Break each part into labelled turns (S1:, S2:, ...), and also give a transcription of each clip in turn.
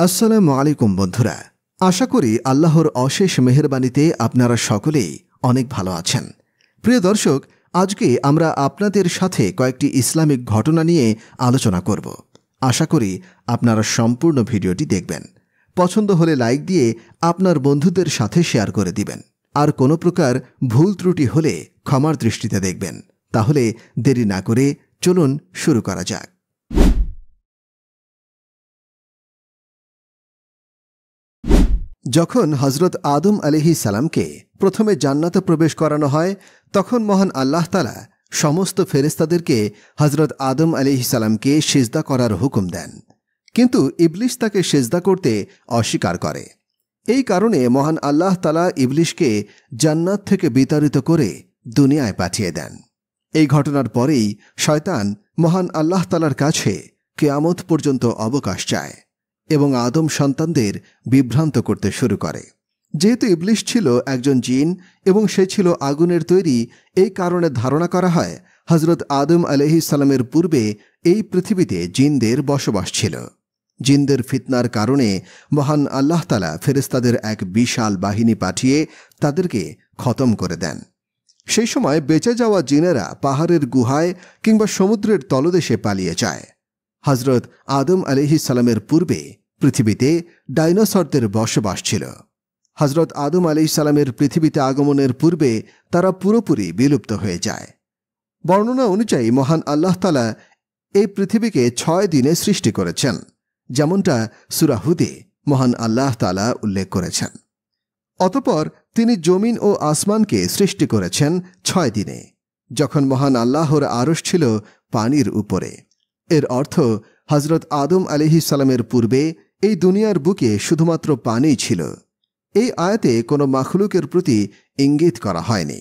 S1: আসসালামু আলাইকুম বন্ধুরা, আশা করি আল্লাহর অশেষ মেহেরবানিতে আপনারা সকলেই অনেক ভালো আছেন। প্রিয় দর্শক, আজকে আমরা আপনাদের সাথে কয়েকটি ইসলামিক ঘটনা নিয়ে আলোচনা করব। আশা করি আপনারা সম্পূর্ণ ভিডিওটি দেখবেন। পছন্দ হলে লাইক দিয়ে আপনার বন্ধুদের সাথে শেয়ার করে দিবেন। আর কোনো প্রকার ভুল ত্রুটি হলে ক্ষমার দৃষ্টিতে দেখবেন। তাহলে দেরি না করে চলুন শুরু করা যাক। যখন হজরত আদম আলাইহিস সালামকে প্রথমে জান্নাতে প্রবেশ করানো হয়, তখন মহান আল্লাহ তাআলা সমস্ত ফেরেশতাদেরকে হজরত আদম আলাইহিস সালামকে সিজদা করার হুকুম দেন। কিন্তু ইবলিস তাকে সিজদা করতে অস্বীকার করে। এই কারণে মহান আল্লাহ তাআলা ইবলিসকে জান্নাত থেকে বিতাড়িত করে দুনিয়ায় পাঠিয়ে দেন। এই ঘটনার পরেই শয়তান মহান আল্লাহ তাআলার কাছে কিয়ামত পর্যন্ত অবকাশ চায় এবং আদম সন্তানদের বিভ্রান্ত করতে শুরু করে। যেহেতু ইবলিস ছিল একজন জিন এবং সে ছিল আগুনের তৈরি, এই কারণে ধারণা করা হয় হজরত আদম আলাইহিস সালামের পূর্বে এই পৃথিবীতে জিনদের বসবাস ছিল। জিনদের ফিতনার কারণে মহান আল্লাহ তাআলা ফেরেশতাদের এক বিশাল বাহিনী পাঠিয়ে তাদেরকে খতম করে দেন। সেই সময় বেঁচে যাওয়া জিনেরা পাহাড়ের গুহায় কিংবা সমুদ্রের তলদেশে পালিয়ে যায়। হজরত আদম আলাইহিস সালামের পূর্বে পৃথিবীতে ডাইনোসরদের বসবাস ছিল। হজরত আদম আলাইহিস সালামের পৃথিবীতে আগমনের পূর্বে তারা পুরোপুরি বিলুপ্ত হয়ে যায়। বর্ণনা অনুযায়ী মহান আল্লাহ তাআলা এই পৃথিবীকে 6 দিনে সৃষ্টি করেছেন, যেমনটা সূরা হুদে মহান আল্লাহ তাআলা উল্লেখ করেছেন। অতঃপর তিনি জমিন ও আসমানকে সৃষ্টি করেছেন 6 দিনে, যখন মহান আল্লাহর আরশ ছিল পানির উপরে। এর অর্থ হজরত আদম আলাইহিস সালামের পূর্বে এই দুনিয়ার বুকে শুধুমাত্র পানিই ছিল। এই আয়াতে কোনো মাখলুকের প্রতি ইঙ্গিত করা হয়নি।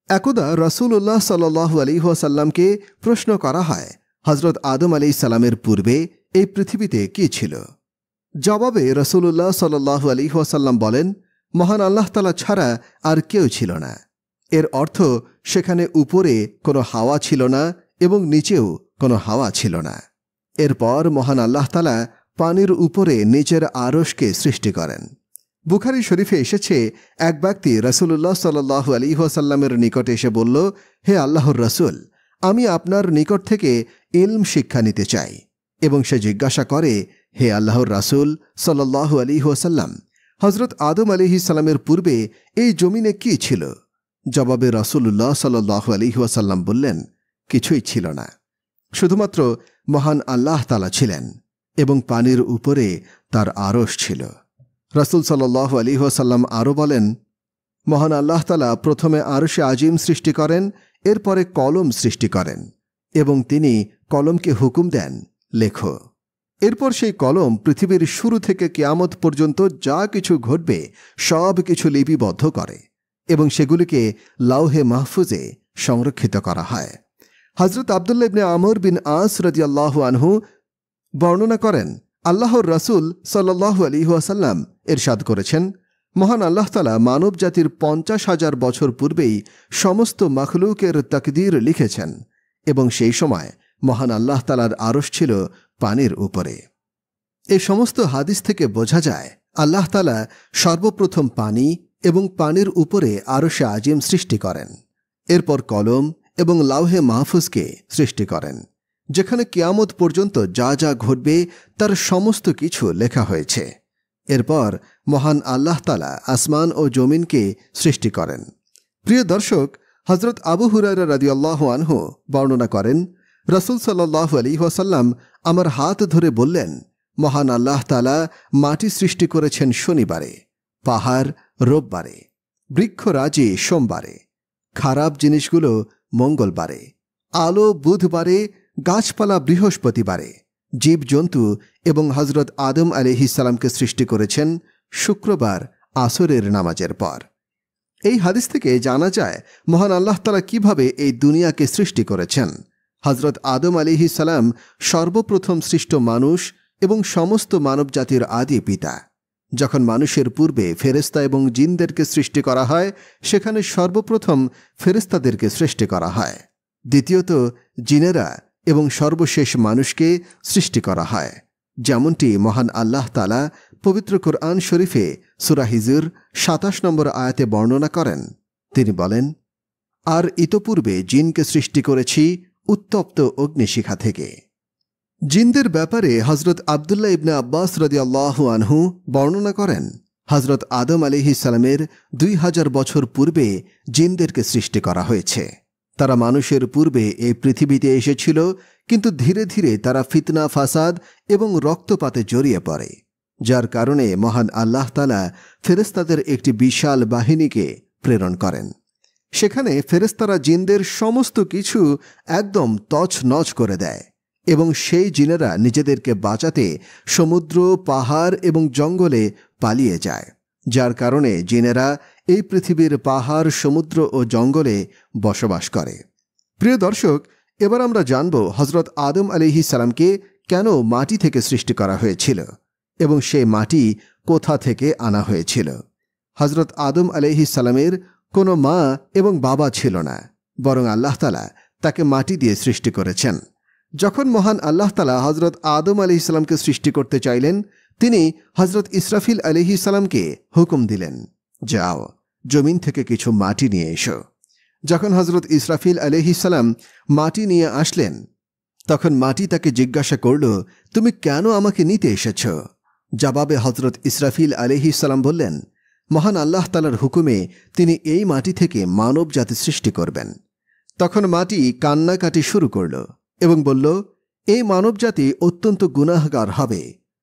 S1: একদা রাসূলুল্লাহ সাল্লাল্লাহু আলাইহি ওয়াসাল্লামকে প্রশ্ন করা হয়, হজরত আদম আলাইহিস সালামের পূর্বে এই পৃথিবীতে কি ছিল? জবাবে রাসূলুল্লাহ সাল্লাল্লাহু আলাইহি ওয়াসাল্লাম বলেন, মহান আল্লাহ তাআলা ছাড়া আর কেউ ছিল না। এর অর্থ সেখানে উপরে কোনো হাওয়া ছিল না এবং নিচেও কোনো হাওয়া ছিল না। এরপর মহান আল্লাহ তাআলা পানির উপরে নিচের আরশকে সৃষ্টি করেন। বুখারী শরীফে এসেছে, এক ব্যক্তি রাসূলুল্লাহ সাল্লাল্লাহু আলাইহি ওয়াসাল্লামের নিকটে এসে বলল, হে আল্লাহর রাসূল, আমি আপনার নিকট থেকে ইলম শিক্ষা নিতে চাই। এবং সে জিজ্ঞাসা করে, হে আল্লাহর রাসূল সাল্লাল্লাহু আলাইহি ওয়াসাল্লাম, হযরত আদম আলাইহিস সালামের পূর্বে এই জমিনে কি ছিল? জবাবে রাসূলুল্লাহ সাল্লাল্লাহু আলাইহি ওয়াসাল্লাম বললেন, কিছুই ছিল না, শুধুমাত্র মহান আল্লাহ তাআলা ছিলেন এবং পানির উপরে তার আরশ ছিল। রাসূল সাল্লাল্লাহু আলাইহি ওয়াসাল্লাম আরও বলেন, মহান আল্লাহ তাআলা প্রথমে আরশে আজিম সৃষ্টি করেন, এরপরে কলম সৃষ্টি করেন এবং তিনি কলমকে হুকুম দেন, লেখো। এরপর সেই কলম পৃথিবীর শুরু থেকে কিয়ামত পর্যন্ত যা কিছু ঘটবে সব কিছু লিপিবদ্ধ করে এবং সেগুলিকে লাওহে মাহফুজে সংরক্ষিত করা হয়। হযরত আব্দুল্লাহ ইবনে আমর বিন আস রাদিয়াল্লাহু আনহু বর্ণনা করেন, আল্লাহর রাসূল সাল্লাল্লাহু আলাইহি ওয়াসাল্লাম ইরশাদ করেছেন, মহান আল্লাহ তাআলা মানব জাতির 50,000 বছর পূর্বেই সমস্ত মাখলুকের তাকদীর লিখেছেন এবং সেই সময় মহান আল্লাহ তাআলার আরশ ছিল পানির উপরে। এই সমস্ত হাদিস থেকে বোঝা যায় আল্লাহ তাআলা সর্বপ্রথম পানি এবং পানির উপরে আরশে আজিম সৃষ্টি করেন। এরপর কলম এবং লাওহে মাহফুজকে সৃষ্টি করেন, যেখানে কিয়ামত পর্যন্ত যা যা ঘটবে তার সমস্ত কিছু লেখা হয়েছে। এরপর মহান আল্লাহ তাআলা আসমান ও জমিনকে সৃষ্টি করেন। প্রিয় দর্শক, হযরত আবু হুরায়রা রাদিয়াল্লাহু আনহু বর্ণনা করেন, রাসূল সাল্লাল্লাহু আলাইহি ওয়াসাল্লাম আমার হাত ধরে বললেন, মহান আল্লাহ তাআলা মাটি সৃষ্টি করেছেন শনিবারে, পাহাড় রোববারে, বৃক্ষরাজি সোমবারে, খারাপ জিনিসগুলো মঙ্গলবারে, আলো বুধবারে, গাছপালা বৃহস্পতিবারে, জীবজন্তু এবং হজরত আদম আলাইহিস সালামকে সৃষ্টি করেছেন শুক্রবার আসরের নামাজের পর। এই হাদিস থেকে জানা যায় মহান আল্লাহ তাআলা কিভাবে এই দুনিয়াকে সৃষ্টি করেছেন। হজরত আদম আলাইহিস সালাম সর্বপ্রথম সৃষ্ট মানুষ এবং সমস্ত মানবজাতির আদি পিতা। যখন মানুষের পূর্বে ফেরেশতা এবং জিনদেরকে সৃষ্টি করা হয়, সেখানে সর্বপ্রথম ফেরেশতাদেরকে সৃষ্টি করা হয়। দ্বিতীয়ত জিনেরা এবং সর্বশেষ মানুষকে সৃষ্টি করা হয়। যেমনটি মহান আল্লাহ তাআলা পবিত্র কুরআন শরীফে সূরা হিজর ২৭ নম্বর আয়াতে বর্ণনা করেন। তিনি বলেন, আর ইতপূর্বে জিনকে সৃষ্টি করেছি উত্তপ্ত অগ্নিশিখা থেকে। জিনদের ব্যাপারে হযরত আব্দুল্লাহ ইবনে আব্বাস রাদিয়াল্লাহু আনহু বর্ণনা করেন, হযরত আদম আলাইহিস সালামের ২০০০ বছর পূর্বে জিনদেরকে সৃষ্টি করা হয়েছে। তারা মানুষের পূর্বে এই পৃথিবীতে এসেছিল, কিন্তু ধীরে ধীরে তারা ফিতনা, ফাসাদ এবং রক্তপাতে জড়িয়ে পড়ে, যার কারণে মহান আল্লাহ তাআলা ফেরেশতাদের একটি বিশাল বাহিনীকে প্রেরণ করেন। সেখানে ফেরেশতারা জিনদের সমস্ত কিছু একদম তছনছ করে দেয় এবং সেই জিনেরা নিজেদেরকে বাঁচাতে সমুদ্র, পাহাড় এবং জঙ্গলে পালিয়ে যায়, যার কারণে জিনেরা এই পৃথিবীর পাহাড়, সমুদ্র ও জঙ্গলে বসবাস করে। প্রিয় দর্শক, এবার আমরা জানব হযরত আদম আলাইহিস সালামকে কেন মাটি থেকে সৃষ্টি করা হয়েছিল এবং সেই মাটি কোথা থেকে আনা হয়েছিল। হযরত আদম আলাইহিস সালামের কোনো মা এবং বাবা ছিল না, বরং আল্লাহ তাআলা তাকে মাটি দিয়ে সৃষ্টি করেছেন। যখন মহান আল্লাহ তাআলা হযরত আদম আলাইহিস সালামকে সৃষ্টি করতে চাইলেন, তিনি হযরত ইসরাফিল আলাইহিস সালামকে হুকুম দিলেন, যাও জমিন থেকে কিছু মাটি নিয়ে এসো। যখন হযরত ইসরাফিল আলাইহিস সালাম মাটি নিয়ে আসলেন, তখন মাটি তাকে জিজ্ঞাসা করল, তুমি কেন আমাকে নিতে এসেছ? জবাবে হযরত ইসরাফিল আলাইহিস সালাম বললেন, মহান আল্লাহ তাআলার হুকুমে তিনি এই মাটি থেকে মানব জাতি সৃষ্টি করবেন। তখন মাটি কান্নাকাটি শুরু করল এবং বলল, এই মানব জাতি অত্যন্ত গুনাহগার হবে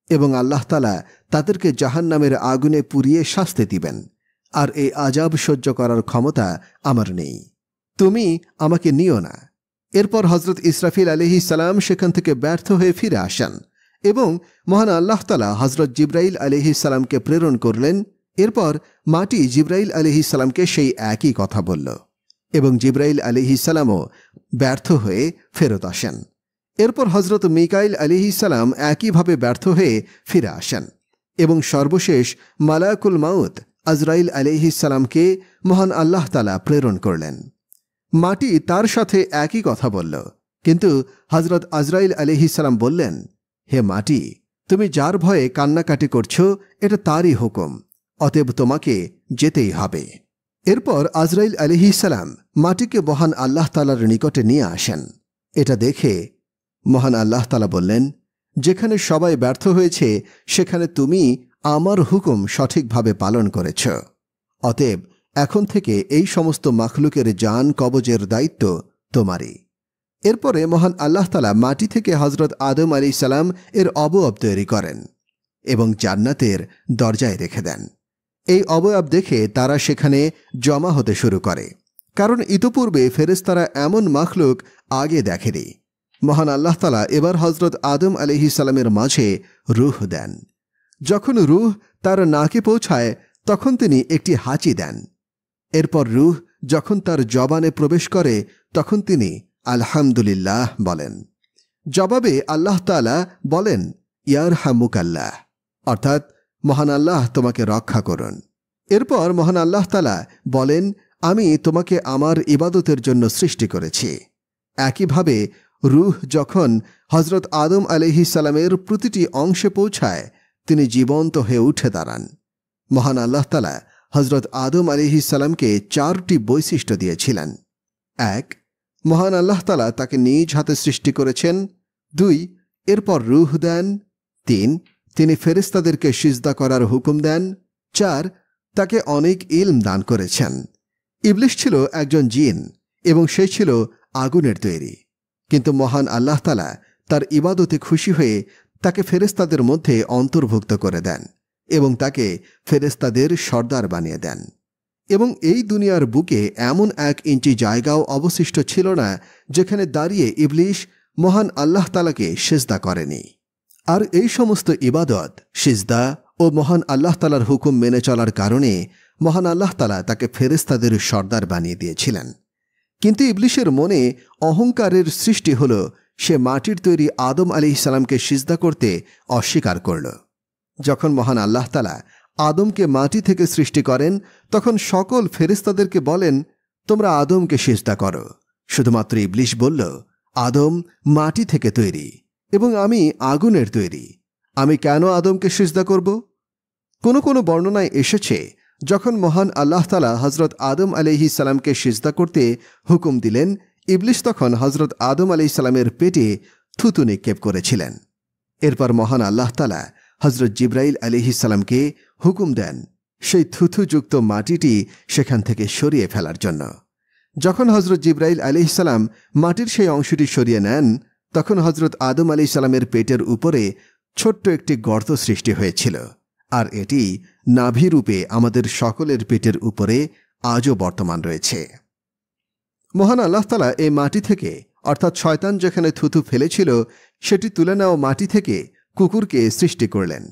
S1: এবং আল্লাহ তাআলা তাদেরকে জাহান্নামের আগুনে পুড়িয়ে শাস্তি দিবেন, আর এই আযাব সহ্য করার ক্ষমতা আমার নেই, তুমি আমাকে নিও না। এরপর হযরত ইসরাফিল আলাইহিস সালাম সেখান থেকে ব্যর্থ হয়ে ফিরে আসেন এবং মহান আল্লাহ তাআলা হযরত জিবরাইল আলাইহিস সালামকে প্রেরণ করলেন। এরপর মাটি জিবরাইল আলাইহিস সালামকে সেই একই কথা বলল এবং জিবরাইল আলাইহিস সালামও ব্যর্থ হয়ে ফেরত আসেন। এরপর হযরত মিকাইল আলাইহিস সালাম একইভাবে ব্যর্থ হয়ে ফিরে আসেন এবং সর্বশেষ মালাকুল মাউত আজরাইল আলাইহিস সালামকে মহান আল্লাহ তাআলা প্রেরণ করলেন। মাটি তার সাথে একই কথা বলল, কিন্তু হযরত আজরাইল আলাইহিস সালাম বললেন, হে মাটি, তুমি যার ভয়ে কান্নাকাটি করছো এটা তারই হুকুম, অতএব তোমাকে যেতেই হবে। এরপর আজরাইল আলাইহিস সালাম মাটিকে মহান আল্লাহ তাআলার নিকটে নিয়ে আসেন। এটা দেখে মহান আল্লাহ তাআলা বললেন, যেখানে সবাই ব্যর্থ হয়েছে সেখানে তুমি আমার হুকুম সঠিকভাবে পালন করেছ, অতএব এখন থেকে এই সমস্ত মাখলুকের জান কবজের দায়িত্ব তোমারই। এরপরে মহান আল্লাহ তাআলা মাটি থেকে হযরত আদম আলাইহিস সালাম এর অবয়ব তৈরি করেন এবং জান্নাতের দরজায় রেখে দেন। এই অবয়ব দেখে তারা সেখানে জমা হতে শুরু করে, কারণ ইতোপূর্বে ফেরেশতারা এমন মাখলুক আগে দেখেনি। মহান আল্লাহ তাআলা এবার হযরত আদম আলাইহিস সালামের মাঝে রূহ দেন। যখন রূহ তার নাকে পৌঁছায় তখন তিনি একটি হাঁচি দেন। এরপর রূহ যখন তার জবানে প্রবেশ করে তখন তিনি আলহামদুলিল্লাহ বলেন। জবাবে আল্লাহ তাআলা বলেন, ইয়ারহামুকাল্লাহ, অর্থাৎ মহান আল্লাহ তোমাকে রক্ষা করুন। এরপর মহান আল্লাহ তাআলা বলেন, আমি তোমাকে আমার ইবাদতের জন্য সৃষ্টি করেছি। একইভাবে রূহ যখন হযরত আদম আলাইহিস সালামের প্রতিটি অংশে পৌঁছায় তিনি জীবন্ত হয়ে উঠে দাঁড়ান। মহান আল্লাহ তাআলা হযরত আদম আলাইহিস সালামকে 4টি বৈশিষ্ট্য দিয়েছিলেন। 1, মহান আল্লাহ তাআলা তাকে নিজ হাতে সৃষ্টি করেছেন। 2, এরপর রূহ দেন। 3, তিনি ফেরেশতাদেরকে সিজদা করার হুকুম দেন। 4, তাকে অনেক ইলম দান করেছেন। ইবলিস ছিল একজন জিন এবং সে ছিল আগুনের তৈরি, কিন্তু মহান আল্লাহ তাআলা তার ইবাদতে খুশি হয়ে তাকে ফেরেশতাদের মধ্যে অন্তর্ভুক্ত করে দেন এবং তাকে ফেরেশতাদের সর্দার বানিয়ে দেন। এবং এই দুনিয়ার বুকে এমন 1 ইঞ্চি জায়গাও অবশিষ্ট ছিল না যেখানে দাঁড়িয়ে ইবলিস মহান আল্লাহ তাআলাকে সিজদা করেনি। আর এই সমস্ত ইবাদত, সিজদা ও মহান আল্লাহ তাআলার হুকুম মেনে চলার কারণে মহান আল্লাহ তাআলা তাকে ফেরেশতাদের সর্দার বানিয়ে দিয়েছিলেন। কিন্তু ইবলিসের মনে অহংকারের সৃষ্টি হল, সে মাটির তৈরি আদম আলাইহিস সালামকে সিজদা করতে অস্বীকার করল। যখন মহান আল্লাহ তাআলা আদমকে মাটি থেকে সৃষ্টি করেন তখন সকল ফেরেশতাদেরকে বলেন, তোমরা আদমকে সিজদা করো। শুধুমাত্র ইবলিস বলল, আদম মাটি থেকে তৈরি এবং আমি আগুনের তৈরি, আমি কেন আদমকে সিজদা করব? কোনো কোনো বর্ণনায় এসেছে, যখন মহান আল্লাহ তাআলা হযরত আদম আলাইহিস সালামকে সিজদা করতে হুকুম দিলেন, ইবলিস তখন হযরত আদম আলাইহিস সালামের পেটে থুতু নিক্ষেপ করেছিলেন। এরপর মহান আল্লাহ তাআলা হযরত জিবরাইল আলাইহিস সালামকে হুকুম দেন সেই থুথুযুক্ত মাটিটি সেখান থেকে সরিয়ে ফেলার জন্য। যখন হযরত জিবরাইল আলাইহিস সালাম মাটির সেই অংশটি সরিয়ে নেন, তখন হযরত আদম আলাইহিস সালামের পেটের উপরে ছোট্ট একটি গর্ত সৃষ্টি হয়েছিল, আর এটি নাভিরূপে আমাদের সকলের পেটের উপরে আজও বর্তমান রয়েছে। মহান আল্লাহ তাআলা এই মাটি থেকে, অর্থাৎ শয়তান যেখানে থুথু ফেলেছিল সেটি তুলে নেওয়া মাটি থেকে কুকুরকে সৃষ্টি করলেন।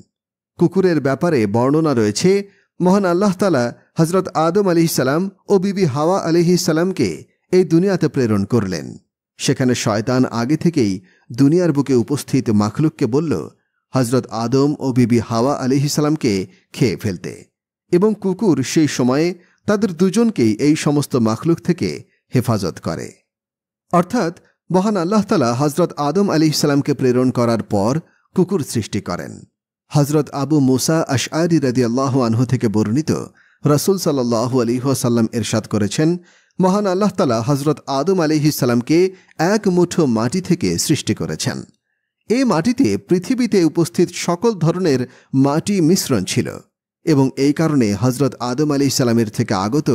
S1: কুকুরের ব্যাপারে বর্ণনা রয়েছে, মহান আল্লাহ তাআলা হযরত আদম আলাইহিস সালাম ও বিবি হাওয়া আলাইহিস সালামকে এই দুনিয়াতে প্রেরণ করলেন। সেখানে শয়তান আগে থেকেই দুনিয়ার বুকে উপস্থিত মাখলুককে বলল হযরত আদম ও বিবি হাওয়া আলাইহিস সালামকে খেয়ে ফেলতে, এবং কুকুর সেই সময়ে তাদের দুজনকেই এই সমস্ত মাখলুক থেকে হেফাজত করে। অর্থাৎ মহান আল্লাহ তাআলা হযরত আদম আলাইহিস সালামকে প্রেরণ করার পর কুকুর সৃষ্টি করেন। হযরত আবু মুসা আশআরী রাদিয়াল্লাহু আনহু থেকে বর্ণিত, রাসূল সাল্লাল্লাহু আলাইহি ওয়াসাল্লাম ইরশাদ করেছেন, মহান আল্লাহ তাআলা হযরত আদম আলাইহিস সালামকে এক মুঠো মাটি থেকে সৃষ্টি করেছেন। এই মাটিতে পৃথিবীতে উপস্থিত সকল ধরনের মাটি মিশ্রণ ছিল, এবং এই কারণে হযরত আদম আলাইহিস সালামের থেকে আগত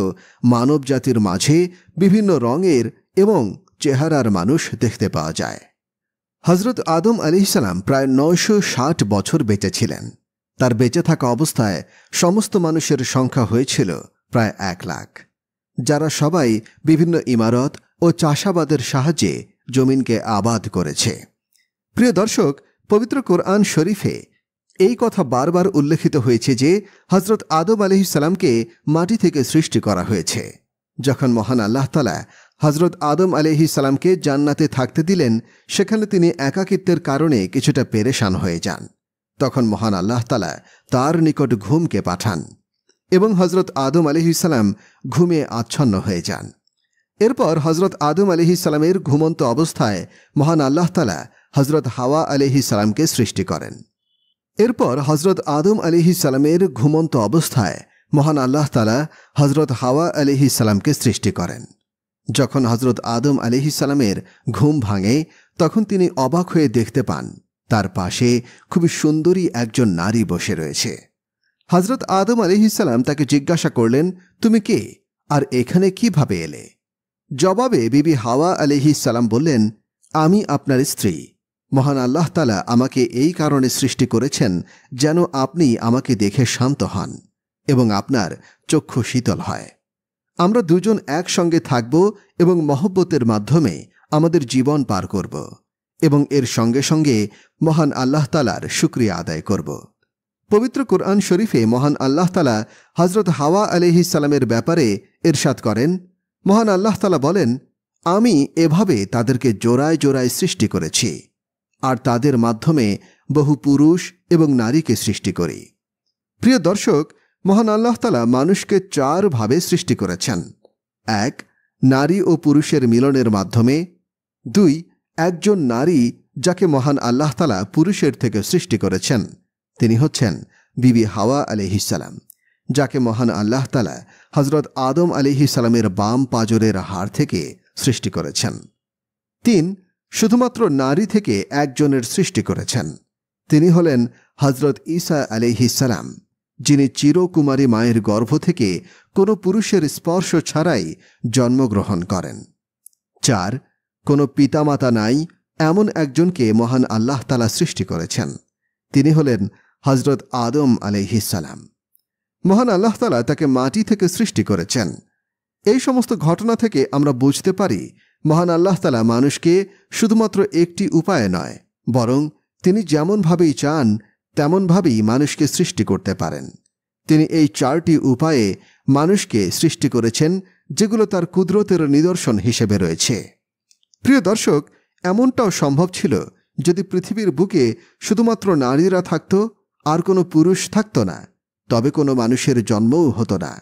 S1: মানব জাতির মাঝে বিভিন্ন রঙের এবং চেহারার মানুষ দেখতে পাওয়া যায়। হযরত আদম আলাইহিস সালাম প্রায় 960 বছর বেঁচে ছিলেন। তার বেঁচে থাকা অবস্থায় সমস্ত মানুষের সংখ্যা হয়েছিল প্রায় 1 লাখ, যারা সবাই বিভিন্ন ইমারত ও চাষাবাদের সাহায্যে জমিনকে আবাদ করেছে। প্রিয় দর্শক, পবিত্র কোরআন শরীফে এই কথা বারবার উল্লেখিত হয়েছে যে হযরত আদম আলাইহিস সালামকে মাটি থেকে সৃষ্টি করা হয়েছে। যখন মহান আল্লাহ তাআলা হযরত আদম আলাইহিস সালামকে জান্নাতে থাকতে দিলেন, সেখানে তিনি একাকিত্বের কারণে কিছুটা পেরেশান হয়ে যান। তখন মহান আল্লাহ তাআলা তার নিকট ঘুমকে পাঠান, এবং হযরত আদম আলাইহিস সালাম ঘুমে আচ্ছন্ন হয়ে যান। এরপর হযরত আদম আলাইহিস সালামের ঘুমন্ত অবস্থায় মহান আল্লাহ তাআলা হযরত হাওয়া আলাইহিস সালামকে সৃষ্টি করেন। এরপর হযরত আদম আলাইহিস সালামের ঘুমন্ত অবস্থায় মহান আল্লাহ তাআলা হযরত হাওয়া আলাইহিস সালামকে সৃষ্টি করেন। যখন হযরত আদম আলাইহিস সালামের ঘুম ভাঙে, তখন তিনি অবাক হয়ে দেখতে পান তার পাশে খুবই সুন্দরী একজন নারী বসে রয়েছে। হযরত আদম আলাইহিস সালাম তাকে জিজ্ঞাসা করলেন, তুমি কে, আর এখানে কিভাবে এলে? জবাবে বিবি হাওয়া আলাইহিস সালাম বললেন, আমি আপনার স্ত্রী। মহান আল্লাহ তাআলা আমাকে এই কারণে সৃষ্টি করেছেন যেন আপনি আমাকে দেখে শান্ত হন এবং আপনার চক্ষু শীতল হয়। আমরা দুজন একসঙ্গে থাকব এবং মহব্বতের মাধ্যমে আমাদের জীবন পার করব, এবং এর সঙ্গে সঙ্গে মহান আল্লাহ তাআলার শুকরিয়া আদায় করব। পবিত্র কোরআন শরীফে মহান আল্লাহ তাআলা হযরত হাওয়া আলাইহিস সালামের ব্যাপারে ইরশাদ করেন, মহান আল্লাহ তাআলা বলেন, আমি এভাবে তাদেরকে জোড়ায় জোড়ায় সৃষ্টি করেছি, আর তাদের মাধ্যমে বহু পুরুষ এবং নারীকে সৃষ্টি করি। প্রিয় দর্শক, মহান আল্লাহ তাআলা মানুষকে 4 ভাবে সৃষ্টি করেছেন। 1. নারী ও পুরুষের মিলনের মাধ্যমে। 2. একজন নারী যাকে মহান আল্লাহ তাআলা পুরুষের থেকে সৃষ্টি করেছেন, তিনি হচ্ছেন বিবি হাওয়া আলাইহিস সালাম, যাকে মহান আল্লাহ তাআলা হযরত আদম আলাইহিস সালামের বাম পাঁজরের হাড় থেকে সৃষ্টি করেছেন। 3. শুধুমাত্র নারী থেকে একজনের সৃষ্টি করেছেন, তিনি হলেন হযরত ঈসা আলাইহিস সালাম, যিনি চিরকুমারী মায়ের গর্ভ থেকে কোনো পুরুষের স্পর্শ ছাড়াই জন্মগ্রহণ করেন। 4. কোনো পিতামাতা নাই এমন একজনকে মহান আল্লাহ তাআলা সৃষ্টি করেছেন, তিনি হলেন হযরত আদম আলাইহিস সালাম। মহান আল্লাহ তাআলা তাকে মাটি থেকে সৃষ্টি করেছেন। এই সমস্ত ঘটনা থেকে আমরা বুঝতে পারি মহান আল্লাহ তাআলা মানুষকে শুধুমাত্র একটি উপায়ে নয়, বরং তিনি যেমনভাবেই চান তেমনভাবেই মানুষকে সৃষ্টি করতে পারেন। তিনি এই 4টি উপায়ে মানুষকে সৃষ্টি করেছেন, যেগুলো তার কুদরতের নিদর্শন হিসেবে রয়েছে। প্রিয় দর্শক, এমনটাও সম্ভব ছিল যদি পৃথিবীর বুকে শুধুমাত্র নারীরা থাকত, আর কোনো পুরুষ থাকত না, তবে কোনো মানুষের জন্মও হতো না।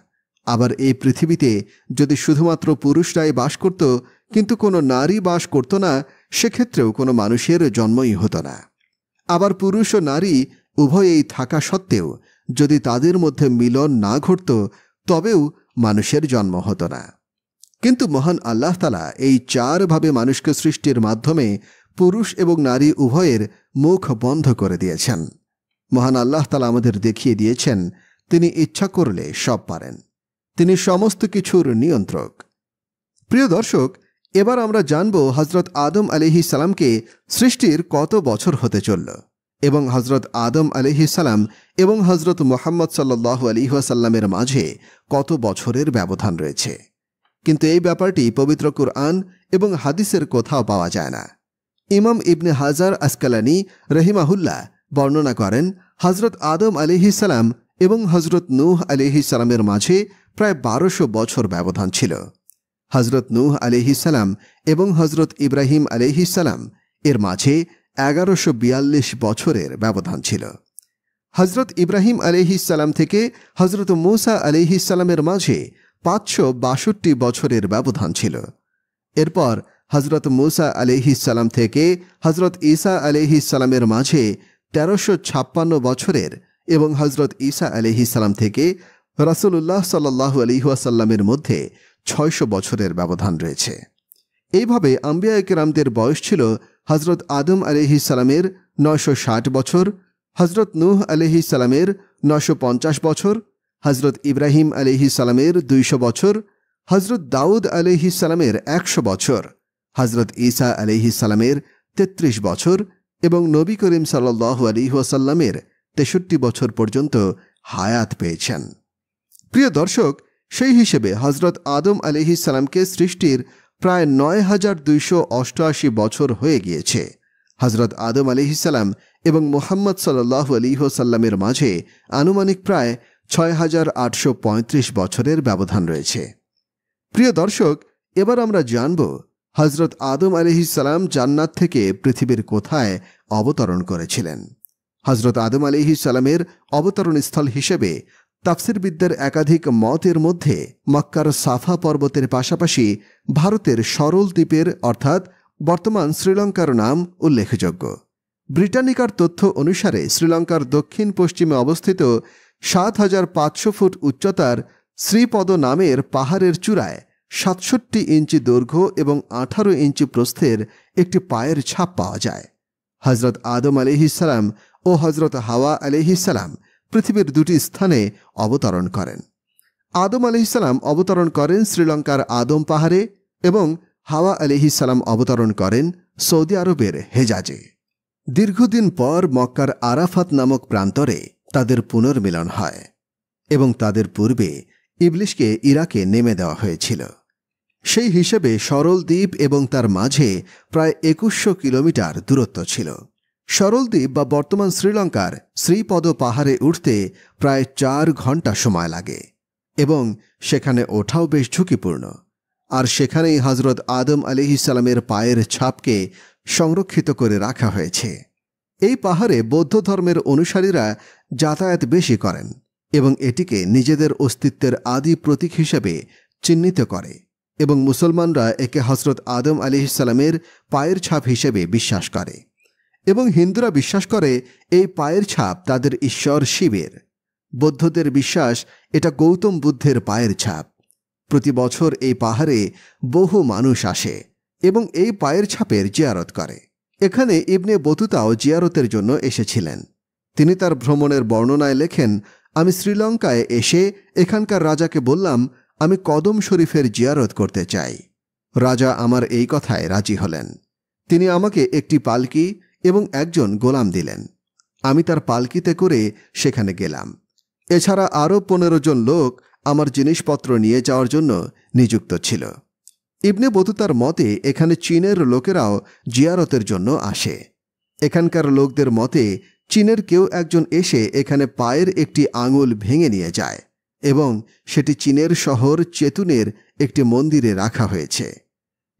S1: আবার এই পৃথিবীতে যদি শুধুমাত্র পুরুষরাই বাস করত কিন্তু কোনো নারী বাস করত না, সেক্ষেত্রেও কোনো মানুষের জন্মই হতো না। আবার পুরুষ ও নারী উভয়েই থাকা সত্ত্বেও যদি তাদের মধ্যে মিলন না ঘটত তবেও মানুষের জন্ম হতো না। কিন্তু মহান আল্লাহ তাআলা এই চারভাবে মানুষকে সৃষ্টির মাধ্যমে পুরুষ এবং নারী উভয়ের মুখ বন্ধ করে দিয়েছেন। মহান আল্লাহ তাআলা আমাদের দেখিয়ে দিয়েছেন তিনি ইচ্ছা করলে সব পারেন। তিনি সমস্ত কিছুর নিয়ন্ত্রক। প্রিয় দর্শক, এবার আমরা জানব হযরত আদম আলাইহিস সালামকে সৃষ্টির কত বছর হতে চলল এবং হযরত আদম আলাইহিস সালাম এবং হযরত মুহাম্মদ সাল্লাল্লাহু আলাইহি ওয়াসাল্লামের মাঝে কত বছরের ব্যবধান রয়েছে। কিন্তু এই ব্যাপারটি পবিত্র কুরআন এবং হাদিসের কোথাও পাওয়া যায় না। ইমাম ইবনে হাজার আসকালানি রহিমাহুল্লাহ বর্ণনা করেন হযরত আদম আলাইহিস সালাম এবং হযরত নূহ আলাইহিস সালামের মাঝে প্রায় 1200 বছর ব্যবধান ছিল। হযরত নূহ আলাইহিস সালাম এবং হযরত ইব্রাহিম আলাইহিস সালাম এর মাঝে 1142 বছরের ব্যবধান ছিল। হযরত ইব্রাহিম আলাইহিস সালাম থেকে হযরত মূসা আলাইহিস সালামের মাঝে 562 বছরের ব্যবধান ছিল। এরপর হযরত মূসা আলাইহিস সালাম থেকে হযরত ঈসা আলাইহিস সালামের মাঝে 1356 বছরের এবং হযরত ঈসা আলাইহিস সালাম থেকে রাসূলুল্লাহ সাল্লাল্লাহু আলাইহি ওয়াসাল্লামের মধ্যে 600 বছরের ব্যবধান রয়েছে। এইভাবে আম্বিয়ায়ে কেরামদের বয়স ছিল হযরত আদম আলাইহিস সালামের 960 বছর, হযরত নূহ আলাইহিস সালামের 950 বছর, হযরত ইব্রাহিম আলাইহিস সালামের 200 বছর, হযরত দাউদ আলাইহিস সালামের 100 বছর, হযরত ঈসা আলাইহিস সালামের 33 বছর এবং নবী করিম সাল্লাল্লাহু আলাইহি ওয়াসাল্লামের 63 বছর পর্যন্ত হায়াত পেয়েছেন। প্রিয় দর্শক, সেই হিসেবে হযরত আদম আলাইহিস সালামকে সৃষ্টির প্রায় 9288 বছর হয়ে গিয়েছে। হযরত আদম আলাইহিস সালাম এবং মুহাম্মদ সাল্লাল্লাহু আলাইহি ওয়াসাল্লামের মাঝে আনুমানিক প্রায় 6835 বছরের ব্যবধান রয়েছে। প্রিয় দর্শক, এবার আমরা জানব হযরত আদম আলাইহিস সালাম জান্নাত থেকে পৃথিবীর কোথায় অবতরণ করেছিলেন। হযরত আদম আলাইহিস সালামের অবতরণস্থল হিসেবে তাফসীরবিদদের একাধিক মতের মধ্যে মক্কার সাফা পর্বতের পাশাপাশি ভারতের সরল দ্বীপের অর্থাৎ বর্তমান শ্রীলঙ্কার নাম উল্লেখযোগ্য। ব্রিটানিকার তথ্য অনুসারে শ্রীলঙ্কার দক্ষিণ পশ্চিমে অবস্থিত 7500 ফুট উচ্চতার শ্রীপদ নামের পাহাড়ের চূড়ায় 67 ইঞ্চি দৈর্ঘ্য এবং 18 ইঞ্চি প্রস্থের একটি পায়ের ছাপ পাওয়া যায়। হযরত আদম আলাইহিস সালাম ও হযরত হাওয়া আলাইহিস সালাম পৃথিবীর দুটি স্থানে অবতরণ করেন। আদম আলাইহিস সালাম অবতরণ করেন শ্রীলঙ্কার আদম পাহাড়ে এবং হাওয়া আলাইহিস সালাম অবতরণ করেন সৌদি আরবের হেজাজে। দীর্ঘদিন পর মক্কার আরাফাত নামক প্রান্তরে তাদের পুনর্মিলন হয় এবং তাদের পূর্বে ইবলিশকে ইরাকে নেমে দেওয়া হয়েছিল। সেই হিসেবে সরল দ্বীপ এবং তার মাঝে প্রায় 2100 কিলোমিটার দূরত্ব ছিল। সরল দ্বীপ বা বর্তমান শ্রীলঙ্কার শ্রীপদ পাহাড়ে উঠতে প্রায় 4 ঘন্টা সময় লাগে এবং সেখানে ওঠাও বেশ ঝুঁকিপূর্ণ। আর সেখানেই হযরত আদম আলাইহিস সালামের পায়ের ছাপকে সংরক্ষিত করে রাখা হয়েছে। এই পাহাড়ে বৌদ্ধ ধর্মের অনুসারীরা যাতায়াত বেশি করেন এবং এটিকে নিজেদের অস্তিত্বের আদি প্রতীক হিসেবে চিহ্নিত করে এবং মুসলমানরা একে হযরত আদম আলাইহিস সালামের পায়ের ছাপ হিসেবে বিশ্বাস করে এবং হিন্দুরা বিশ্বাস করে এই পায়ের ছাপ তাদের ঈশ্বর শিবের। বৌদ্ধদের বিশ্বাস এটা গৌতম বুদ্ধের পায়ের ছাপ। প্রতি বছর এই পাহাড়ে বহু মানুষ আসে এবং এই পায়ের ছাপের জিয়ারত করে। এখানে ইবনে বতুতাও জিয়ারতের জন্য এসেছিলেন। তিনি তার ভ্রমণের বর্ণনায় লেখেন, আমি শ্রীলঙ্কায় এসে এখানকার রাজাকে বললাম আমি কদম শরীফের জিয়ারত করতে চাই। রাজা আমার এই কথায় রাজি হলেন। তিনি আমাকে একটি পালকি এবং একজন গোলাম দিলেন। আমি তার পালকিতে করে সেখানে গেলাম। এছাড়া আরও 15 জন লোক আমার জিনিসপত্র নিয়ে যাওয়ার জন্য নিযুক্ত ছিল। ইবনে বতুতার মতে এখানে চীনের লোকেরাও জিয়ারতের জন্য আসে। এখানকার লোকদের মতে চীনের কেউ একজন এসে এখানে পায়ের একটি আঙুল ভেঙে নিয়ে যায় এবং সেটি চীনের শহর চেতুনের একটি মন্দিরে রাখা হয়েছে।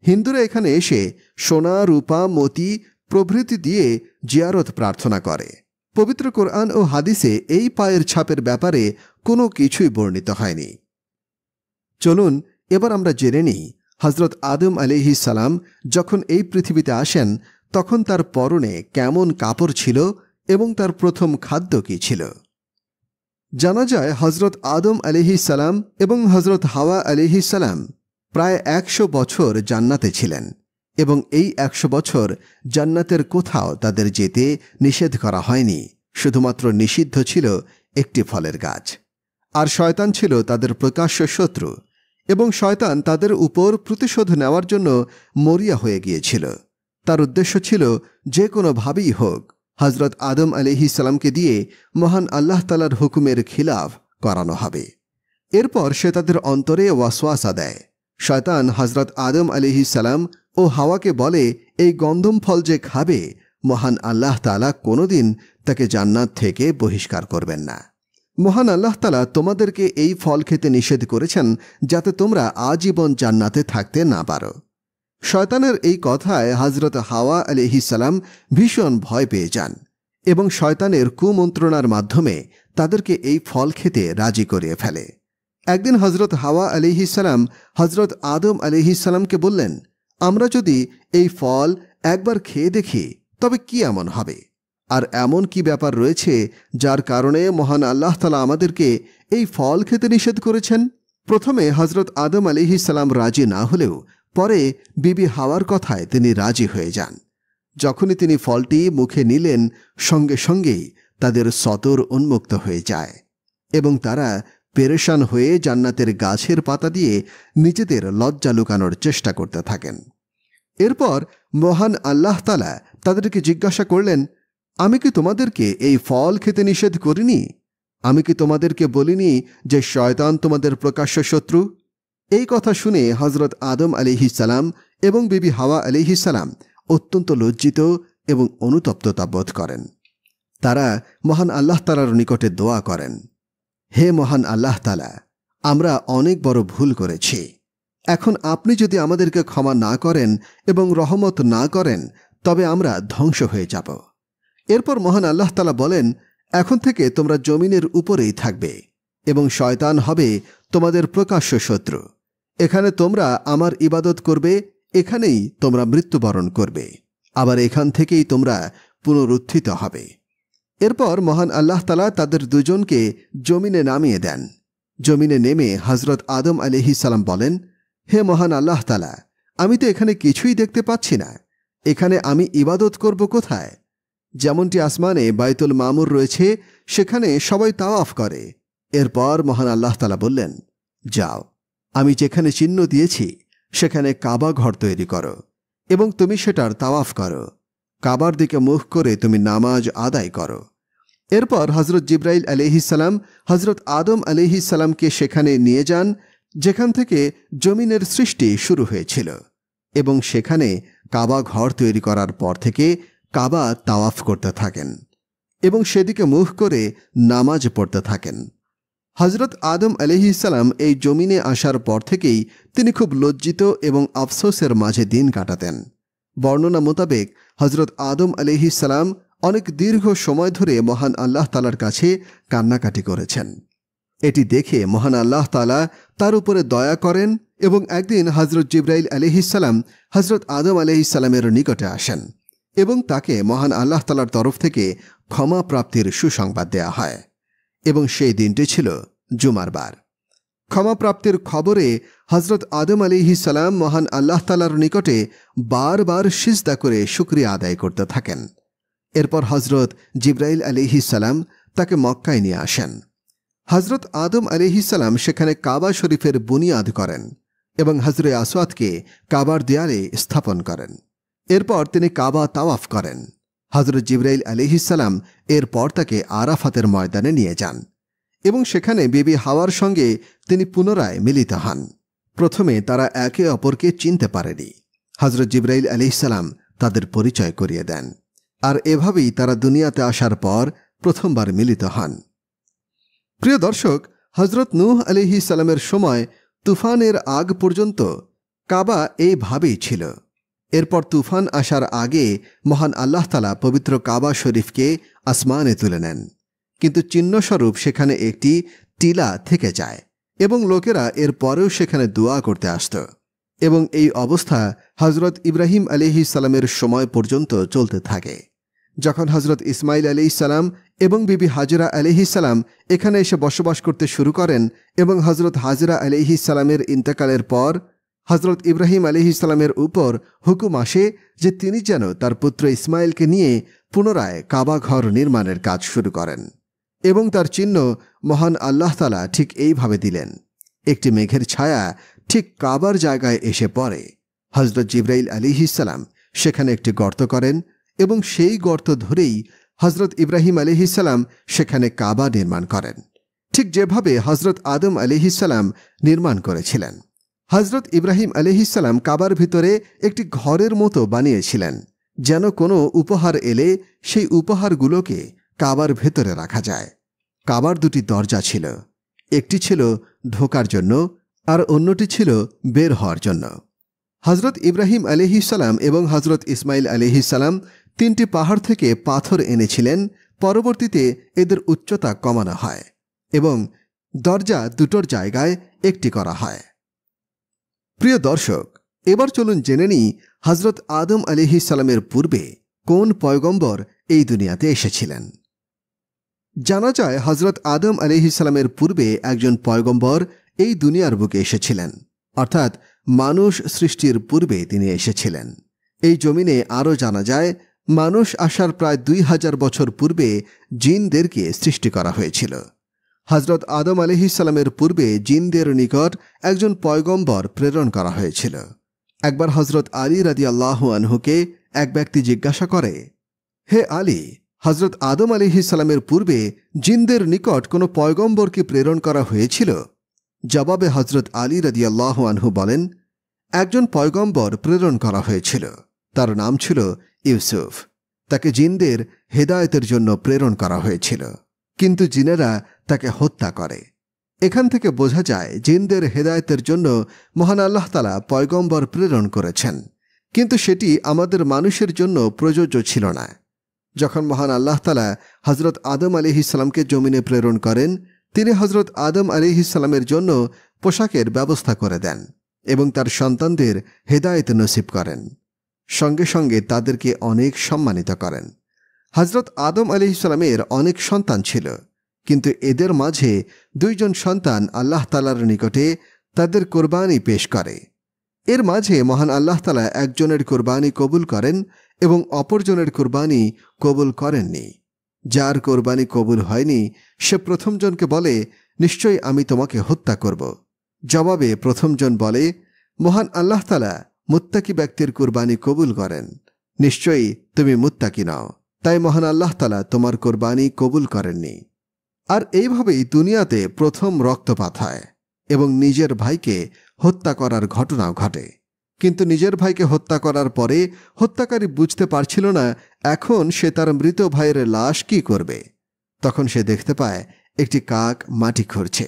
S1: হিন্দুরা এখানে এসে সোনা, রূপা, মতি প্রভৃতি দিয়ে জিয়ারত প্রার্থনা করে। পবিত্র কোরআন ও হাদিসে এই পায়ের ছাপের ব্যাপারে কোনো কিছুই বর্ণিত হয়নি। চলুন এবার আমরা জেনে নিই হযরত আদম আলাইহিস সালাম যখন এই পৃথিবীতে আসেন তখন তার পরনে কেমন কাপড় ছিল এবং তার প্রথম খাদ্য কী ছিল। জানা যায় হজরত আদম আলাইহিস সালাম এবং হজরত হাওয়া আলাইহিস সালাম প্রায় 100 বছর জান্নাতে ছিলেন এবং এই 100 বছর জান্নাতের কোথাও তাদের যেতে নিষেধ করা হয়নি, শুধুমাত্র নিষিদ্ধ ছিল একটি ফলের গাছ। আর শয়তান ছিল তাদের প্রকাশ্য শত্রু এবং শয়তান তাদের উপর প্রতিশোধ নেওয়ার জন্য মরিয়া হয়ে গিয়েছিল। তার উদ্দেশ্য ছিল যে কোনোভাবেই হোক হজরত আদম আলাইহিস সালামকে দিয়ে মহান আল্লাহ তাআলার হুকুমের খিলাফ করানো হবে। এরপর সে তাদের অন্তরে ওয়াসওয়াসা দেয়। শয়তান হজরত আদম আলাইহিস সালাম ও হাওয়াকে বলে, এই গন্ধম ফল যে খাবে মহান আল্লাহ তাআলা কোনোদিন তাকে জান্নাত থেকে বহিষ্কার করবেন না। মহান আল্লাহ তাআলা তোমাদেরকে এই ফল খেতে নিষেধ করেছেন যাতে তোমরা আজীবন জান্নাতে থাকতে না পারো। শয়তানের এই কথায় হজরত হাওয়া আলাইহিস সালাম ভীষণ ভয় পেয়ে যান এবং শয়তানের কুমন্ত্রণার মাধ্যমে তাদেরকে এই ফল খেতে রাজি করিয়ে ফেলে। একদিন হজরত হাওয়া আলাইহিস সালাম হজরত আদম আলাইহিস সালামকে বললেন, আমরা যদি এই ফল একবার খেয়ে দেখি তবে কি এমন হবে? আর এমন কি ব্যাপার রয়েছে যার কারণে মহান আল্লাহ তাআলা আমাদেরকে এই ফল খেতে নিষেধ করেছেন? প্রথমে হজরত আদম আলাইহিস সালাম রাজি না হলেও পরে বিবি হাওয়ার কথায় তিনি রাজি হয়ে যান। যখনই তিনি ফলটি মুখে নিলেন সঙ্গে সঙ্গেই তাদের সতর উন্মুক্ত হয়ে যায় এবং তারা পেরেশান হয়ে জান্নাতের গাছের পাতা দিয়ে নিজেদের লজ্জা লুকানোর চেষ্টা করতে থাকেন। এরপর মহান আল্লাহ তাআলা তাদেরকে জিজ্ঞাসা করলেন, আমি কি তোমাদেরকে এই ফল খেতে নিষেধ করিনি? আমি কি তোমাদেরকে বলিনি যে শয়তান তোমাদের প্রকাশ্য শত্রু? এই কথা শুনে হজরত আদম আলাইহিস সালাম এবং বিবি হাওয়া আলাইহিস সালাম অত্যন্ত লজ্জিত এবং অনুতপ্ততা বোধ করেন। তারা মহান আল্লাহ তাআলার নিকটে দোয়া করেন, হে মহান আল্লাহ তাআলা, আমরা অনেক বড় ভুল করেছি। এখন আপনি যদি আমাদেরকে ক্ষমা না করেন এবং রহমত না করেন তবে আমরা ধ্বংস হয়ে যাব। এরপর মহান আল্লাহ তাআলা বলেন, এখন থেকে তোমরা জমিনের উপরেই থাকবে এবং শয়তান হবে তোমাদের প্রকাশ্য শত্রু। এখানে তোমরা আমার ইবাদত করবে, এখানেই তোমরা মৃত্যুবরণ করবে, আবার এখান থেকেই তোমরা পুনরুত্থিত হবে। এরপর মহান আল্লাহ তাআলা তাদের দুজনকে জমিনে নামিয়ে দেন। জমিনে নেমে হজরত আদম আলাইহিস সালাম বলেন, হে মহান আল্লাহ তাআলা, আমি তো এখানে কিছুই দেখতে পাচ্ছি না। এখানে আমি ইবাদত করব কোথায়? যেমনটি আসমানে বাইতুল মামুর রয়েছে, সেখানে সবাই তাওয়াফ করে। এরপর মহান আল্লাহ তাআলা বললেন, যাও, আমি যেখানে চিহ্ন দিয়েছি সেখানে কাবা ঘর তৈরি করো এবং তুমি সেটার তাওয়াফ করো। কাবার দিকে মুখ করে তুমি নামাজ আদায় করো। এরপর হজরত জিবরাইল আলাইহিস সালাম হজরত আদম আলাইহিস সালামকে সেখানে নিয়ে যান যেখান থেকে জমিনের সৃষ্টি শুরু হয়েছিল এবং সেখানে কাবা ঘর তৈরি করার পর থেকে কাবা তাওয়াফ করতে থাকেন এবং সেদিকে মুখ করে নামাজ পড়তে থাকেন। হজরত আদম আলাইহিস সালাম এই জমিনে আসার পর থেকেই তিনি খুব লজ্জিত এবং আফসোসের মাঝে দিন কাটাতেন। বর্ণনা মোতাবেক হজরত আদম আলাইহিস সালাম অনেক দীর্ঘ সময় ধরে মহান আল্লাহ তাআলার কাছে কান্নাকাটি করেছেন। এটি দেখে মহান আল্লাহ তাআলা তার উপরে দয়া করেন এবং একদিন হজরত জিবরাইল আলাইহিস সালাম হজরত আদম আলাইহিস সালামের নিকটে আসেন এবং তাকে মহান আল্লাহ তাআলার তরফ থেকে ক্ষমা প্রাপ্তির সুসংবাদ দেয়া হয় এবং সেই দিনটি ছিল জুমার বার। ক্ষমা প্রাপ্তির খবরে হজরত আদম আলাইহিস সালাম মহান আল্লাহ তাআলার নিকটে বারবার সিজদা করে শুকরিয়া আদায় করতে থাকেন। এরপর হজরত জিবরাইল আলাইহিস সালাম তাকে মক্কায় নিয়ে আসেন। হজরত আদম আলাইহিস সালাম সেখানে কাবা শরীফের বুনিয়াদ করেন এবং হজরে আসওয়াদকে কাবার দেয়ালে স্থাপন করেন। এরপর তিনি কাবা তাওয়াফ করেন। হজরত জিবরাইল আলাইহিস সালাম এরপর তাকে আরাফাতের ময়দানে নিয়ে যান এবং সেখানে বিবি হাওয়ার সঙ্গে তিনি পুনরায় মিলিত হন। প্রথমে তারা একে অপরকে চিনতে পারেনি। হজরত জিবরাইল আলাইহিস সালাম তাদের পরিচয় করিয়ে দেন আর এভাবেই তারা দুনিয়াতে আসার পর প্রথমবার মিলিত হন। প্রিয় দর্শক, হজরত নূহ আলাইহিস সালামের সময় তুফানের আগ পর্যন্ত কাবা এইভাবেই ছিল। এরপর তুফান আসার আগে মহান আল্লাহ তাআলা পবিত্র কাবা শরীফকে আসমানে তুলে নেন, কিন্তু চিহ্নস্বরূপ সেখানে একটি টিলা থেকে যায় এবং লোকেরা এর পরেও সেখানে দোয়া করতে আসত এবং এই অবস্থা হজরত ইব্রাহিম আলাইহিস সালামের সময় পর্যন্ত চলতে থাকে। যখন হজরত ইসমাইল আলাইহিসসালাম এবং বিবি হাজরা আলাইহিসসালাম এখানে এসে বসবাস করতে শুরু করেন এবং হজরত হাজরা আলাইহিসসালামের ইন্তেকালের পর হজরত ইব্রাহিম আলাইহিসসালামের উপর হুকুম আসে যে তিনি যেন তার পুত্র ইসমাইলকে নিয়ে পুনরায় কাবা ঘর নির্মাণের কাজ শুরু করেন এবং তার চিহ্ন মহান আল্লাহ তাআলা ঠিক এইভাবে দিলেন। একটি মেঘের ছায়া ঠিক কাবার জায়গায় এসে পড়ে। হজরত জিবরাইল আলাইহিসসালাম সেখানে একটি গর্ত করেন এবং সেই গর্ত ধরেই হজরত ইব্রাহিম আলাইহিসসালাম সেখানে কাবা নির্মাণ করেন, ঠিক যেভাবে হজরত আদম আলাইহিসসালাম নির্মাণ করেছিলেন। হজরত ইব্রাহিম আলাইহিসসালাম কাবার ভিতরে একটি ঘরের মতো বানিয়েছিলেন, যেন কোনো উপহার এলে সেই উপহারগুলোকে কাবার ভেতরে রাখা যায়। কাবার দুটি দরজা ছিল, একটি ছিল ঢোকার জন্য আর অন্যটি ছিল বের হওয়ার জন্য। হজরত ইব্রাহিম আলাইহিসসালাম এবং হজরত ইসমাইল আলাইহিসসালাম 3টি পাহাড় থেকে পাথর এনেছিলেন। পরবর্তীতে এদের উচ্চতা কমানো হয় এবং দরজা দুটোর জায়গায় একটি করা হয়। প্রিয় দর্শক, এবার চলুন জেনে নিই হজরত আদম আলাইহিসসালামের পূর্বে কোন পয়গম্বর এই দুনিয়াতে এসেছিলেন। জানা যায় হজরত আদম আলাইহিসসালামের পূর্বে একজন পয়গম্বর এই দুনিয়ার বুকে এসেছিলেন, অর্থাৎ মানুষ সৃষ্টির পূর্বে তিনি এসেছিলেন। এই জমিনে আরও জানা যায় মানুষ আসার প্রায় 2000 বছর পূর্বে জিনদেরকে সৃষ্টি করা হয়েছিল। হজরত আদম আলাইহিসসালামের পূর্বে জিনদের নিকট একজন পয়গম্বর প্রেরণ করা হয়েছিল। একবার হজরত আলী রাদিয়াল্লাহু আনহুকে এক ব্যক্তি জিজ্ঞাসা করে, হে আলী, হজরত আদম আলাইহিসসালামের পূর্বে জিনদের নিকট কোনো পয়গম্বর কি প্রেরণ করা হয়েছিল? জবাবে হজরত আলী রাদিয়াল্লাহু আনহু বলেন, একজন পয়গম্বর প্রেরণ করা হয়েছিল, তার নাম ছিল ইউসুফ। তাকে জিনদের হেদায়েতের জন্য প্রেরণ করা হয়েছিল, কিন্তু জিনেরা তাকে হত্যা করে। এখান থেকে বোঝা যায় জিনদের হেদায়েতের জন্য মহান আল্লাহ তাআলা পয়গম্বর প্রেরণ করেছেন, কিন্তু সেটি আমাদের মানুষের জন্য প্রযোজ্য ছিল না। যখন মহান আল্লাহ তাআলা হজরত আদম আলাইহিসসালামকে জমিনে প্রেরণ করেন, তিনি হজরত আদম আলাইহিসসালামের জন্য পোশাকের ব্যবস্থা করে দেন এবং তার সন্তানদের হেদায়েত নসিব করেন। সঙ্গে সঙ্গে তাদেরকে অনেক সম্মানিত করেন। হজরত আদম আলাইহিসসালামের অনেক সন্তান ছিল, কিন্তু এদের মাঝে 2 জন সন্তান আল্লাহ তাআলার নিকটে তাদের কোরবানি পেশ করে। এর মাঝে মহান আল্লাহ তাআলা একজনের কোরবানি কবুল করেন এবং অপরজনের কোরবানি কবুল করেননি। যার কোরবানি কবুল হয়নি সে প্রথমজনকে বলে, নিশ্চয়ই আমি তোমাকে হত্যা করব। জবাবে প্রথমজন বলে, মহান আল্লাহ তাআলা মুত্তাকি ব্যক্তির কোরবানি কবুল করেন, নিশ্চয়ই তুমি মুত্তাকি নও, তাই মহান আল্লাহ তাআলা তোমার কোরবানি কবুল করেননি। আর এইভাবেই দুনিয়াতে প্রথম রক্তপাত হয় এবং নিজের ভাইকে হত্যা করার ঘটনাও ঘটে। কিন্তু নিজের ভাইকে হত্যা করার পরে হত্যাকারী বুঝতে পারছিল না এখন সে তার মৃত ভাইয়ের লাশ কি করবে। তখন সে দেখতে পায় একটি কাক মাটি খুঁড়ছে।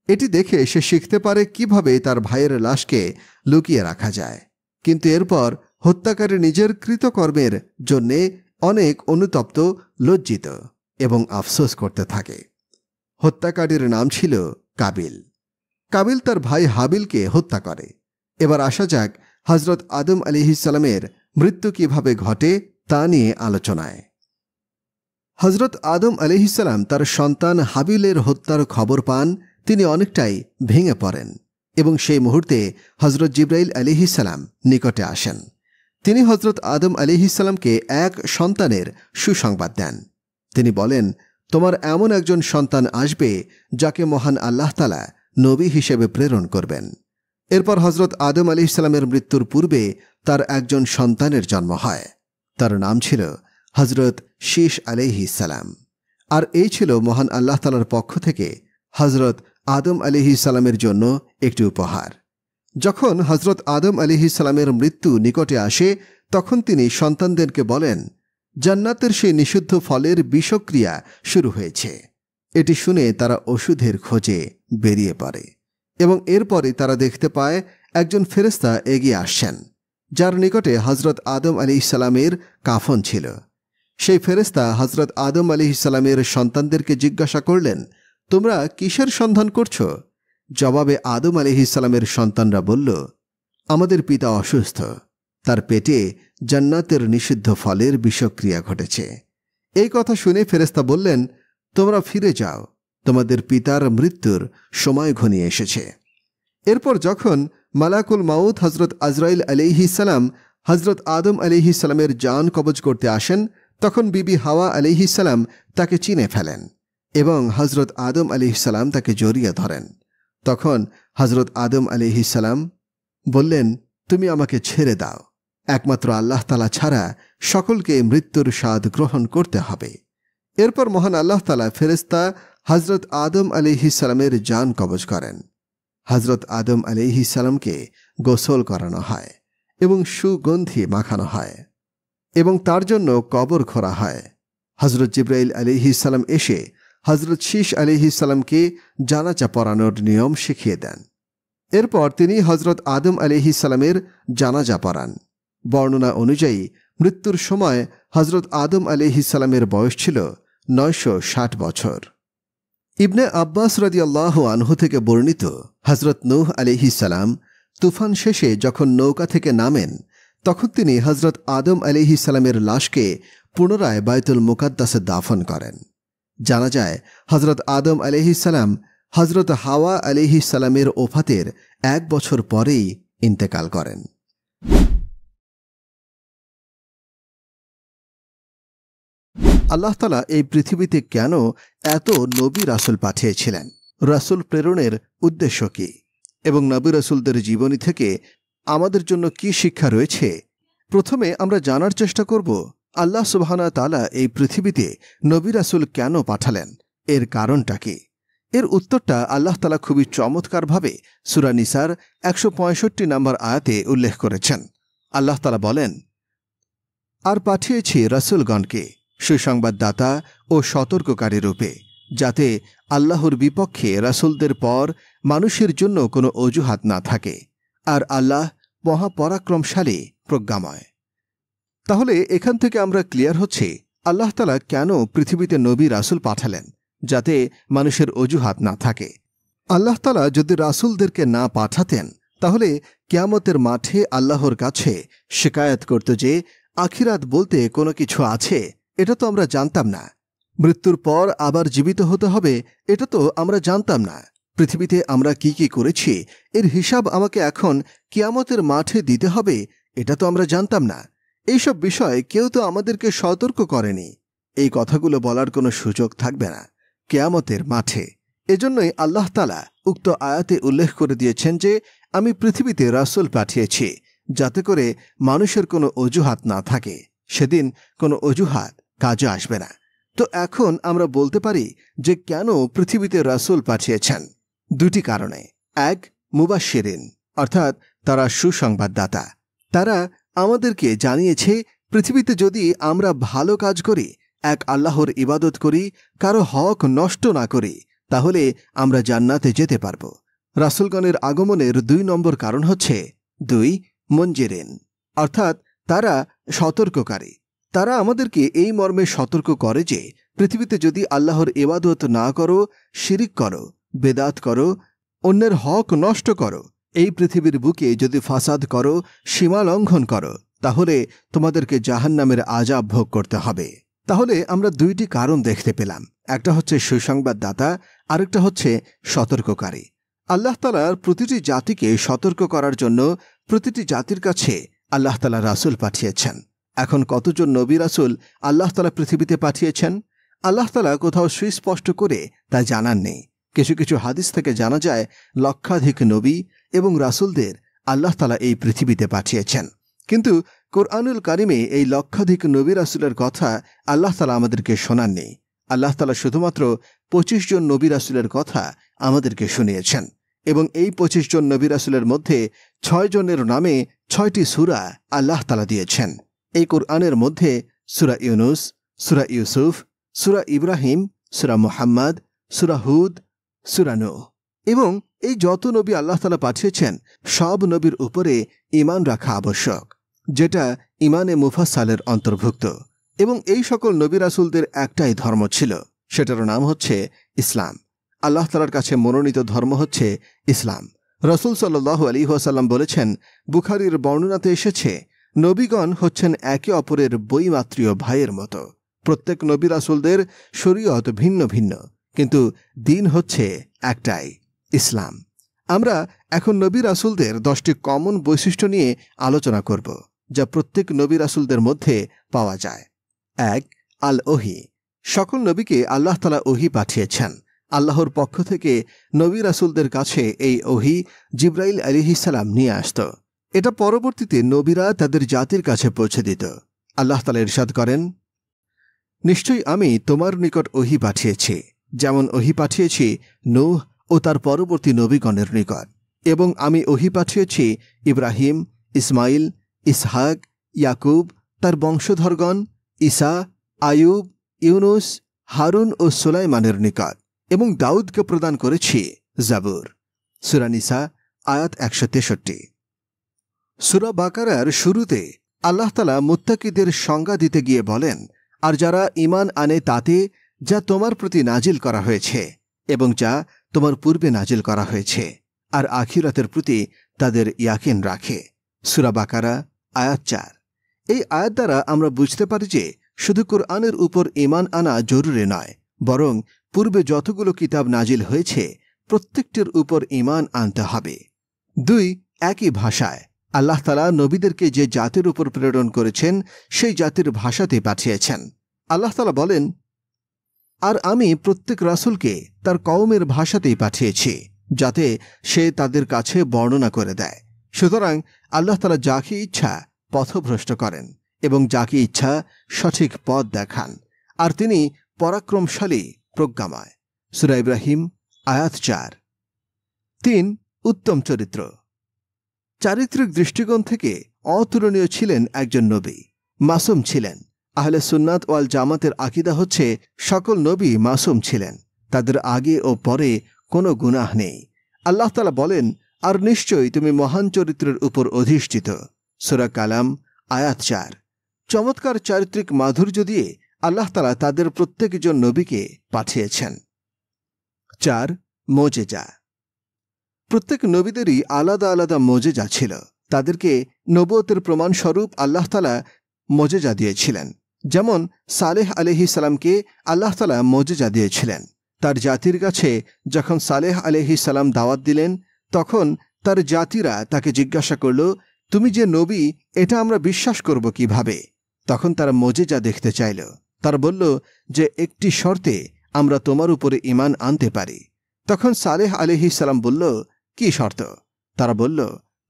S1: এটি দেখে সে শিখতে পারে কিভাবে তার ভাইয়ের লাশকে লুকিয়ে রাখা যায়। কিন্তু এরপর হত্যাকারী নিজের কৃতকর্মের জন্যে অনেক অনুতপ্ত, লজ্জিত এবং আফসোস করতে থাকে। হত্যাকারীর নাম ছিল কাবিল। কাবিল তার ভাই হাবিলকে হত্যা করে। এবার আসা যাক হজরত আদম আলাইহিসসালামের মৃত্যু কিভাবে ঘটে তা নিয়ে আলোচনায়। হজরত আদম আলাইহিসসালাম তার সন্তান হাবিলের হত্যার খবর পান। তিনি অনেকটাই ভেঙে পড়েন এবং সেই মুহূর্তে হজরত জিবরাইল আলাইহিসসালাম নিকটে আসেন। তিনি হজরত আদম আলাইহিসসালামকে এক সন্তানের সুসংবাদ দেন। তিনি বলেন, তোমার এমন একজন সন্তান আসবে যাকে মহান আল্লাহ তাআলা নবী হিসেবে প্রেরণ করবেন। এরপর হজরত আদম আলাইহিসসালামের মৃত্যুর পূর্বে তার একজন সন্তানের জন্ম হয়। তার নাম ছিল হজরত শীশ আলাইহিসসালাম। আর এই ছিল মহান আল্লাহ তাআলার পক্ষ থেকে হজরত আদম আলাইহিসসালামের জন্য একটি উপহার। যখন হজরত আদম আলাইহিসসালামের মৃত্যু নিকটে আসে তখন তিনি সন্তানদেরকে বলেন, জান্নাতের সেই নিষিদ্ধ ফলের বিষক্রিয়া শুরু হয়েছে। এটি শুনে তারা ওষুধের খোঁজে বেরিয়ে পড়ে এবং এরপরে তারা দেখতে পায় একজন ফেরেশতা এগিয়ে আসছেন, যার নিকটে হজরত আদম আলাইহিসসালামের কাফন ছিল। সেই ফেরেশতা হজরত আদম আলাইহিসসালামের সন্তানদেরকে জিজ্ঞাসা করলেন, তোমরা কিসের সন্ধান করছো? জবাবে আদম আলাইহিসসালামের সন্তানরা বলল, আমাদের পিতা অসুস্থ, তার পেটে জান্নাতের নিষিদ্ধ ফলের বিষক্রিয়া ঘটেছে। এই কথা শুনে ফেরেশতা বললেন, তোমরা ফিরে যাও, তোমাদের পিতার মৃত্যুর সময় ঘনিয়ে এসেছে। এরপর যখন মালাকুল মাউত হজরত আজরাইল আলাইহিস সালাম হজরত আদম আলাইহিস সালামের জান কবজ করতে আসেন, তখন বিবি হাওয়া আলাইহিস সালাম তাকে চিনে ফেলেন এবং হজরত আদম আলাইহিস সালাম তাকে জড়িয়ে ধরেন। তখন হজরত আদম আলাইহিস সালাম বললেন, তুমি আমাকে ছেড়ে দাও, একমাত্র আল্লাহ তাআলা ছাড়া সকলকে মৃত্যুর স্বাদ গ্রহণ করতে হবে। এরপর মহান আল্লাহ তাআলা ফেরেশতা হজরত আদম আলাইহিস সালামের জান কবজ করেন। হজরত আদম আলাইহিস সালামকে গোসল করানো হয় এবং সুগন্ধি মাখানো হয় এবং তার জন্য কবর খোঁড়া হয়। হজরত জিব্রাইল আলাইহিস সালাম এসে হজরত শীশ আলাইহিস সালামকে জানাজা পড়ানোর নিয়ম শিখিয়ে দেন। এরপর তিনি হজরত আদম আলাইহিস সালামের জানাজা পড়ান। বর্ণনা অনুযায়ী মৃত্যুর সময় হজরত আদম আলাইহিস সালামের বয়স ছিল 960 বছর। ইবনে আব্বাস রাদিয়াল্লাহু আনহু থেকে বর্ণিত, হজরত নূহ আলাইহিস সালাম তুফান শেষে যখন নৌকা থেকে নামেন, তখন তিনি হজরত আদম আলাইহিস সালামের লাশকে পুনরায় বায়তুল মুকাদ্দাসে দাফন করেন। জানা যায় হজরত আদম আলাইহিস সালাম হজরত হাওয়া আলাইহিস সালামের ওফাতের 1 বছর পরেই ইন্তেকাল করেন। আল্লাহ তাআলা এই পৃথিবীতে কেন এত নবী রাসূল পাঠিয়েছিলেন? রাসূল প্রেরণের উদ্দেশ্য কি এবং নবী রাসূলদের জীবনী থেকে আমাদের জন্য কি শিক্ষা রয়েছে? প্রথমে আমরা জানার চেষ্টা করব আল্লাহ সুবহানাহু ওয়া তাআলা এই পৃথিবীতে নবী রাসূল কেন পাঠালেন, এর কারণটা কি? এর উত্তরটা আল্লাহ তাআলা খুবই চমৎকারভাবে সূরা নিসার 165 নম্বর আয়াতে উল্লেখ করেছেন। আল্লাহ তাআলা বলেন, আর পাঠিয়েছি রাসূলগণকে সুসংবাদদাতা ও সতর্ককারী রূপে, যাতে আল্লাহর বিপক্ষে রাসূলদের পর মানুষের জন্য কোনো অজুহাত না থাকে, আর আল্লাহ মহাপরাক্রমশালী প্রজ্ঞাময়। তাহলে এখান থেকে আমরা ক্লিয়ার হচ্ছে আল্লাহ তাআলা কেন পৃথিবীতে নবী রাসূল পাঠালেন, যাতে মানুষের অজুহাত না থাকে। আল্লাহ তাআলা যদি রাসূলদেরকে না পাঠাতেন, তাহলে কিয়ামতের মাঠে আল্লাহর কাছে শিকায়াত করত যে আখিরাত বলতে কোনো কিছু আছে, এটা তো আমরা জানতাম না। মৃত্যুর পর আবার জীবিত হতে হবে, এটা তো আমরা জানতাম না। পৃথিবীতে আমরা কি কি করেছি এর হিসাব আমাকে এখন কিয়ামতের মাঠে দিতে হবে, এটা তো আমরা জানতাম না। এইসব বিষয়ে কেউ তো আমাদেরকে সতর্ক করেনি। এই কথাগুলো বলার কোনো সুযোগ থাকবে না কিয়ামতের মাঠে। এজন্যই আল্লাহ তাআলা উক্ত আয়াতে উল্লেখ করে দিয়েছেন যে আমি পৃথিবীতে রাসূল পাঠিয়েছি, যাতে করে মানুষের কোনো অজুহাত না থাকে। সেদিন কোনো অজুহাত কাজে আসবে না। তো এখন আমরা বলতে পারি যে কেন পৃথিবীতে রাসূল পাঠিয়েছেন? 2টি কারণে। 1, মুবাশশিরিন, অর্থাৎ তারা সুসংবাদদাতা। তারা আমাদেরকে জানিয়েছে পৃথিবীতে যদি আমরা ভালো কাজ করি, এক আল্লাহর ইবাদত করি, কারো হক নষ্ট না করি, তাহলে আমরা জান্নাতে যেতে পারব। রাসূলগণের আগমনের 2 নম্বর কারণ হচ্ছে 2, মুনজিরিন, অর্থাৎ তারা সতর্ককারী। তারা আমাদেরকে এই মর্মে সতর্ক করে যে পৃথিবীতে যদি আল্লাহর ইবাদত না করো, শিরিক করো, বেদাত করো, অন্যের হক নষ্ট করো, এই পৃথিবীর বুকে যদি ফাসাদ করো, সীমা লঙ্ঘন করো, তাহলে তোমাদেরকে জাহান্নামের আযাব ভোগ করতে হবে। তাহলে আমরা 2টি কারণ দেখতে পেলাম, একটা হচ্ছে সুসংবাদদাতা, আরেকটা হচ্ছে সতর্ককারী। আল্লাহ তাআলা প্রতিটি জাতিকে সতর্ক করার জন্য প্রতিটি জাতির কাছে আল্লাহ তাআলা রাসূল পাঠিয়েছেন। এখন কতজন নবী রাসূল আল্লাহ তাআলা পৃথিবীতে পাঠিয়েছেন? আল্লাহ তাআলা কোথাও সুস্পষ্ট করে তা জানান নেই। কিছু কিছু হাদিস থেকে জানা যায় লক্ষাধিক নবী এবং রাসূলদের আল্লাহ তাআলা এই পৃথিবীতে পাঠিয়েছেন। কিন্তু কোরআনুল কারিমে এই লক্ষাধিক নবী রাসূলের কথা আল্লাহ তাআলা আমাদেরকে শোনাননি। আল্লাহ তাআলা শুধুমাত্র 25 জন নবী রাসূলের কথা আমাদেরকে শুনিয়েছেন এবং এই 25 জন নবী রাসূলের মধ্যে 6 জনের নামে 6টি সূরা আল্লাহ তাআলা দিয়েছেন। এই কোরআনের মধ্যে সূরা ইউনুস, সূরা ইউসুফ, সূরা ইব্রাহিম, সূরা মুহাম্মদ, সূরা হুদ, সূরা নূহ এবং এই যত নবী আল্লাহ তাআলা পাঠিয়েছেন সব নবীর উপরে ঈমান রাখা আবশ্যক, যেটা ঈমানে মুফাসসালের অন্তর্ভুক্ত। এবং এই সকল নবী রাসূলদের একটাই ধর্ম ছিল, সেটার নাম হচ্ছে ইসলাম। আল্লাহ তাআলার কাছে মনোনীত ধর্ম হচ্ছে ইসলাম। রাসূল সাল্লাল্লাহু আলাইহি ওয়াসাল্লাম বলেছেন, বুখারীর বর্ণনাতে এসেছে, নবীগণ হচ্ছেন একে অপরের বৈমাত্রীয় ভাইয়ের মতো। প্রত্যেক নবী রাসূলদের শরীয়ত ভিন্ন ভিন্ন, কিন্তু দিন হচ্ছে একটাই, ইসলাম। আমরা এখন নবী রাসূলদের 10টি কমন বৈশিষ্ট্য নিয়ে আলোচনা করব, যা প্রত্যেক নবী রাসূলদের মধ্যে পাওয়া যায়। 1. আল ওহি। সকল নবীকে আল্লাহ তাআলা ওহি পাঠিয়েছেন। আল্লাহর পক্ষ থেকে নবী রাসূলদের কাছে এই ওহি জিবরাইল আলাইহিস সালাম নিয়ে আসত। এটা পরবর্তীতে নবীরা তাদের জাতির কাছে পৌঁছে দিত। আল্লাহ তাআলা ইরশাদ করেন, নিশ্চয়ই আমি তোমার নিকট ওহি পাঠিয়েছি, যেমন ওহি পাঠিয়েছি নূহ ও তার পরবর্তী নবীগণের নিকট, এবং আমি ওহি পাঠিয়েছি ইব্রাহিম, ইসমাইল, ইসহাক, ইয়াকুব, তার বংশধরগণ, ঈসা, আয়ুব, ইউনুস, হারুন ও সুলাইমানের নিকট, এবং দাউদকে প্রদান করেছি জাবুর। সূরা নিসা আয়াত 163। সূরা বাকারার শুরুতে আল্লাহ তাআলা মুত্তাকিদের সংজ্ঞা দিতে গিয়ে বলেন, আর যারা ঈমান আনে তাতে যা তোমার প্রতি নাজিল করা হয়েছে এবং যা তোমার পূর্বে নাজিল করা হয়েছে, আর আখিরাতের প্রতি তাদের ইয়াকিন রাখে। সূরা বাকারা আয়াত 4। এই আয়াত দ্বারা আমরা বুঝতে পারি যে শুধু কোরআনের উপর ঈমান আনা জরুরি নয়, বরং পূর্বে যতগুলো কিতাব নাজিল হয়েছে প্রত্যেকটির উপর ঈমান আনতে হবে। 2. একই ভাষায়। আল্লাহ তাআলা নবীদেরকে যে জাতির উপর প্রেরণ করেছেন সেই জাতির ভাষাতে পাঠিয়েছেন। আল্লাহ তাআলা বলেন, আর আমি প্রত্যেক রাসূলকে তার কওমের ভাষাতেই পাঠিয়েছি, যাতে সে তাদের কাছে বর্ণনা করে দেয়। সুতরাং আল্লাহ তাআলা যাকে ইচ্ছা পথভ্রষ্ট করেন এবং যাকে ইচ্ছা সঠিক পথ দেখান, আর তিনি পরাক্রমশালী, প্রজ্ঞাময়। সূরা ইব্রাহিম আয়াত 4। 3. উত্তম চরিত্র। চারিত্রিক দৃষ্টিকোণ থেকে অতুলনীয় ছিলেন একজন নবী, মাসুম ছিলেন। আহলে সুন্নাত ওয়াল জামাতের আকীদা হচ্ছে সকল নবী মাসুম ছিলেন, তাদের আগে ও পরে কোনো গুনাহ নেই। আল্লাহ তাআলা বলেন, আর নিশ্চয়ই তুমি মহান চরিত্রের উপর অধিষ্ঠিত। সূরা কালাম আয়াত 4। চমৎকার চারিত্রিক মাধুর্য দিয়ে আল্লাহ তাআলা তাদের প্রত্যেকজন নবীকে পাঠিয়েছেন। 4. মোজেজা। প্রত্যেক নবীদেরই আলাদা আলাদা মোজেজা ছিল। তাদেরকে নবুয়তের প্রমাণস্বরূপ আল্লাহ তাআলা মোজেজা দিয়েছিলেন। যেমন সালেহ আলাইহিস সালামকে আল্লাহ তাআলা মোজেজা দিয়েছিলেন। তার জাতির কাছে যখন সালেহ আলাইহিস সালাম দাওয়াত দিলেন, তখন তার জাতিরা তাকে জিজ্ঞাসা করল, তুমি যে নবী, এটা আমরা বিশ্বাস করব কিভাবে? তখন তারা মোজেজা দেখতে চাইল। তারা বলল যে একটি শর্তে আমরা তোমার উপরে ঈমান আনতে পারি। তখন সালেহ আলাইহিস সালাম বলল, কি শর্ত? তারা বলল,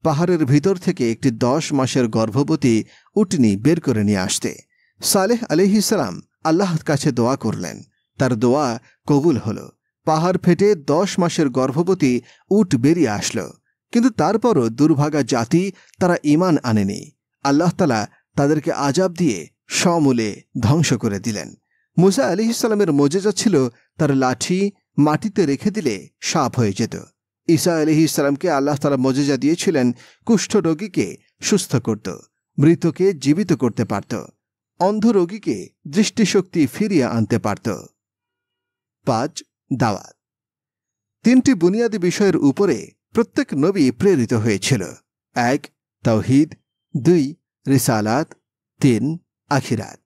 S1: পাহাড়ের ভিতর থেকে একটি 10 মাসের গর্ভবতী উটনি বের করে নিয়ে আসতে। সালেহ আলাইহিস সালাম আল্লাহর কাছে দোয়া করলেন। তার দোয়া কবুল হল। পাহাড় ফেটে 10 মাসের গর্ভবতী উট বেরিয়ে আসলো। কিন্তু তারপরও দুর্ভাগা জাতি, তারা ঈমান আনেনি। আল্লাহ তাআলা তাদেরকে আযাব দিয়ে সমূলে ধ্বংস করে দিলেন। মুসা আলাইহিস সালামের মোজেজা ছিল তার লাঠি মাটিতে রেখে দিলে সাপ হয়ে যেত। ঈসা আলাইহিস সালামকে আল্লাহ তাআলা মোজেজা দিয়েছিলেন কুষ্ঠ রোগীকে সুস্থ করত, মৃতকে জীবিত করতে পারত, অন্ধ রোগীকে দৃষ্টিশক্তি ফিরিয়ে আনতে পারত। 5. দাওয়াত। 3টি বুনিয়াদী বিষয়ের উপরে প্রত্যেক নবী প্রেরিত হয়েছিল। 1. তাওহীদ, 2. রিসালাত, 3. আখিরাত।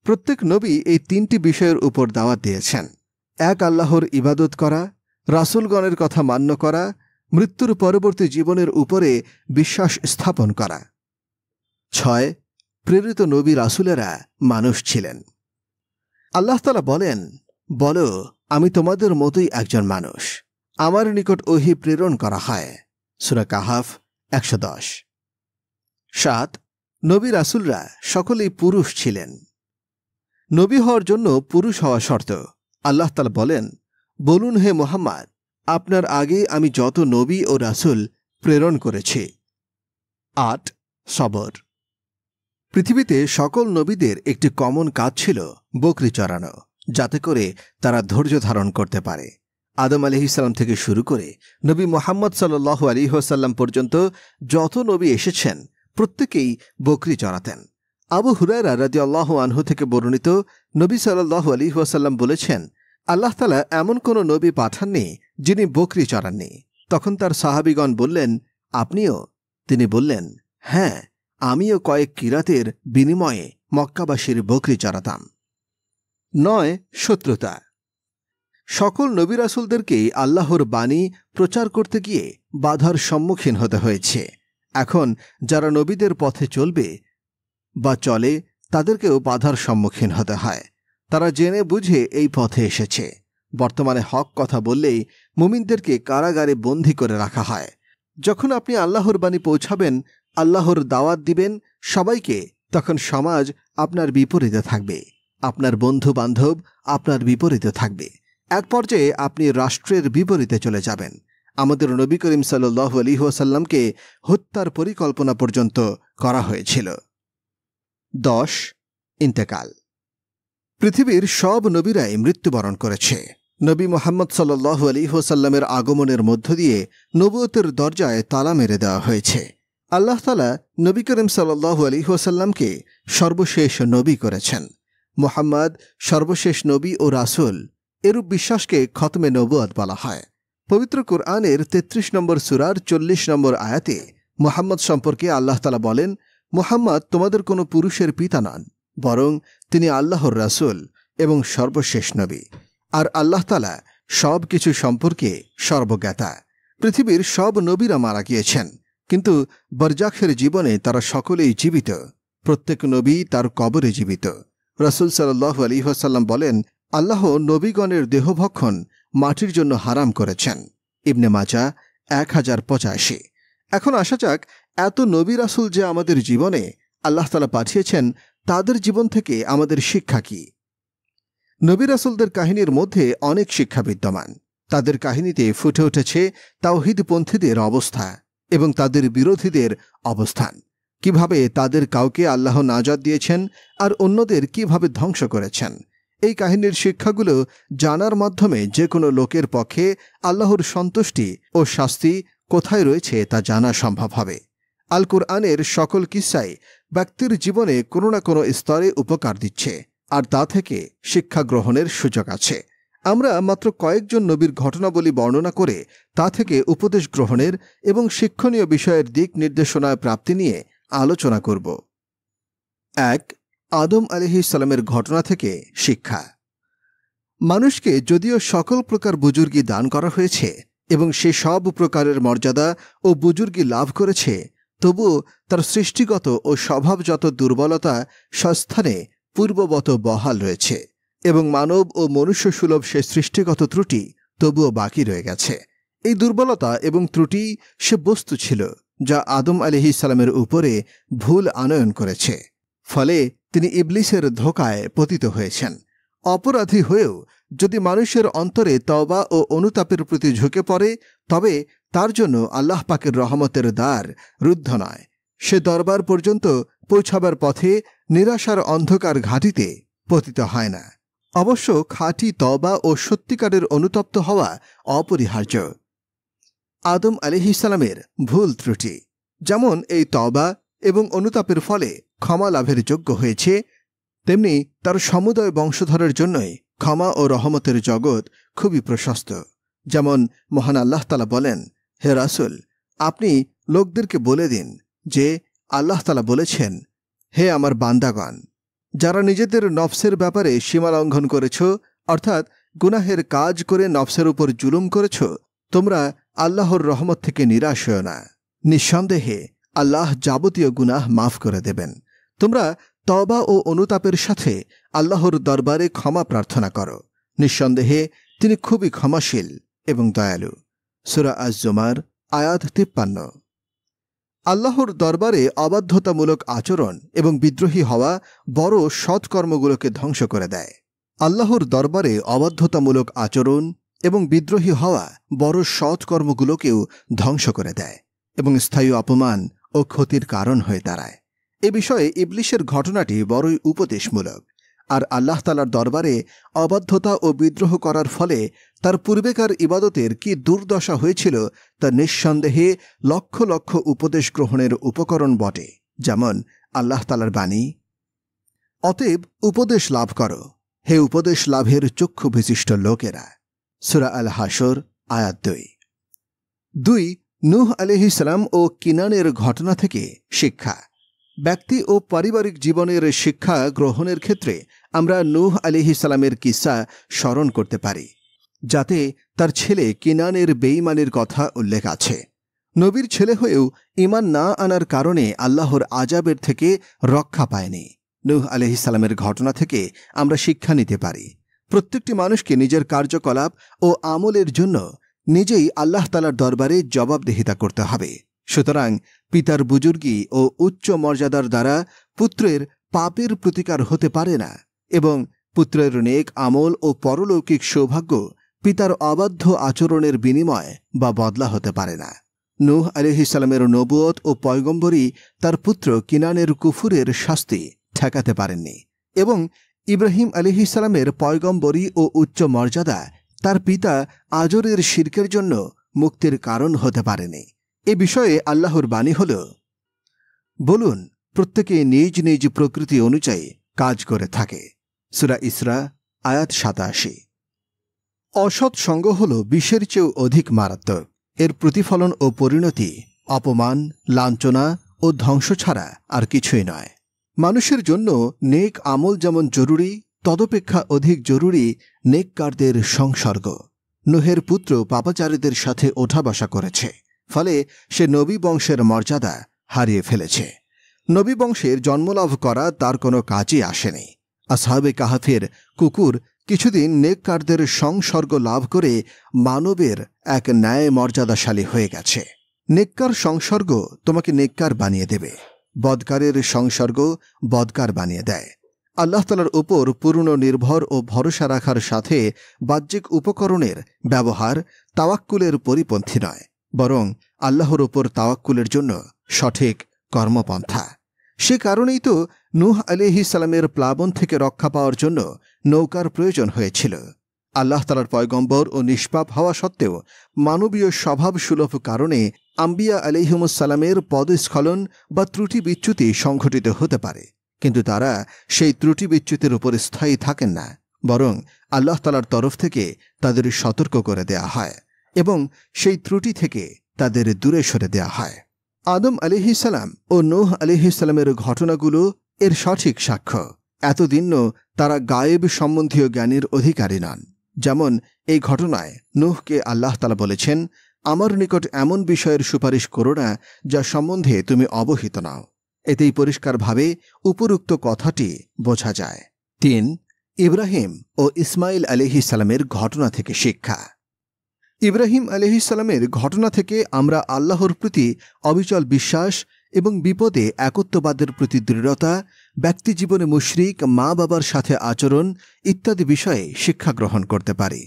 S1: প্রত্যেক নবী এই 3টি বিষয়ের উপর দাওয়াত দিয়েছেন। 1. আল্লাহর ইবাদত করা, রাসূলগণের কথা মান্য করা, মৃত্যুর পরবর্তী জীবনের উপরে বিশ্বাস স্থাপন করা। 6. প্রেরিত নবী রাসূলেরা মানুষ ছিলেন। আল্লাহ তাআলা বলেন, বলো, আমি তোমাদের মতোই একজন মানুষ, আমার নিকট ওহী প্রেরণ করা হয়। সূরা কাহাফ 110। 7. নবী রাসূলরা সকলেই পুরুষ ছিলেন। নবী হওয়ার জন্য পুরুষ হওয়া শর্ত। আল্লাহ তাআলা বলেন, বলুন হে মুহাম্মদ, আপনার আগে আমি যত নবী ও রাসূল প্রেরণ করেছি। 8. সবর। পৃথিবীতে সকল নবীদের একটি কমন কাজ ছিল বকরি চরানো, যাতে করে তারা ধৈর্য ধারণ করতে পারে। আদম আলাইহিস সালাম থেকে শুরু করে নবী মুহাম্মদ সাল্লাল্লাহু আলাইহি ওয়াসাল্লাম পর্যন্ত যত নবী এসেছেন প্রত্যেকেই বকরি চরাতেন। আবু হুরায়রা রাদিয়াল্লাহু আনহু থেকে বর্ণিত, নবী সাল্লাল্লাহু আলাইহি ওয়াসাল্লাম বলেছেন, আল্লাহ তাআলা এমন কোনো নবী পাঠাননি যিনি বকরি চরাননি। তখন তার সাহাবীগণ বললেন, আপনিও? তিনি বললেন, হ্যাঁ, আমিও কয়েক কিরাতের বিনিময়ে মক্কাবাসীর বকরি চড়াতাম। 9. শত্রুতা। সকল নবী রাসূলদেরকেই আল্লাহর বাণী প্রচার করতে গিয়ে বাধার সম্মুখীন হতে হয়েছে। এখন যারা নবীদের পথে চলবে বা চলে তাদেরকেও বাধার সম্মুখীন হতে হয়। তারা জেনে বুঝে এই পথে এসেছে। বর্তমানে হক কথা বললেই মুমিনদেরকে কারাগারে বন্দী করে রাখা হয়। যখন আপনি আল্লাহর বাণী পৌঁছাবেন, আল্লাহর দাওয়াত দিবেন সবাইকে, তখন সমাজ আপনার বিপরীতে থাকবে, আপনার বন্ধু বান্ধব আপনার বিপরীতে থাকবে। এক পর্যায়ে আপনি রাষ্ট্রের বিপরীতে চলে যাবেন। আমাদের নবী করিম সাল্লাল্লাহু আলাইহি ওয়াসাল্লামকে হত্যার পরিকল্পনা পর্যন্ত করা হয়েছিল। 10. ইন্তেকাল। পৃথিবীর সব নবীরাই মৃত্যুবরণ করেছে। নবী মুহাম্মদ সাল্লাল্লাহু আলাইহি ওয়াসাল্লামের আগমনের মধ্য দিয়ে নবুয়তের দরজায় তালা মেরে দেওয়া হয়েছে। আল্লাহ তাআলা নবী করিম সাল্লাল্লাহু আলাইহি ওয়াসাল্লামকে সর্বশেষ নবী করেছেন। মুহাম্মদ সর্বশেষ নবী ও রাসূল, এরূপ বিশ্বাসকে খতমে নবুয়ত বলা হয়। পবিত্র কুরআনের 33 নম্বর সূরার 40 নম্বর আয়াতে মুহাম্মদ সম্পর্কে আল্লাহ তাআলা বলেন, মুহাম্মদ তোমাদের কোনো পুরুষের পিতা নন, বরং তিনি আল্লাহর রাসূল এবং সর্বশেষ নবী। আর আল্লাহ তাআলা সব কিছু সম্পর্কে সর্বজ্ঞাতা। পৃথিবীর সব নবীরা মারা গিয়েছেন, কিন্তু বরজাখের জীবনে তারা সকলেই জীবিত। প্রত্যেক নবী তার কবরে জীবিত। রাসূল সাল্লাল্লাহু আলাইহি ওয়াসাল্লাম বলেন, আল্লাহ নবীগণের দেহভক্ষণ মাটির জন্য হারাম করেছেন। ইবনে মাজাহ 1085। এখন আসা যাক, এত নবী রাসূল যে আমাদের জীবনে আল্লাহ তাআলা পাঠিয়েছেন, তাদের জীবন থেকে আমাদের শিক্ষা কি? নবী রাসূলদের কাহিনীর মধ্যে অনেক শিক্ষা বিদ্যমান। তাদের কাহিনীতে ফুটে উঠেছে তাওহীদপন্থীদের অবস্থা এবং তাদের বিরোধীদের অবস্থান। কিভাবে তাদের কাউকে আল্লাহ নাজাত দিয়েছেন আর অন্যদের কিভাবে ধ্বংস করেছেন। এই কাহিনীর শিক্ষাগুলো জানার মাধ্যমে যে কোনো লোকের পক্ষে আল্লাহর সন্তুষ্টি ও শাস্তি কোথায় রয়েছে তা জানা সম্ভব হবে। আল কুরআনের সকল কিস্সাই ব্যক্তির জীবনে কোনো না কোনো স্তরে উপকার দিচ্ছে, আর তা থেকে শিক্ষা গ্রহণের সুযোগ আছে। আমরা মাত্র কয়েকজন নবীর ঘটনাবলী বর্ণনা করে তা থেকে উপদেশ গ্রহণের এবং শিক্ষণীয় বিষয়ের দিক নির্দেশনা প্রাপ্তি নিয়ে আলোচনা করব। 1. আদম আলাইহিস সালামের ঘটনা থেকে শিক্ষা। মানুষকে যদিও সকল প্রকার বুজুর্গি দান করা হয়েছে এবং সে সব প্রকারের মর্যাদা ও বুজুর্গি লাভ করেছে, তবুও তার সৃষ্টিগত ও স্বভাবজাত দুর্বলতা স্বস্থানে পূর্ববৎ বহাল রয়েছে এবং মানব ও মনুষ্যসুলভ সে সৃষ্টিগত ত্রুটি তবুও বাকি রয়ে গেছে। এই দুর্বলতা এবং ত্রুটি সে বস্তু ছিল যা আদম আলাইহিস সালামের উপরে ভুল আনয়ন করেছে। ফলে তিনি ইবলিসের ধোঁকায় পতিত হয়েছেন। অপরাধী হয়েও যদি মানুষের অন্তরে তওবা ও অনুতাপের প্রতি ঝুঁকে পড়ে, তবে তার জন্য আল্লাহ পাকের রহমতের দ্বার রুদ্ধ নয়। সে দরবার পর্যন্ত পৌঁছাবার পথে নিরাশার অন্ধকার ঘাটিতে পতিত হয় না। অবশ্য খাঁটি তওবা ও সত্যিকারের অনুতপ্ত হওয়া অপরিহার্য। আদম আলাইহিস সালামের ভুল ত্রুটি যেমন এই তওবা এবং অনুতাপের ফলে ক্ষমা লাভের যোগ্য হয়েছে, তেমনি তার সমুদয় বংশধরের জন্যই ক্ষমা ও রহমতের জগৎ খুবই প্রশস্ত। যেমন মহান আল্লাহ তাআলা বলেন, হে রাসূল, আপনি লোকদেরকে বলে দিন যে আল্লাহ তাআলা বলেছেন, হে আমার বান্দাগণ, যারা নিজেদের নফসের ব্যাপারে সীমা লঙ্ঘন করেছ, অর্থাৎ গুনাহের কাজ করে নফসের উপর জুলুম করেছ, তোমরা আল্লাহর রহমত থেকে নিরাশ হও না। নিঃসন্দেহে আল্লাহ যাবতীয় গুনাহ মাফ করে দেবেন। তোমরা তওবা ও অনুতাপের সাথে আল্লাহর দরবারে ক্ষমা প্রার্থনা করো। নিঃসন্দেহে তিনি খুবই ক্ষমাশীল এবং দয়ালু। সূরা আজ-জুমার আয়াত 53। আল্লাহর দরবারে অবাধ্যতামূলক আচরণ এবং বিদ্রোহী হওয়া বড় সৎকর্মগুলোকে ধ্বংস করে দেয়। আল্লাহর দরবারে অবাধ্যতামূলক আচরণ এবং বিদ্রোহী হওয়া বড় সৎকর্মগুলোকেও ধ্বংস করে দেয় এবং স্থায়ী অপমান ও ক্ষতির কারণ হয়ে দাঁড়ায়। এ বিষয়ে ইবলিসের ঘটনাটি বড়ই উপদেশমূলক। আর আল্লাহ তাআলার দরবারে অবাধ্যতা ও বিদ্রোহ করার ফলে তার পূর্বেকার ইবাদতের কি দুর্দশা হয়েছিল তা নিঃসন্দেহে লক্ষ লক্ষ উপদেশ গ্রহণের উপকরণ বটে। যেমন আল্লাহ তাআলার বাণী, অতএব উপদেশ লাভ করো, হে উপদেশ লাভের চক্ষু বিশিষ্ট লোকেরা। সূরা আল হাসর আয়াত 2। 2. নূহ আলাইহিস সালাম ও কিনানের ঘটনা থেকে শিক্ষা। ব্যক্তি ও পারিবারিক জীবনের শিক্ষা গ্রহণের ক্ষেত্রে আমরা নূহ আলাইহিস সালামের কিস্সা স্মরণ করতে পারি, যাতে তার ছেলে কিনানের বেঈমানির কথা উল্লেখ আছে। নবীর ছেলে হয়েও ঈমান না আনার কারণে আল্লাহর আযাবের থেকে রক্ষা পায়নি। নূহ আলাইহিস সালামের ঘটনা থেকে আমরা শিক্ষা নিতে পারি, প্রত্যেকটি মানুষকে নিজের কার্যকলাপ ও আমলের জন্য নিজেই আল্লাহ তাআলার দরবারে জবাবদিহিতা করতে হবে। সুতরাং পিতার বুজুর্গি ও উচ্চ মর্যাদার দ্বারা পুত্রের পাপের প্রতিকার হতে পারে না, এবং পুত্রের নেক আমল ও পরলৌকিক সৌভাগ্য পিতার অবাধ্য আচরণের বিনিময় বা বদলা হতে পারে না। নূহ আলাইহিস সালামের নবুয়ত ও পয়গম্বরী তার পুত্র কিনানের কুফুরের শাস্তি ঠেকাতে পারেননি, এবং ইব্রাহিম আলাইহিস সালামের পয়গম্বরী ও উচ্চ মর্যাদা তার পিতা আজরের শিরকের জন্য মুক্তির কারণ হতে পারেনি। এ বিষয়ে আল্লাহর বাণী হল, বলুন, প্রত্যেকে নিজ নিজ প্রকৃতি অনুযায়ী কাজ করে থাকে। সূরা ইসরা আয়াত ৮৭। অসৎ সঙ্গ হল বিষের চেয়েও অধিক মারাত্মক। এর প্রতিফলন ও পরিণতি অপমান, লাঞ্ছনা ও ধ্বংস ছাড়া আর কিছুই নয়। মানুষের জন্য নেক আমল যেমন জরুরি, তদপেক্ষা অধিক জরুরি নেককারদের সংসর্গ। নূহের পুত্র পাপাচারীদের সাথে ওঠা বসা করেছে, ফলে সে নবী বংশের মর্যাদা হারিয়ে ফেলেছে। নবী বংশের জন্মলাভ করা তার কোনো কাজই আসেনি। আসহাবে কাহাফের কুকুর কিছুদিন নেককারদের সংসর্গ লাভ করে মানবের এক ন্যায় মর্যাদাশালী হয়ে গেছে। নেককার সংসর্গ তোমাকে নেককার বানিয়ে দেবে, বদকারের সংসর্গ বদকার বানিয়ে দেয়। আল্লাহ তাআলার উপর পূর্ণ নির্ভর ও ভরসা রাখার সাথে বাহ্যিক উপকরণের ব্যবহার তাওয়াক্কুলের পরিপন্থী নয়, বরং আল্লাহর উপর তাওয়াক্কুলের জন্য সঠিক কর্মপন্থা। সে কারণেই তো নূহ আলাইহিস সালামের প্লাবন থেকে রক্ষা পাওয়ার জন্য নৌকার প্রয়োজন হয়েছিল। আল্লাহ তাআলার পয়গম্বর ও নিষ্পাপ হওয়া সত্ত্বেও মানবীয় স্বভাব সুলভ কারণে আম্বিয়া আলাইহিমুস সালামের পদস্খলন বা ত্রুটি বিচ্যুতি সংঘটিত হতে পারে, কিন্তু তারা সেই ত্রুটি বিচ্যুতির উপর স্থায়ী থাকেন না, বরং আল্লাহ তাআলার তরফ থেকে তাদের সতর্ক করে দেয়া হয় এবং সেই ত্রুটি থেকে তাদের দূরে সরে দেয়া হয়। আদম আলাইহিস সালাম ও নূহ আলাইহিস সালামের ঘটনাগুলো এর সঠিক সাক্ষ্য। এতদিনও তারা গায়েব সম্বন্ধীয় জ্ঞানের অধিকারী নন। যেমন এই ঘটনায় নূহকে আল্লাহ তাআলা বলেছেন, আমার নিকট এমন বিষয়ের সুপারিশ করো না যা সম্বন্ধে তুমি অবহিত নাও। এতেই পরিষ্কারভাবে উপরোক্ত কথাটি বোঝা যায়। ৩. ইব্রাহিম ও ইসমাইল আলাইহিস সালামের ঘটনা থেকে শিক্ষা। ইব্রাহিম আলাইহিস সালামের ঘটনা থেকে আমরা আল্লাহর প্রতি অবিচল বিশ্বাস এবং বিপদে একত্ববাদের প্রতি দৃঢ়তা, ব্যক্তিজীবনে মুশরিক মা বাবার সাথে আচরণ ইত্যাদি বিষয়ে শিক্ষা গ্রহণ করতে পারি।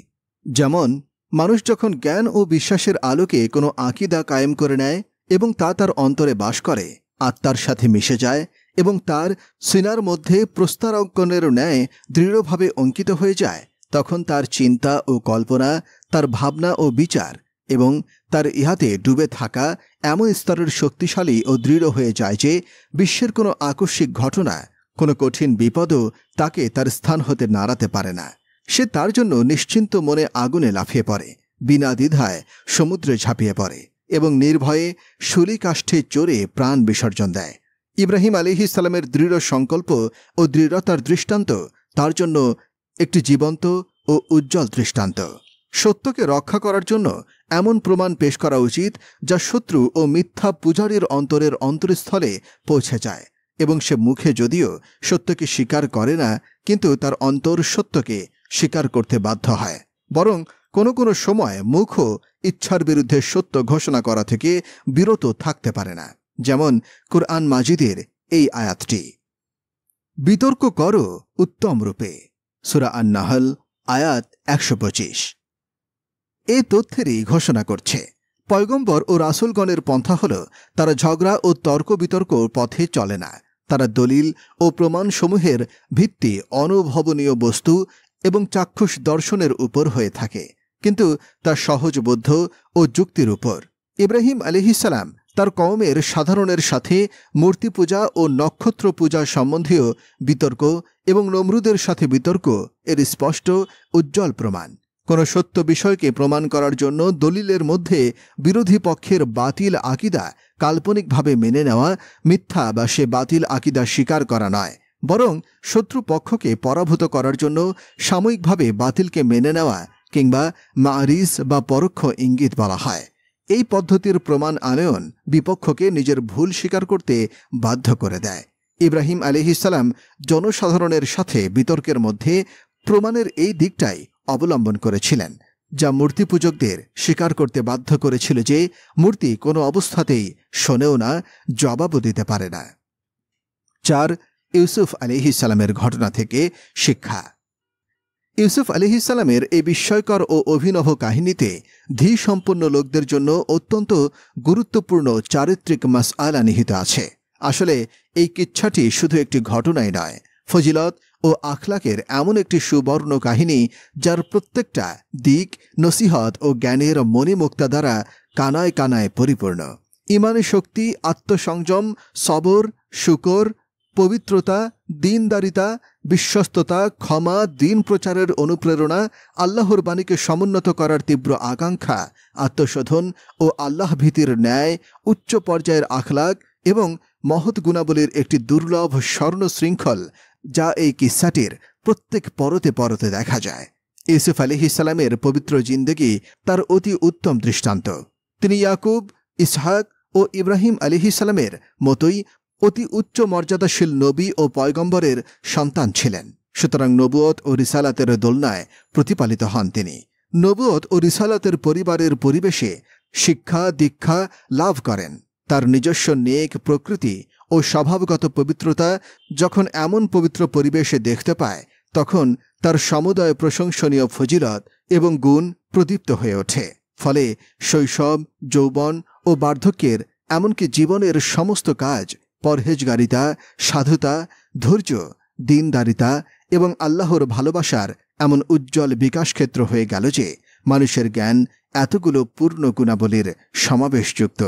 S1: যেমন, মানুষ যখন জ্ঞান ও বিশ্বাসের আলোকে কোনো আকীদা কায়েম করে নেয় এবং তা তার অন্তরে বাস করে, আত্মার সাথে মিশে যায় এবং তার সিনার মধ্যে প্রস্তরাঙ্কনের ন্যায় দৃঢ়ভাবে অঙ্কিত হয়ে যায়, তখন তার চিন্তা ও কল্পনা, তার ভাবনা ও বিচার এবং তার ইহাতে ডুবে থাকা এমন স্তরের শক্তিশালী ও দৃঢ় হয়ে যায় যে বিশ্বের কোনো আকস্মিক ঘটনা, কোনো কঠিন বিপদও তাকে তার স্থান হতে নাড়াতে পারে না। সে তার জন্য নিশ্চিন্ত মনে আগুনে লাফিয়ে পড়ে, বিনা দ্বিধায় সমুদ্রে ঝাঁপিয়ে পড়ে এবং নির্ভয়ে শূলিকাষ্ঠে চড়ে প্রাণ বিসর্জন দেয়। ইব্রাহিম আলাইহিস সালামের দৃঢ় সংকল্প ও দৃঢ়তার দৃষ্টান্ত তার জন্য একটি জীবন্ত ও উজ্জ্বল দৃষ্টান্ত। সত্যকে রক্ষা করার জন্য এমন প্রমাণ পেশ করা উচিত যা শত্রু ও মিথ্যা পূজারীর অন্তরের অন্তরস্থলে পৌঁছে যায় এবং সে মুখে যদিও সত্যকে স্বীকার করে না, কিন্তু তার অন্তর সত্যকে স্বীকার করতে বাধ্য হয়। বরং কোনো কোনো সময় মুখও ইচ্ছার বিরুদ্ধে সত্য ঘোষণা করা থেকে বিরত থাকতে পারে না। যেমন কুরআন মাজিদের এই আয়াতটি, বিতর্ক করো উত্তম রূপে, সূরা আন-নাহল আয়াত ১২৫। এ তথ্যেরই ঘোষণা করছে। পয়গম্বর ও রাসূলগণের পন্থা হল তারা ঝগড়া ও তর্ক বিতর্ক পথে চলে না। তারা দলিল ও প্রমাণসমূহের ভিত্তি অনুভবনীয় বস্তু এবং চাক্ষুষ দর্শনের উপর হয়ে থাকে, কিন্তু তা সহজবোধ্য ও যুক্তির উপর। ইব্রাহিম আলাইহিস সালাম তার কওমের সাধারণের সাথে মূর্তি পূজা ও নক্ষত্র পূজা সম্বন্ধীয় বিতর্ক এবং নমরুদের সাথে বিতর্ক এর স্পষ্ট উজ্জ্বল প্রমাণ। কোনো সত্য বিষয়কে প্রমাণ করার জন্য দলিলের মধ্যে বিরোধী পক্ষের বাতিল আকীদা কাল্পনিকভাবে মেনে নেওয়া, মিথ্যা বা সে বাতিল আকিদা স্বীকার করা নয়, বরং শত্রুপক্ষকে পরাভূত করার জন্য সাময়িকভাবে বাতিলকে মেনে নেওয়া কিংবা মারিজ বা পরোক্ষ ইঙ্গিত বলা হয়। এই পদ্ধতির প্রমাণ আনয়ন বিপক্ষকে নিজের ভুল স্বীকার করতে বাধ্য করে দেয়। ইব্রাহিম আলাইহিসসালাম জনসাধারণের সাথে বিতর্কের মধ্যে প্রমাণের এই দিকটাই অবলম্বন করেছিলেন, যা মূর্তি পূজকদের স্বীকার করতে বাধ্য করেছিল যে মূর্তি কোনো অবস্থাতেই শোনেও না, জবাবও দিতে পারে না। 4. ইউসুফ আলাইহিসসালামের ঘটনা থেকে শিক্ষা। ইউসুফ আলাইহিসসালামের এই বিস্ময়কর ও অভিনব কাহিনীতে ধীসম্পন্ন লোকদের জন্য অত্যন্ত গুরুত্বপূর্ণ চারিত্রিক মাসআলা নিহিত আছে। আসলে এই কিচ্ছাটি শুধু একটি ঘটনাই নয়, ফজিলত ও আখলাকের এমন একটি সুবর্ণ কাহিনী যার প্রত্যেকটা দিক নসিহত ও জ্ঞানের মণিমুক্তা দ্বারা কানায় কানায় পরিপূর্ণ। ইমানের শক্তি, আত্মসংযম, সবর, শুকর, পবিত্রতা, দীনদারিতা, বিশ্বস্ততা, ক্ষমা, দিন প্রচারের অনুপ্রেরণা, আল্লাহর বাণীকে সমুন্নত করার তীব্র আকাঙ্ক্ষা, আত্মশোধন ও আল্লাহ ভীতির ন্যায়, উচ্চ পর্যায়ের আখলাক এবং মহৎ গুণাবলীর একটি দুর্লভ স্বর্ণ শৃঙ্খল, যা এই কিস্সাটির প্রত্যেক পরতে পরতে দেখা যায়। ইউসুফ আলাইহিসসালামের পবিত্র জিন্দেগি তার অতি উত্তম দৃষ্টান্ত। তিনি ইয়াকুব, ইসহাক ও ইব্রাহিম আলাইহিসসালামের মতোই অতি উচ্চ মর্যাদাশীল নবী ও পয়গম্বরের সন্তান ছিলেন। সুতরাং নবুয়ত ও রিসালাতের দোলনায় প্রতিপালিত হন তিনি। নবুয়ত ও রিসালাতের পরিবারের পরিবেশে শিক্ষা দীক্ষা লাভ করেন। তার নিজস্ব নেক প্রকৃতি ও স্বভাবগত পবিত্রতা যখন এমন পবিত্র পরিবেশে দেখতে পায়, তখন তার সমুদয় প্রশংসনীয় ফজিলত এবং গুণ প্রদীপ্ত হয়ে ওঠে। ফলে শৈশব, যৌবন ও বার্ধক্যের এমনকি জীবনের সমস্ত কাজ পরহেজগারিতা, সাধুতা, ধৈর্য, দীনদারিতা এবং আল্লাহর ভালোবাসার এমন উজ্জ্বল বিকাশক্ষেত্র হয়ে গেল যে মানুষের জ্ঞান এতগুলো পূর্ণ গুণাবলীর সমাবেশযুক্ত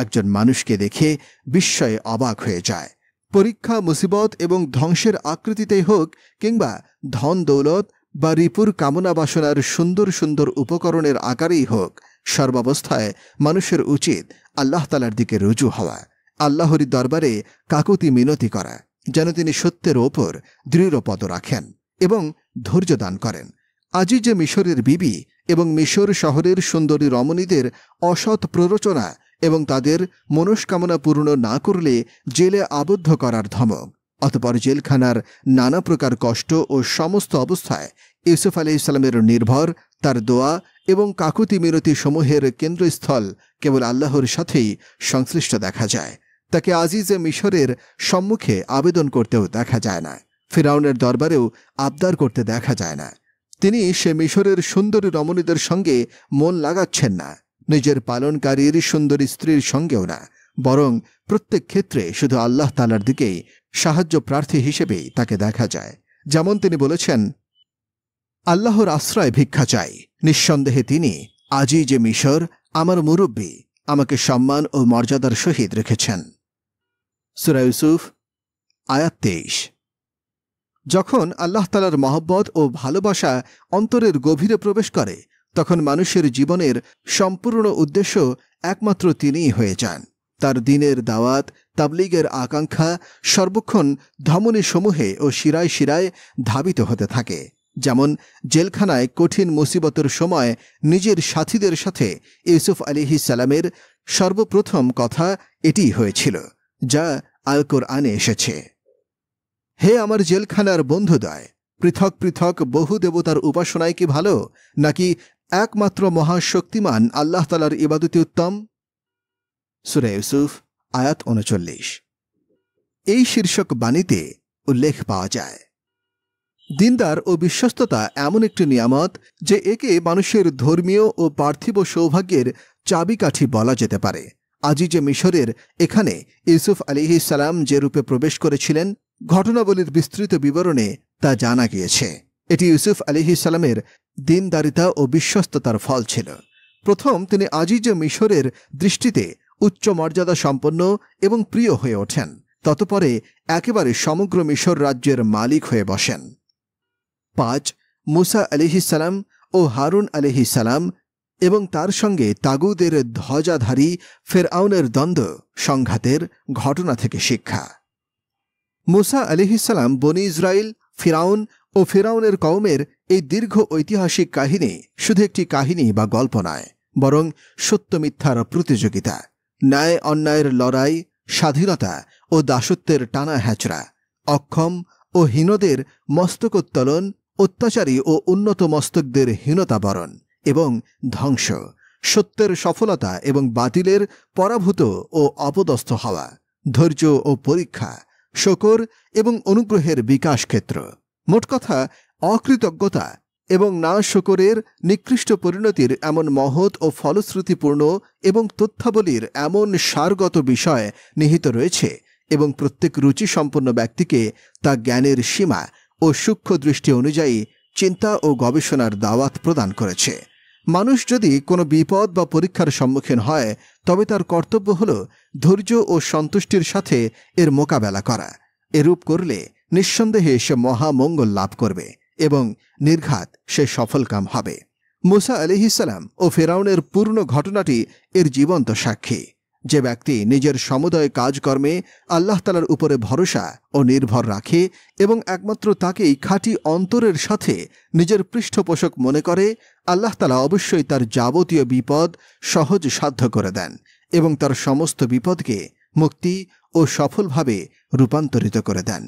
S1: একজন মানুষকে দেখে বিস্ময়ে অবাক হয়ে যায়। পরীক্ষা, মুসিবত এবং ধ্বংসের আকৃতিতেই হোক কিংবা ধন দৌলত বা রিপুর কামনা বাসনার সুন্দর সুন্দর উপকরণের আকারেই হোক, সর্বাবস্থায় মানুষের উচিত আল্লাহ তাআলার দিকে রুজু হওয়া, আল্লাহরই দরবারে কাকুতি মিনতি করা, যেন তিনি সত্যের ওপর দৃঢ়পদ রাখেন এবং ধৈর্য দান করেন। আজই যে মিশরের বিবি এবং মিশর শহরের সুন্দরী রমণীদের অসৎ প্ররোচনা এবং তাদের মনস্কামনা পূর্ণ না করলে জেলে আবদ্ধ করার ধমক, অতঃপর জেলখানার নানা প্রকার কষ্ট ও সমস্ত অবস্থায় ইউসুফ আলাইহিসসালামের নির্ভর, তার দোয়া এবং কাকুতি মিনতি সমূহের কেন্দ্রস্থল কেবল আল্লাহর সাথেই সংশ্লিষ্ট দেখা যায়। তাকে আজিজে মিশরের সম্মুখে আবেদন করতেও দেখা যায় না, ফিরাউনের দরবারেও আবদার করতে দেখা যায় না। তিনি সে মিশরের সুন্দরী রমণীদের সঙ্গে মন লাগাচ্ছেন না, নিজের পালনকারীর সুন্দরী স্ত্রীর সঙ্গেও না, বরং প্রত্যেক ক্ষেত্রে শুধু আল্লাহ তাআলার দিকেই সাহায্য প্রার্থী হিসেবেই তাকে দেখা যায়। যেমন তিনি বলেছেন, আল্লাহর আশ্রয় ভিক্ষা চাই, নিঃসন্দেহে তিনি আজই যে মিশর আমার মুরব্বী, আমাকে সম্মান ও মর্যাদার সহিত রেখেছেন। সূরা ইউসুফ আয়াত 23। যখন আল্লাহ তাআলার মহব্বত ও ভালোবাসা অন্তরের গভীরে প্রবেশ করে, তখন মানুষের জীবনের সম্পূর্ণ উদ্দেশ্য একমাত্র তিনিই হয়ে যান। তার দ্বীনের দাওয়াত, তাবলীগের আকাঙ্ক্ষা সর্বক্ষণ ধমনী সমূহে ও শিরায় শিরায় ধাবিত হতে থাকে। যেমন জেলখানায় কঠিন মুসিবতের সময় নিজের সাথীদের সাথে ইউসুফ আলাইহিসসালামের সর্বপ্রথম কথা এটিই হয়েছিল, যা আল কোরআনে এসেছে। হে আমার জেলখানার বন্ধুদ্বয়, পৃথক পৃথক বহু দেবতার উপাসনায় কি ভালো, নাকি একমাত্র মহাশক্তিমান আল্লাহ তাআলার ইবাদতে উত্তম? সূরা ইউসুফ আয়াত 39। এই শীর্ষক বাণীতে উল্লেখ পাওয়া যায়। দিনদার ও বিশ্বস্ততা এমন একটি নিয়ামত যে একে মানুষের ধর্মীয় ও পার্থিব সৌভাগ্যের চাবিকাঠি বলা যেতে পারে। আজই যে মিশরের এখানে ইউসুফ আলাইহিসসালাম যে রূপে প্রবেশ করেছিলেন, ঘটনাবলীর বিস্তৃত বিবরণে তা জানা গিয়েছে। এটি ইউসুফ আলাইহিসসালামের দীনদারিতা ও বিশ্বস্ততার ফল ছিল। প্রথম তিনি আজই যে মিশরের দৃষ্টিতে উচ্চ মর্যাদা সম্পন্ন এবং প্রিয় হয়ে ওঠেন, ততপরে একেবারে সমগ্র মিশর রাজ্যের মালিক হয়ে বসেন। 5. মুসা আলাইহিসসালাম ও হারুন আলাইহিসসালাম এবং তার সঙ্গে তাগুদের ধ্বজাধারী ফেরআউনের দ্বন্দ্ব সংঘাতের ঘটনা থেকে শিক্ষা। মুসা আলাইহিসসালাম বনী ইসরাইল, ফিরাউন ও ফিরাউনের কওমের এই দীর্ঘ ঐতিহাসিক কাহিনী শুধু একটি কাহিনী বা গল্প নয়, বরং সত্য মিথ্যার প্রতিযোগিতা, ন্যায় অন্যায়ের লড়াই, স্বাধীনতা ও দাসত্বের টানা হ্যাচড়া, অক্ষম ও হীনদের মস্তকোত্তোলন, অত্যাচারী ও উন্নত মস্তকদের হীনতাবরণ এবং ধ্বংস, সত্যের সফলতা এবং বাতিলের পরাভূত ও অপদস্থ হওয়া, ধৈর্য ও পরীক্ষা, শকর এবং অনুগ্রহের বিকাশ ক্ষেত্র। মোট কথা, অকৃতজ্ঞতা এবং না শকরের নিকৃষ্ট পরিণতির এমন মহৎ ও ফলশ্রুতিপূর্ণ এবং তথ্যাবলীর এমন সারগত বিষয় নিহিত রয়েছে এবং প্রত্যেক রুচিসম্পন্ন ব্যক্তিকে তা জ্ঞানের সীমা ও সূক্ষ্ম দৃষ্টি অনুযায়ী চিন্তা ও গবেষণার দাওয়াত প্রদান করেছে। মানুষ যদি কোনো বিপদ বা পরীক্ষার সম্মুখীন হয়, তবে তার কর্তব্য হল ধৈর্য ও সন্তুষ্টির সাথে এর মোকাবেলা করা। এরূপ করলে নিঃসন্দেহে সে মহামঙ্গল লাভ করবে এবং নির্ঘাত সে সফলকাম হবে। মুসা আলাইহিসসালাম ও ফেরাউনের পূর্ণ ঘটনাটি এর জীবন্ত সাক্ষী। যে ব্যক্তি নিজের সমুদয় কাজকর্মে আল্লাহ তাআলার উপরে ভরসা ও নির্ভর রাখে এবং একমাত্র তাকেই খাঁটি অন্তরের সাথে নিজের পৃষ্ঠপোষক মনে করে, আল্লাহ তাআলা অবশ্যই তার যাবতীয় বিপদ সহজ সাধ্য করে দেন এবং তার সমস্ত বিপদকে মুক্তি ও সফলভাবে রূপান্তরিত করে দেন।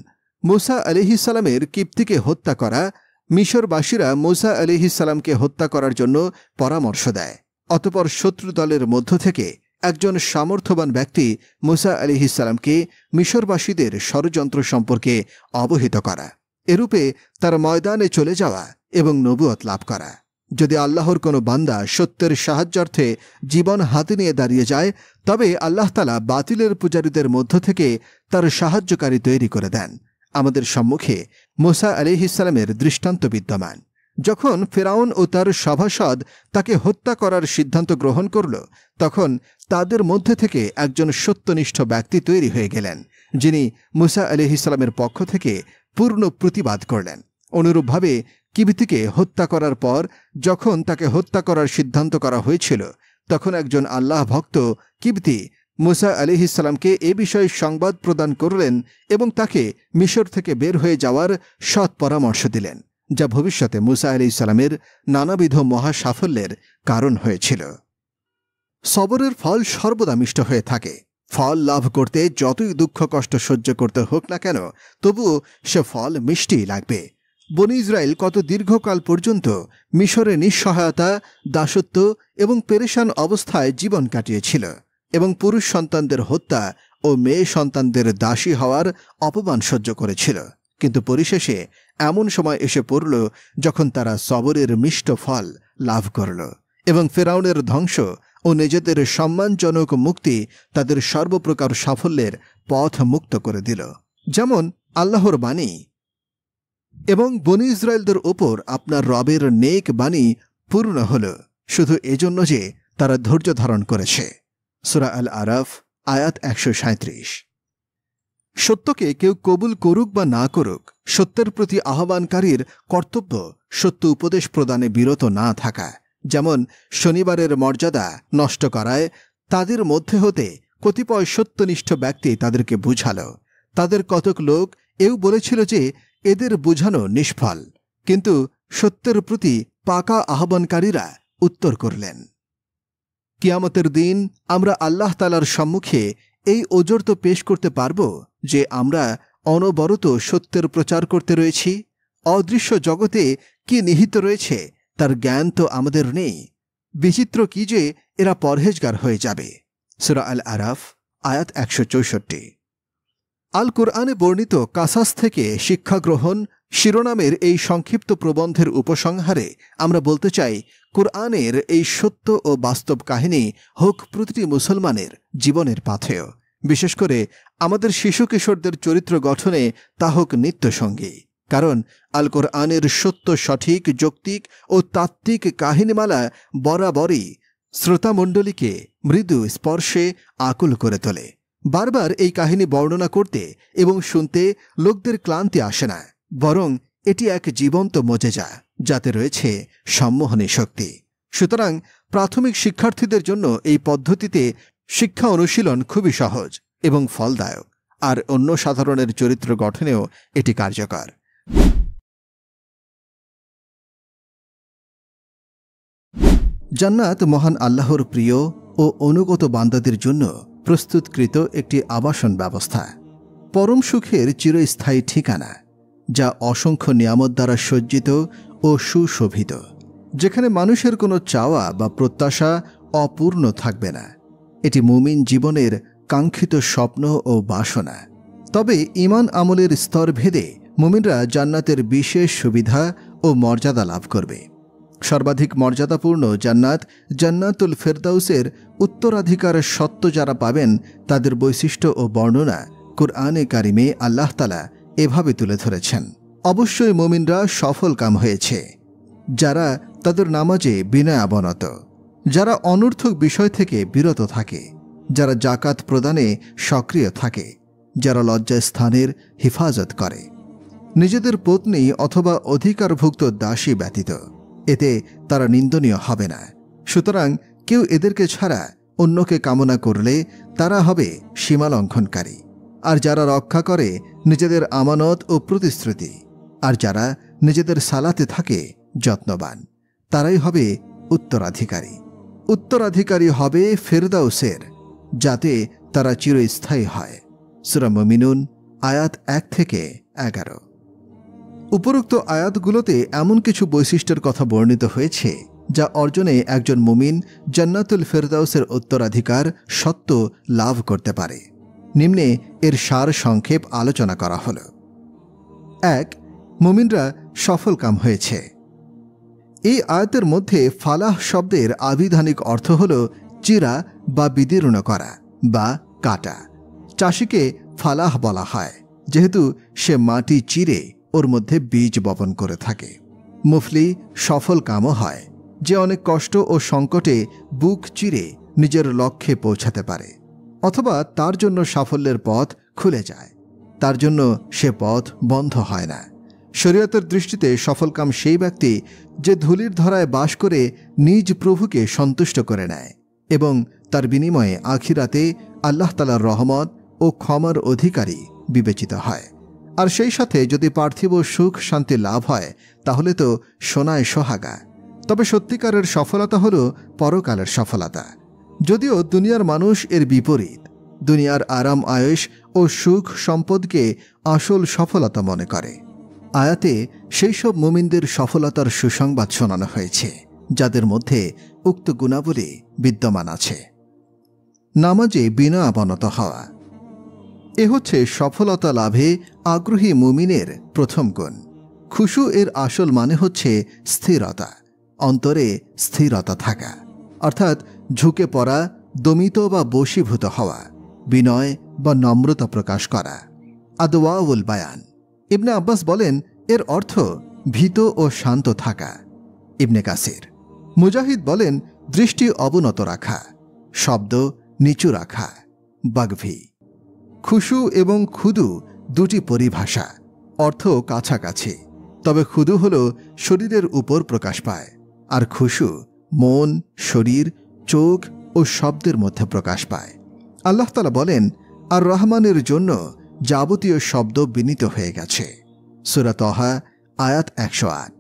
S1: মুসা আলাইহিসসালামের কিপ্তিকে হত্যা করা, মিশরবাসীরা মুসা আলাইহিসসালামকে হত্যা করার জন্য পরামর্শ দেয়। অতঃপর শত্রু দলের মধ্য থেকে একজন সামর্থ্যবান ব্যক্তি মুসা আলাইহিসসালামকে মিশরবাসীদের ষড়যন্ত্র সম্পর্কে অবহিত করা, এরূপে তার ময়দানে চলে যাওয়া এবং নবুয়ত লাভ করা। যদি আল্লাহর কোনো বান্দা সত্যের সাহায্যার্থে জীবন হাতে নিয়ে দাঁড়িয়ে যায়, তবে আল্লাহ তাআলা বাতিলের পূজারীদের মধ্য থেকে তার সাহায্যকারী তৈরি করে দেন। আমাদের সম্মুখে মুসা আলাইহিসসালামের দৃষ্টান্ত বিদ্যমান। যখন ফিরাউন ও তার সভাসদ তাকে হত্যা করার সিদ্ধান্ত গ্রহণ করল, তখন তাদের মধ্যে থেকে একজন সত্যনিষ্ঠ ব্যক্তি তৈরি হয়ে গেলেন, যিনি মুসা আলাইহিসসালামের পক্ষ থেকে পূর্ণ প্রতিবাদ করলেন। অনুরূপভাবে কিবতীকে হত্যা করার পর যখন তাকে হত্যা করার সিদ্ধান্ত করা হয়েছিল, তখন একজন আল্লাহ ভক্ত কিবতী মুসা আলাইহিসসালামকে এ বিষয়ে সংবাদ প্রদান করলেন এবং তাকে মিশর থেকে বের হয়ে যাওয়ার সৎ পরামর্শ দিলেন, যা ভবিষ্যতে মুসা আলাইহিসসালামের নানাবিধ মহাসাফল্যের কারণ হয়েছিল। সবরের ফল সর্বদা মিষ্ট হয়ে থাকে। ফল লাভ করতে যতই দুঃখ কষ্ট সহ্য করতে হোক না কেন, তবুও সে ফল মিষ্টিই লাগবে। বনী ইসরায়েল কত দীর্ঘকাল পর্যন্ত মিশরে নিঃসহায়তা, দাসত্ব এবং পেরেশান অবস্থায় জীবন কাটিয়েছিল এবং পুরুষ সন্তানদের হত্যা ও মেয়ে সন্তানদের দাসী হওয়ার অপমান সহ্য করেছিল। কিন্তু পরিশেষে এমন সময় এসে পড়ল যখন তারা সবরের মিষ্ট ফল লাভ করল এবং ফিরাউনের ধ্বংস ও নিজেদের সম্মানজনক মুক্তি তাদের সর্বপ্রকার সাফল্যের পথ মুক্ত করে দিল। যেমন আল্লাহর বাণী, এবং বনী ইসরায়েলদের ওপর আপনার রবের নেক বাণী পূর্ণ হল শুধু এজন্য যে তারা ধৈর্য ধারণ করেছে। সূরা আল আরাফ আয়াত 137। সত্যকে কেউ কবুল করুক বা না করুক, সত্যের প্রতি আহ্বানকারীর কর্তব্য সত্য উপদেশ প্রদানে বিরত না থাকা। যেমন শনিবারের মর্যাদা নষ্ট করায় তাদের মধ্যে হতে কতিপয় সত্যনিষ্ঠ ব্যক্তি তাদেরকে বুঝাল। তাদের কতক লোক এও বলেছিল যে এদের বুঝানো নিষ্ফল, কিন্তু সত্যের প্রতি পাকা আহ্বানকারীরা উত্তর করলেন, কিয়ামতের দিন আমরা আল্লাহ তাআলার সম্মুখে এই ওজর তো পেশ করতে পারব যে আমরা অনবরত সত্যের প্রচার করতে রয়েছি। অদৃশ্য জগতে কি নিহিত রয়েছে তার জ্ঞান তো আমাদের নেই। বিচিত্র কি যে এরা পরহেজগার হয়ে যাবে। সূরা আল আরাফ আয়াত 164। আল কুরআনে বর্ণিত কাসাস থেকে শিক্ষা গ্রহণ শিরোনামের এই সংক্ষিপ্ত প্রবন্ধের উপসংহারে আমরা বলতে চাই, কুরআনের এই সত্য ও বাস্তব কাহিনী হোক প্রতিটি মুসলমানের জীবনের পাথেয়। বিশেষ করে আমাদের শিশু কিশোরদের চরিত্র গঠনে তা হোক নিত্যসঙ্গী। কারণ আল কোরআনের সত্য, সঠিক, যৌক্তিক ও তাত্ত্বিক কাহিনীমালা বরাবরই শ্রোতামণ্ডলীকে মৃদু স্পর্শে আকুল করে তোলে। বারবার এই কাহিনী বর্ণনা করতে এবং শুনতে লোকদের ক্লান্তি আসে না, বরং এটি এক জীবন্ত মোজেজা, যাতে রয়েছে সম্মোহনী শক্তি। সুতরাং প্রাথমিক শিক্ষার্থীদের জন্য এই পদ্ধতিতে শিক্ষা অনুশীলন খুবই সহজ এবং ফলদায়ক, আর অন্য সাধারণের চরিত্র গঠনেও এটি কার্যকর। জান্নাত মহান আল্লাহর প্রিয় ও অনুগত বান্দাদের জন্য প্রস্তুতকৃত একটি আবাসন ব্যবস্থা, পরম সুখের চিরস্থায়ী ঠিকানা, যা অসংখ্য নিয়ামত দ্বারা সজ্জিত ও সুশোভিত, যেখানে মানুষের কোনো চাওয়া বা প্রত্যাশা অপূর্ণ থাকবে না। এটি মুমিন জীবনের কাঙ্ক্ষিত স্বপ্ন ও বাসনা। তবে ঈমান আমলের স্তর ভেদে মুমিনরা জান্নাতের বিশেষ সুবিধা ও মর্যাদা লাভ করবে। সর্বাধিক মর্যাদাপূর্ণ জান্নাত, জান্নাতুল ফেরদাউসের উত্তরাধিকার সত্ত্ব যারা পাবেন, তাদের বৈশিষ্ট্য ও বর্ণনা কুরআনে কারিমে আল্লাহ তাআলা এভাবে তুলে ধরেছেন: অবশ্যই মুমিনরা সফলকাম হয়েছে যারা তাদের নামাজে বিনয়াবনত, যারা অনর্থক বিষয় থেকে বিরত থাকে, যারা জাকাত প্রদানে সক্রিয় থাকে, যারা লজ্জাস্থানের হিফাজত করে, নিজেদের পত্নী অথবা অধিকারভুক্ত দাসী ব্যতীত। এতে তারা নিন্দনীয় হবে না। সুতরাং কেউ এদেরকে ছাড়া অন্যকে কামনা করলে তারা হবে সীমালঙ্ঘনকারী। আর যারা রক্ষা করে নিজেদের আমানত ও প্রতিশ্রুতি, আর যারা নিজেদের সালাতে থাকে যত্নবান, তারাই হবে উত্তরাধিকারী। উত্তরাধিকারী হবে ফেরদাউসের, যাতে তারা চিরস্থায়ী হয়। সূরা মুমিনুন আয়াত 1 থেকে 11। উপরোক্ত আয়াতগুলোতে এমন কিছু বৈশিষ্ট্যের কথা বর্ণিত হয়েছে যা অর্জনে একজন মুমিন জান্নাতুল ফেরদাউসের উত্তরাধিকার সত্ত্ব লাভ করতে পারে। নিম্নে এর সার সংক্ষেপ আলোচনা করা হল। 1. মুমিনরা সফলকাম হয়েছে। এই আয়াতের মধ্যে ফালাহ শব্দের আবিধানিক অর্থ হল চিরা বা বিদীর্ণ করা বা কাটা। চাষিকে ফালাহ বলা হয় যেহেতু সে মাটি চিরে ওর মধ্যে বীজ বপন করে থাকে। মুফলি সফল কামও হয়, যে অনেক কষ্ট ও সংকটে বুক চিরে নিজের লক্ষ্যে পৌঁছাতে পারে, অথবা তার জন্য সাফল্যের পথ খুলে যায়, তার জন্য সে পথ বন্ধ হয় না। শরীয়তের দৃষ্টিতে সফলকাম সেই ব্যক্তি যে ধুলির ধরায় বাস করে নিজ প্রভুকে সন্তুষ্ট করে নেয় এবং তার বিনিময়ে আখিরাতে আল্লাহ তাআলার রহমত ও ক্ষমার অধিকারী বিবেচিত হয়। আর সেই সাথে যদি পার্থিব সুখ শান্তি লাভ হয় তাহলে তো সোনায় সোহাগা। তবে সত্যিকারের সফলতা হল পরকালের সফলতা। যদিও দুনিয়ার মানুষ এর বিপরীত, দুনিয়ার আরাম আয়েশ ও সুখ সম্পদকে আসল সফলতা মনে করে। আয়াতে সেই সব মুমিনদের সফলতার সুসংবাদ শোনানো হয়েছে যাদের মধ্যে উক্ত গুণাবলী বিদ্যমান আছে। নামাজে বিনা অবনত হওয়া, এ হচ্ছে সফলতা লাভে আগ্রহী মুমিনের প্রথম গুণ। খুশু এর আসল মানে হচ্ছে স্থিরতা, অন্তরে স্থিরতা থাকা, অর্থাৎ ঝুঁকে পড়া, দমিত বা বশীভূত হওয়া, বিনয় বা নম্রতা প্রকাশ করা। আদওয়াউল বায়ান। ইবনে আব্বাস বলেন এর অর্থ ভীত ও শান্ত থাকা। ইবনে কাসির। মুজাহিদ বলেন দৃষ্টি অবনত রাখা, শব্দ নিচু রাখা। বাগভি। খুশু এবং খুদু দুটি পরিভাষা, অর্থ কাছাকাছি, তবে খুদু হল শরীরের উপর প্রকাশ পায়, আর খুশু মন, শরীর, চোখ ও শব্দের মধ্যে প্রকাশ পায়। আল্লাহ তাআলা বলেন আর রহমানের জন্য যাবতীয় শব্দ বিনীত হয়ে গেছে। সূরা তহা আয়াত 108।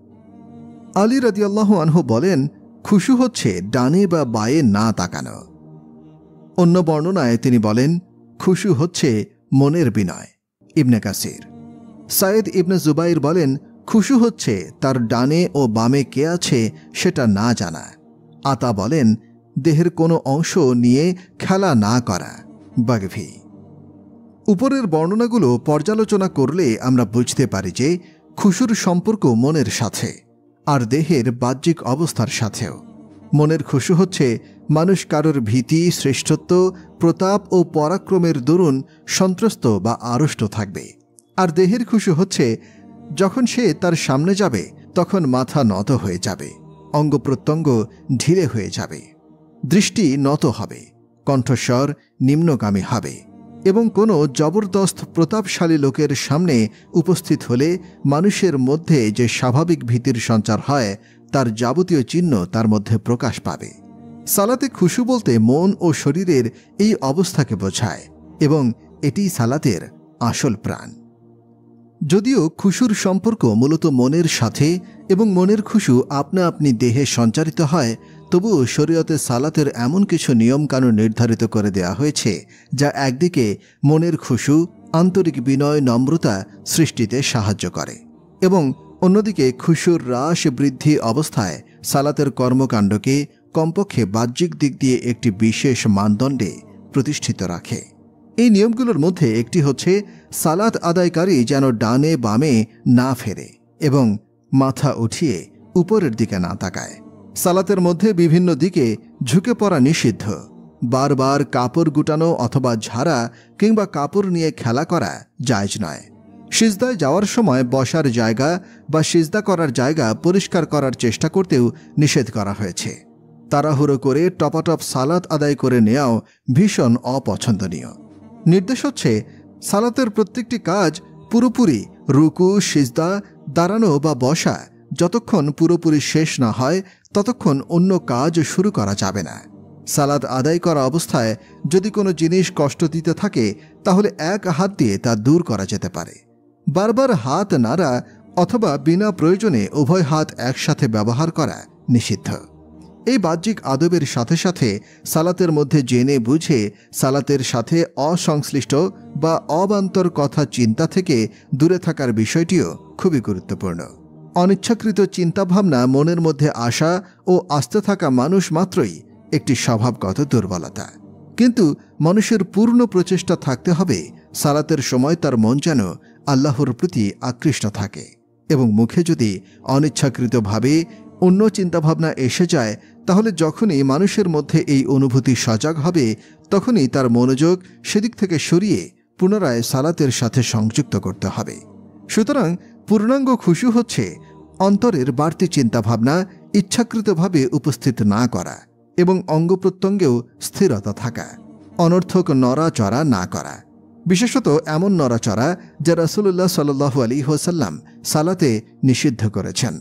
S1: আলী রাদিয়াল্লাহু আনহু বলেন খুশু হচ্ছে ডানে বা বায়ে না তাকানো। অন্য বর্ণনায় তিনি বলেন খুশু হচ্ছে মনের বিনয়। ইবনে কাসির। সাইদ ইবনে জুবাইর বলেন খুশু হচ্ছে তার ডানে ও বামে কে আছে সেটা না জানা। আতা বলেন দেহের কোনো অংশ নিয়ে খেলা না করা। বাগভি। উপরের বর্ণনাগুলো পর্যালোচনা করলে আমরা বুঝতে পারি যে খুশুর সম্পর্ক মনের সাথে আর দেহের বাহ্যিক অবস্থার সাথেও। মনের খুশু হচ্ছে মানুষ কারোর ভীতি, শ্রেষ্ঠত্ব, প্রতাপ ও পরাক্রমের দরুন সন্ত্রস্ত বা আড়ষ্ট থাকবে। আর দেহের খুশু হচ্ছে যখন সে তার সামনে যাবে তখন মাথা নত হয়ে যাবে, অঙ্গ প্রত্যঙ্গ ঢিলে হয়ে যাবে, দৃষ্টি নত হবে, কণ্ঠস্বর নিম্নগামী হবে এবং কোনো জবরদস্ত প্রতাপশালী লোকের সামনে উপস্থিত হলে মানুষের মধ্যে যে স্বাভাবিক ভীতির সঞ্চার হয় তার যাবতীয় চিহ্ন তার মধ্যে প্রকাশ পাবে। সালাতে খুশু বলতে মন ও শরীরের এই অবস্থাকে বোঝায় এবং এটিই সালাতের আসল প্রাণ। যদিও খুশুর সম্পর্ক মূলত মনের সাথে এবং মনের খুশু আপনা আপনি দেহে সঞ্চারিত হয়, তবুও শরীয়তে সালাতের এমন কিছু নিয়মকানুন নির্ধারিত করে দেওয়া হয়েছে যা একদিকে মনের খুশু, আন্তরিক বিনয়, নম্রতা সৃষ্টিতে সাহায্য করে এবং অন্যদিকে খুশুর হ্রাস বৃদ্ধি অবস্থায় সালাতের কর্মকাণ্ডকে কমপক্ষে বাহ্যিক দিক দিয়ে একটি বিশেষ মানদণ্ডে প্রতিষ্ঠিত রাখে। এই নিয়মগুলোর মধ্যে একটি হচ্ছে সালাত আদায়কারী যেন ডানে বামে না ফেরে এবং মাথা উঠিয়ে উপরের দিকে না তাকায়। সালাতের মধ্যে বিভিন্ন দিকে ঝুঁকে পড়া নিষিদ্ধ। বারবার কাপড় গুটানো অথবা ঝাড়া কিংবা কাপড় নিয়ে খেলা করা জায়েজ নয়। সিজদায় যাওয়ার সময় বসার জায়গা বা সিজদা করার জায়গা পরিষ্কার করার চেষ্টা করতেও নিষেধ করা হয়েছে। তাড়াহুড়ো করে টপাটপ সালাত আদায় করে নেওয়াও ভীষণ অপছন্দনীয়। নির্দেশ হচ্ছে সালাতের প্রত্যেকটি কাজ পুরোপুরি রুকু, সিজদা, দাঁড়ানো বা বসা যতক্ষণ পুরোপুরি শেষ না হয় ততক্ষণ অন্য কাজ শুরু করা যাবে না। সালাত আদায় করা অবস্থায় যদি কোনো জিনিস কষ্ট দিতে থাকে তাহলে এক হাত দিয়ে তা দূর করা যেতে পারে। বারবার হাত নাড়া অথবা বিনা প্রয়োজনে উভয় হাত একসাথে ব্যবহার করা নিষিদ্ধ। এই বাহ্যিক আদবের সাথে সাথে সালাতের মধ্যে জেনে বুঝে সালাতের সাথে অসংশ্লিষ্ট বা অবান্তর কথা চিন্তা থেকে দূরে থাকার বিষয়টিও খুবই গুরুত্বপূর্ণ। অনিচ্ছাকৃত চিন্তাভাবনা মনের মধ্যে আসা ও আসতে থাকা মানুষ মাত্রই একটি স্বভাবগত দুর্বলতা, কিন্তু মানুষের পূর্ণ প্রচেষ্টা থাকতে হবে সালাতের সময় তার মন যেন আল্লাহর প্রতি আকৃষ্ট থাকে এবং মুখে যদি অনিচ্ছাকৃতভাবে অন্য চিন্তাভাবনা এসে যায় তাহলে যখনই মানুষের মধ্যে এই অনুভূতি সজাগ হবে তখনই তার মনোযোগ সেদিক থেকে সরিয়ে পুনরায় সালাতের সাথে সংযুক্ত করতে হবে। সুতরাং পূর্ণাঙ্গ খুশু হচ্ছে অন্তরের বাড়তি চিন্তাভাবনা ইচ্ছাকৃতভাবে উপস্থিত না করা এবং অঙ্গপ্রত্যঙ্গেও স্থিরতা থাকা, অনর্থক নড়াচড়া না করা, বিশেষত এমন নড়াচড়া যা রাসূলুল্লাহ সাল্লাল্লাহু আলাইহি ওয়াসাল্লাম সালাতে নিষিদ্ধ করেছেন।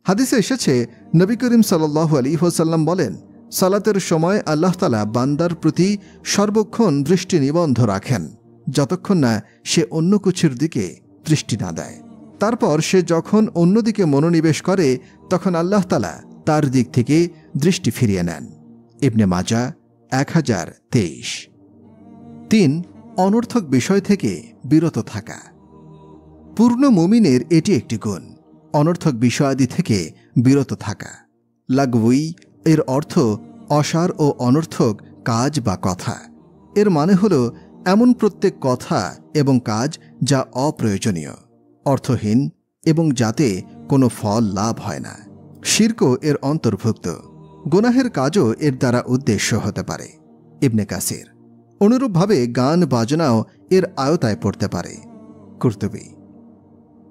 S1: হাদিসে এসেছে, নবী করিম সাল্লাল্লাহু আলাইহি ওয়াসাল্লাম বলেন, সালাতের সময় আল্লাহ তাআলা বান্দার প্রতি সর্বক্ষণ দৃষ্টি নিবদ্ধ রাখেন যতক্ষণ না সে অন্য কিছুর দিকে দৃষ্টি না দেয়। তারপর সে যখন অন্যদিকে মনোনিবেশ করে তখন আল্লাহ তাআলা তার দিক থেকে দৃষ্টি ফিরিয়ে নেন। ইবনে মাজাহ 1023। 3. অনর্থক বিষয় থেকে বিরত থাকা। পূর্ণ মুমিনের এটি একটি গুণ, অনর্থক বিষয়াদি থেকে বিরত থাকা। লাগউই এর অর্থ অসার ও অনর্থক কাজ বা কথা। এর মানে হল এমন প্রত্যেক কথা এবং কাজ যা অপ্রয়োজনীয়, অর্থহীন এবং যাতে কোনো ফল লাভ হয় না। শিরকও এর অন্তর্ভুক্ত। গুনাহের কাজও এর দ্বারা উদ্দেশ্য হতে পারে। ইবনে কাসির। অনুরূপভাবে গান বাজনাও এর আয়তায় পড়তে পারে। কুরতুবী।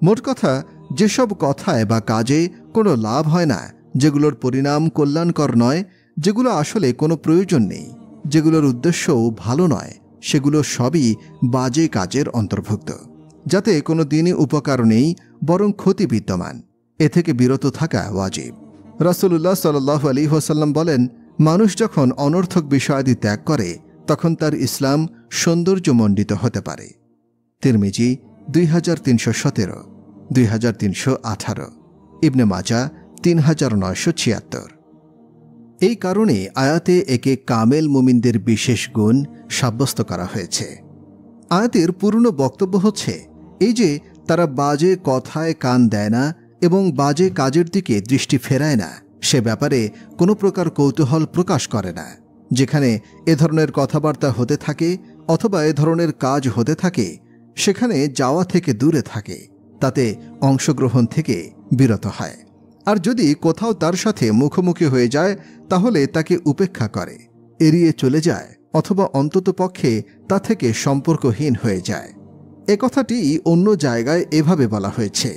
S1: মোট কথা, যেসব কথায় বা কাজে কোনো লাভ হয় না, যেগুলোর পরিণাম কল্যাণকর নয়, যেগুলো আসলে কোনো প্রয়োজন নেই, যেগুলোর উদ্দেশ্যও ভালো নয়, সেগুলো সবই বাজে কাজের অন্তর্ভুক্ত, যাতে কোনো দিনই উপকার নেই বরং ক্ষতি বিদ্যমান। এ থেকে বিরত থাকা ওয়াজিব। রাসূলুল্লাহ সাল্লাল্লাহু আলাইহি ওয়াসাল্লাম বলেন, মানুষ যখন অনর্থক বিষয়াদি ত্যাগ করে তখন তার ইসলাম সৌন্দর্যমণ্ডিত হতে পারে। তিরমিজি 2317, 2318, ইবনে মাজাহ 3976। এই কারণে আয়াতে একে কামেল মুমিনদের বিশেষ গুণ সাব্যস্ত করা হয়েছে। আয়াতের পূর্ণ বক্তব্য হচ্ছে এই যে তারা বাজে কথায় কান দেয় না এবং বাজে কাজের দিকে দৃষ্টি ফেরায় না, সে ব্যাপারে কোনো প্রকার কৌতূহল প্রকাশ করে না। যেখানে এ ধরনের কথাবার্তা হতে থাকে অথবা এ ধরনের কাজ হতে থাকে সেখানে যাওয়া থেকে দূরে থাকে, তাতে অংশগ্রহণ থেকে বিরত হয়। আর যদি কোথাও তার সাথে মুখোমুখি হয়ে যায় তাহলে তাকে উপেক্ষা করে, এড়িয়ে চলে যায় অথবা অন্ততপক্ষে তা থেকে সম্পর্কহীন হয়ে যায়। এ কথাটি অন্য জায়গায় এভাবে বলা হয়েছে,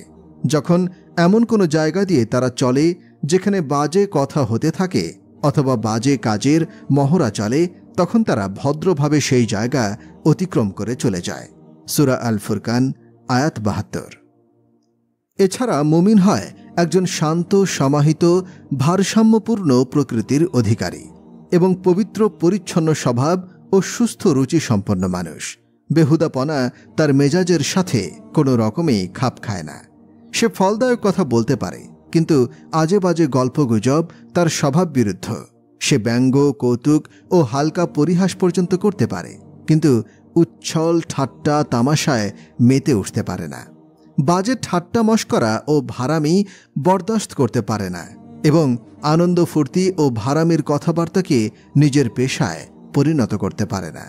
S1: যখন এমন কোনো জায়গা দিয়ে তারা চলে যেখানে বাজে কথা হতে থাকে অথবা বাজে কাজের মহড়া চলে, তখন তারা ভদ্রভাবে সেই জায়গা অতিক্রম করে চলে যায়। সূরা আল ফুরকান আয়াত 72। এছাড়া মুমিন হয় একজন শান্ত, সমাহিত, ভারসাম্যপূর্ণ প্রকৃতির অধিকারী এবং পবিত্র পরিচ্ছন্ন স্বভাব ও সুস্থ রুচিসম্পন্ন মানুষ। বেহুদাপনা তার মেজাজের সাথে কোনো রকমেই খাপ খায় না। সে ফলদায়ক কথা বলতে পারে, কিন্তু আজে বাজে গল্পগুজব তার স্বভাব বিরুদ্ধ। সে ব্যঙ্গ, কৌতুক ও হালকা পরিহাস পর্যন্ত করতে পারে, কিন্তু উচ্ছল ঠাট্টা তামাশায় মেতে উঠতে পারে না। বাজে ঠাট্টা মশকরা ও ভারামি বরদাস্ত করতে পারে না এবং আনন্দ ফুর্তি ও ভারামির কথাবার্তাকে নিজের পেশায় পরিণত করতে পারে না।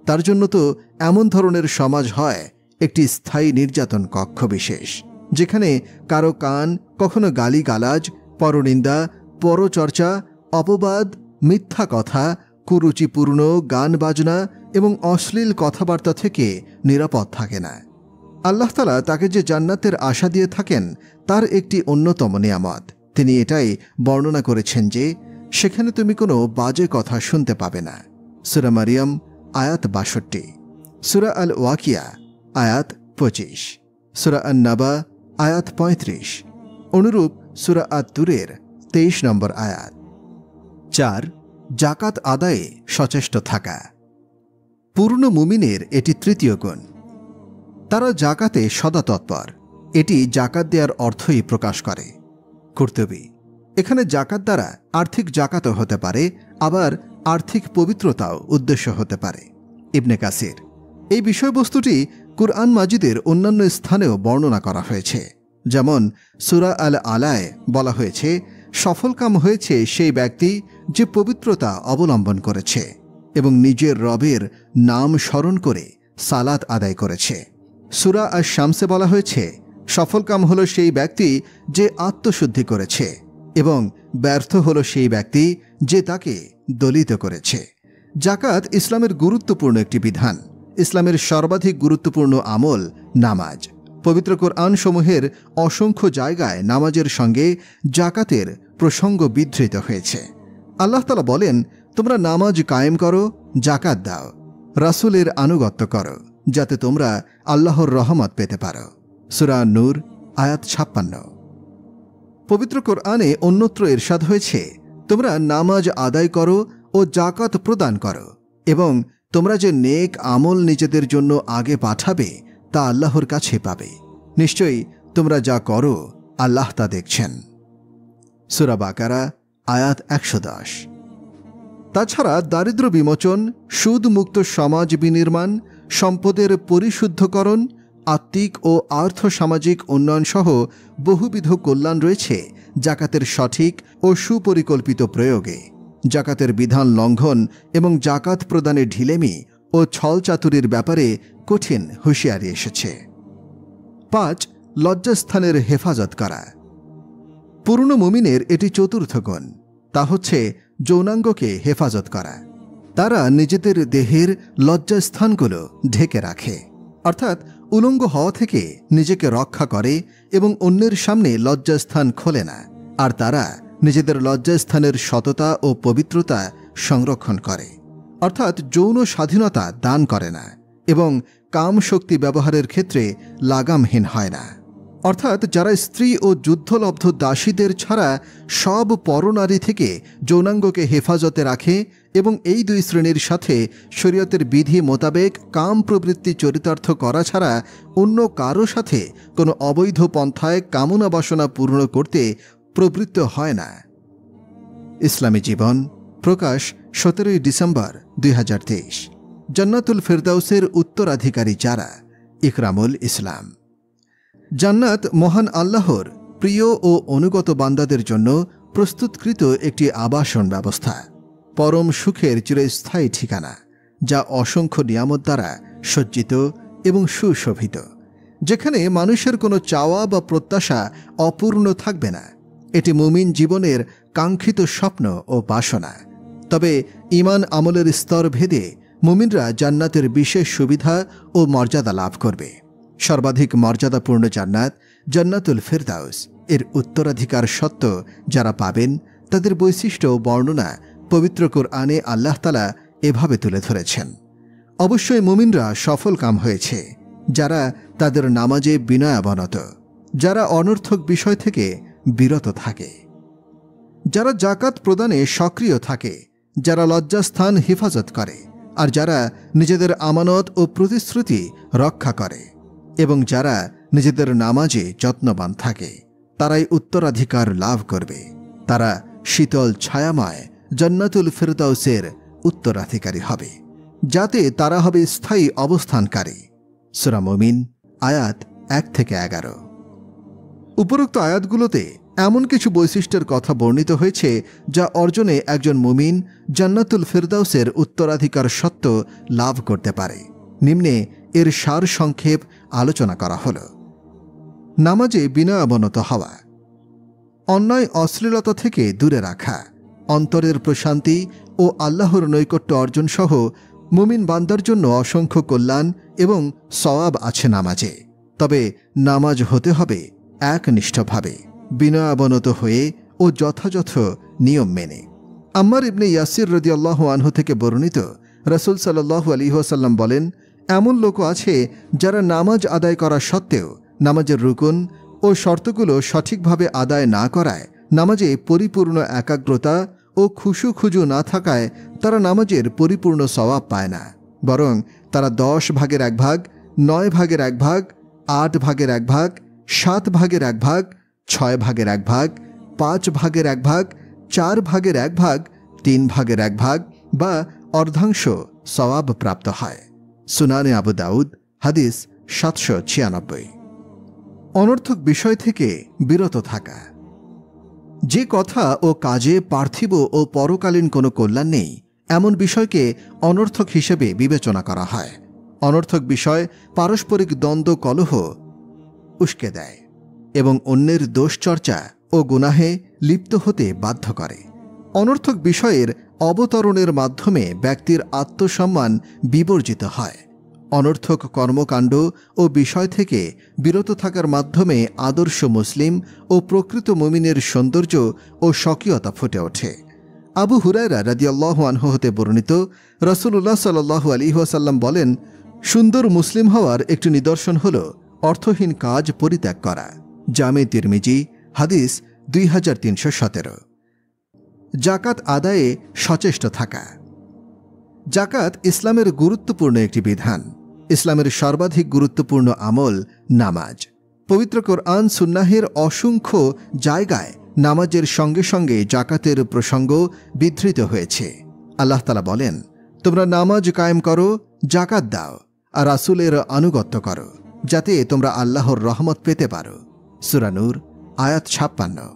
S1: তার জন্য তো এমন ধরনের সমাজ হয় একটি স্থায়ী নির্যাতন কক্ষ বিশেষ, যেখানে কারো কান কখনো গালিগালাজ, পরনিন্দা, পরচর্চা, অপবাদ, মিথ্যা কথা, কুরুচিপূর্ণ গান বাজনা এবং অশ্লীল কথাবার্তা থেকে নিরাপদ থাকে না। আল্লাহ তাআলা তাকে যে জান্নাতের আশা দিয়ে থাকেন তার একটি অন্যতম নিয়ামত। তিনি এটাই বর্ণনা করেছেন যে সেখানে তুমি কোনো বাজে কথা শুনতে পাবে না। সূরা মারিয়াম আয়াত ৬২, সূরা আল ওয়াকিয়া আয়াত ২৫, সূরা আন-নাবা আয়াত ৩৫, অনুরূপ সূরা আত-তুরের ২৩ নম্বর আয়াত। ৪. জাকাত আদায়ে সচেষ্ট থাকা। পূর্ণ মুমিনের এটি তৃতীয় গুণ। তারা জাকাতে সদা তৎপর। এটি জাকাত দেওয়ার অর্থই প্রকাশ করে। কুরতুবী: এখানে জাকাত দ্বারা আর্থিক জাকাতও হতে পারে, আবার আর্থিক পবিত্রতাও উদ্দেশ্য হতে পারে। ইবনে কাসির: এই বিষয়বস্তুটি কুরআন মাজিদের অন্যান্য স্থানেও বর্ণনা করা হয়েছে। যেমন সূরা আল আলায় বলা হয়েছে, সফলকাম হয়েছে সেই ব্যক্তি যে পবিত্রতা অবলম্বন করেছে এবং নিজের রবের নাম স্মরণ করে সালাত আদায় করেছে। সূরা আশ-শামসে বলা হয়েছে, সফলকাম হল সেই ব্যক্তি যে আত্মশুদ্ধি করেছে এবং ব্যর্থ হল সেই ব্যক্তি যে তাকে দলিত করেছে। জাকাত ইসলামের গুরুত্বপূর্ণ একটি বিধান। ইসলামের সর্বাধিক গুরুত্বপূর্ণ আমল নামাজ। পবিত্র কোরআন সমূহের অসংখ্য জায়গায় নামাজের সঙ্গে জাকাতের প্রসঙ্গ বিধৃত হয়েছে। আল্লাহ তাআলা বলেন, তোমরা নামাজ কায়েম করো, জাকাত দাও, রাসূলের আনুগত্য করো, যাতে তোমরা আল্লাহর রহমত পেতে পারো। সূরা নূর আয়াত ৫৬। পবিত্র কোরআনে অন্যত্র ইরশাদ হয়েছে, তোমরা নামাজ আদায় করো ও জাকাত প্রদান করো, এবং তোমরা যে নেক আমল নিজেদের জন্য আগে পাঠাবে তা আল্লাহর কাছে পাবে। নিশ্চয়ই তোমরা যা করো আল্লাহ তা দেখছেন। সূরা বাকারা আয়াত ১১০। তাছাড়া দারিদ্র বিমোচন, সুদমুক্ত সমাজ বিনির্মাণ, সম্পদের পরিশুদ্ধকরণ, আত্মিক ও আর্থসামাজিক উন্নয়নসহ বহুবিধ কল্যাণ রয়েছে জাকাতের সঠিক ও সুপরিকল্পিত প্রয়োগে। জাকাতের বিধান লঙ্ঘন এবং জাকাত প্রদানে ঢিলেমি ও ছলচাতুরির ব্যাপারে কঠিন হুঁশিয়ারি এসেছে। ৫. লজ্জাস্থানের হেফাজত করা। পূর্ণ মুমিনের এটি চতুর্থ গুণ। তা হচ্ছে যৌনাঙ্গকে হেফাজত করা। তারা নিজেদের দেহের লজ্জাস্থানগুলো ঢেকে রাখে, অর্থাৎ উলঙ্গ হওয়া থেকে নিজেকে রক্ষা করে এবং অন্যের সামনে লজ্জাস্থান খোলে না। আর তারা নিজেদের লজ্জাস্থানের সততা ও পবিত্রতা সংরক্ষণ করে, অর্থাৎ যৌন স্বাধীনতা দান করে না এবং কাম শক্তি ব্যবহারের ক্ষেত্রে লাগামহীন হয় না। অর্থাৎ যারা স্ত্রী ও যুদ্ধলব্ধ দাসীদের ছাড়া সব পরনারী থেকে যৌনাঙ্গকে হেফাজতে রাখে এবং এই দুই শ্রেণীর সাথে শরীয়তের বিধি মোতাবেক কাম প্রবৃত্তি চরিতার্থ করা ছাড়া অন্য কারো সাথে কোনো অবৈধ পন্থায় কামনা বাসনা পূর্ণ করতে প্রবৃত্ত হয় না। ইসলামী জীবন, প্রকাশ ১৭ ডিসেম্বর ২০২৩। জান্নাতুল ফেরদাউসের উত্তরাধিকারী যারা, ইকরামুল ইসলাম। জান্নাত মহান আল্লাহর প্রিয় ও অনুগত বান্দাদের জন্য প্রস্তুতকৃত একটি আবাসন ব্যবস্থা, পরম সুখের চিরস্থায়ী ঠিকানা, যা অসংখ্য নিয়ামত দ্বারা সজ্জিত এবং সুশোভিত, যেখানে মানুষের কোনো চাওয়া বা প্রত্যাশা অপূর্ণ থাকবে না। এটি মুমিন জীবনের কাঙ্ক্ষিত স্বপ্ন ও বাসনা। তবে ঈমান আমলের স্তর ভেদে মুমিনরা জান্নাতের বিশেষ সুবিধা ও মর্যাদা লাভ করবে। সর্বাধিক মর্যাদাপূর্ণ জান্নাত, জান্নাতুল ফেরদাউস এর উত্তরাধিকার সত্ত্ব যারা পাবেন, তাদের বৈশিষ্ট্য ও বর্ণনা পবিত্র কোরআনে আল্লাহ তাআলা এভাবে তুলে ধরেছেন। অবশ্যই মুমিনরা সফল কাম হয়েছে যারা তাদের নামাজে বিনয়াবনত, যারা অনর্থক বিষয় থেকে বিরত থাকে। যারা জাকাত প্রদানে সক্রিয় থাকে, যারা লজ্জাস্থান হেফাজত করে, আর যারা নিজেদের আমানত ও প্রতিশ্রুতি রক্ষা করে এবং যারা নিজেদের নামাজে যত্নবান থাকে, তারাই উত্তরাধিকার লাভ করবে। তারা শীতল ছায়াময় জান্নাতুল ফিরদাউসের উত্তরাধিকারী হবে, যাতে তারা হবে স্থায়ী অবস্থানকারী। সূরা মুমিন আয়াত 1-11। উপরোক্ত আয়াতগুলোতে এমন কিছু বৈশিষ্ট্যের কথা বর্ণিত হয়েছে যা অর্জনে একজন মুমিন জান্নাতুল ফিরদাউসের উত্তরাধিকার সত্ত্ব লাভ করতে পারে। নিম্নে এর সার সংক্ষেপ আলোচনা করা হল। নামাজে বিনয়াবনত হওয়া, অন্যায় অশ্লীলতা থেকে দূরে রাখা, অন্তরের প্রশান্তি ও আল্লাহর নৈকট্য অর্জন সহ মুমিন বান্দার জন্য অসংখ্য কল্যাণ এবং সওয়াব আছে নামাজে। তবে নামাজ হতে হবে একনিষ্ঠভাবে, বিনয়াবনত হয়ে ও যথাযথ নিয়ম মেনে। আম্মার ইবনে ইয়াসির রাদিয়াল্লাহু আনহু থেকে বর্ণিত, রাসূল সাল্লাল্লাহু আলাইহি ওয়াসাল্লাম বলেন, এমন লোক আছে যারা নামাজ আদায় করা সত্ত্বেও নামাজের রুকুন ও শর্তগুলো সঠিকভাবে আদায় না করায়, নামাজে পরিপূর্ণ একাগ্রতা ও খুশু না থাকায় তারা নামাজের পরিপূর্ণ সওয়াব পায় না, বরং তারা 10 ভাগের 1 ভাগ, 9 ভাগের 1 ভাগ, 8 ভাগের 1 ভাগ, 7 ভাগের 1 ভাগ, 6 ভাগের 1 ভাগ, 5 ভাগের 1 ভাগ, 4 ভাগের 1 ভাগ, 3 ভাগের 1 ভাগ বা অর্ধাংশ সওয়াব প্রাপ্ত হয়। সুনানে আবু দাউদ হাদিস 796। অনর্থক বিষয় থেকে বিরত থাকা, যে কথা ও কাজে পার্থিব ও পরকালীন কোনো কল্যাণ নেই এমন বিষয়কে অনর্থক হিসেবে বিবেচনা করা হয়। অনর্থক বিষয় পারস্পরিক দ্বন্দ্ব কলহ উস্কে দেয় এবং অন্যের দোষচর্চা ও গুনাহে লিপ্ত হতে বাধ্য করে। অনর্থক বিষয়ের অবতরণের মাধ্যমে ব্যক্তির আত্মসম্মান বিবর্জিত হয়। অনর্থক কর্মকাণ্ড ও বিষয় থেকে বিরত থাকার মাধ্যমে আদর্শ মুসলিম ও প্রকৃত মুমিনের সৌন্দর্য ও স্বকীয়তা ফুটে ওঠে। আবু হুরায়রা রাদিয়াল্লাহু আনহু হতে বর্ণিত, রাসূলুল্লাহ সাল্লাল্লাহু আলাইহি ওয়াসাল্লাম বলেন, সুন্দর মুসলিম হওয়ার একটি নিদর্শন হল অর্থহীন কাজ পরিত্যাগ করা। জামে তিরমিজি হাদিস 2317। জাকাত আদায়ে সচেষ্ট থাকা, জাকাত ইসলামের গুরুত্বপূর্ণ একটি বিধান। ইসলামের সর্বাধিক গুরুত্বপূর্ণ আমল নামাজ। পবিত্র কোরআন সুন্নাহের অসংখ্য জায়গায় নামাজের সঙ্গে সঙ্গে জাকাতের প্রসঙ্গ বিধৃত হয়েছে। আল্লাহ তাআলা বলেন, তোমরা নামাজ কায়েম করো, জাকাত দাও আর রাসূলের আনুগত্য করো, যাতে তোমরা আল্লাহর রহমত পেতে পারো। সূরা নূর আয়াত 56।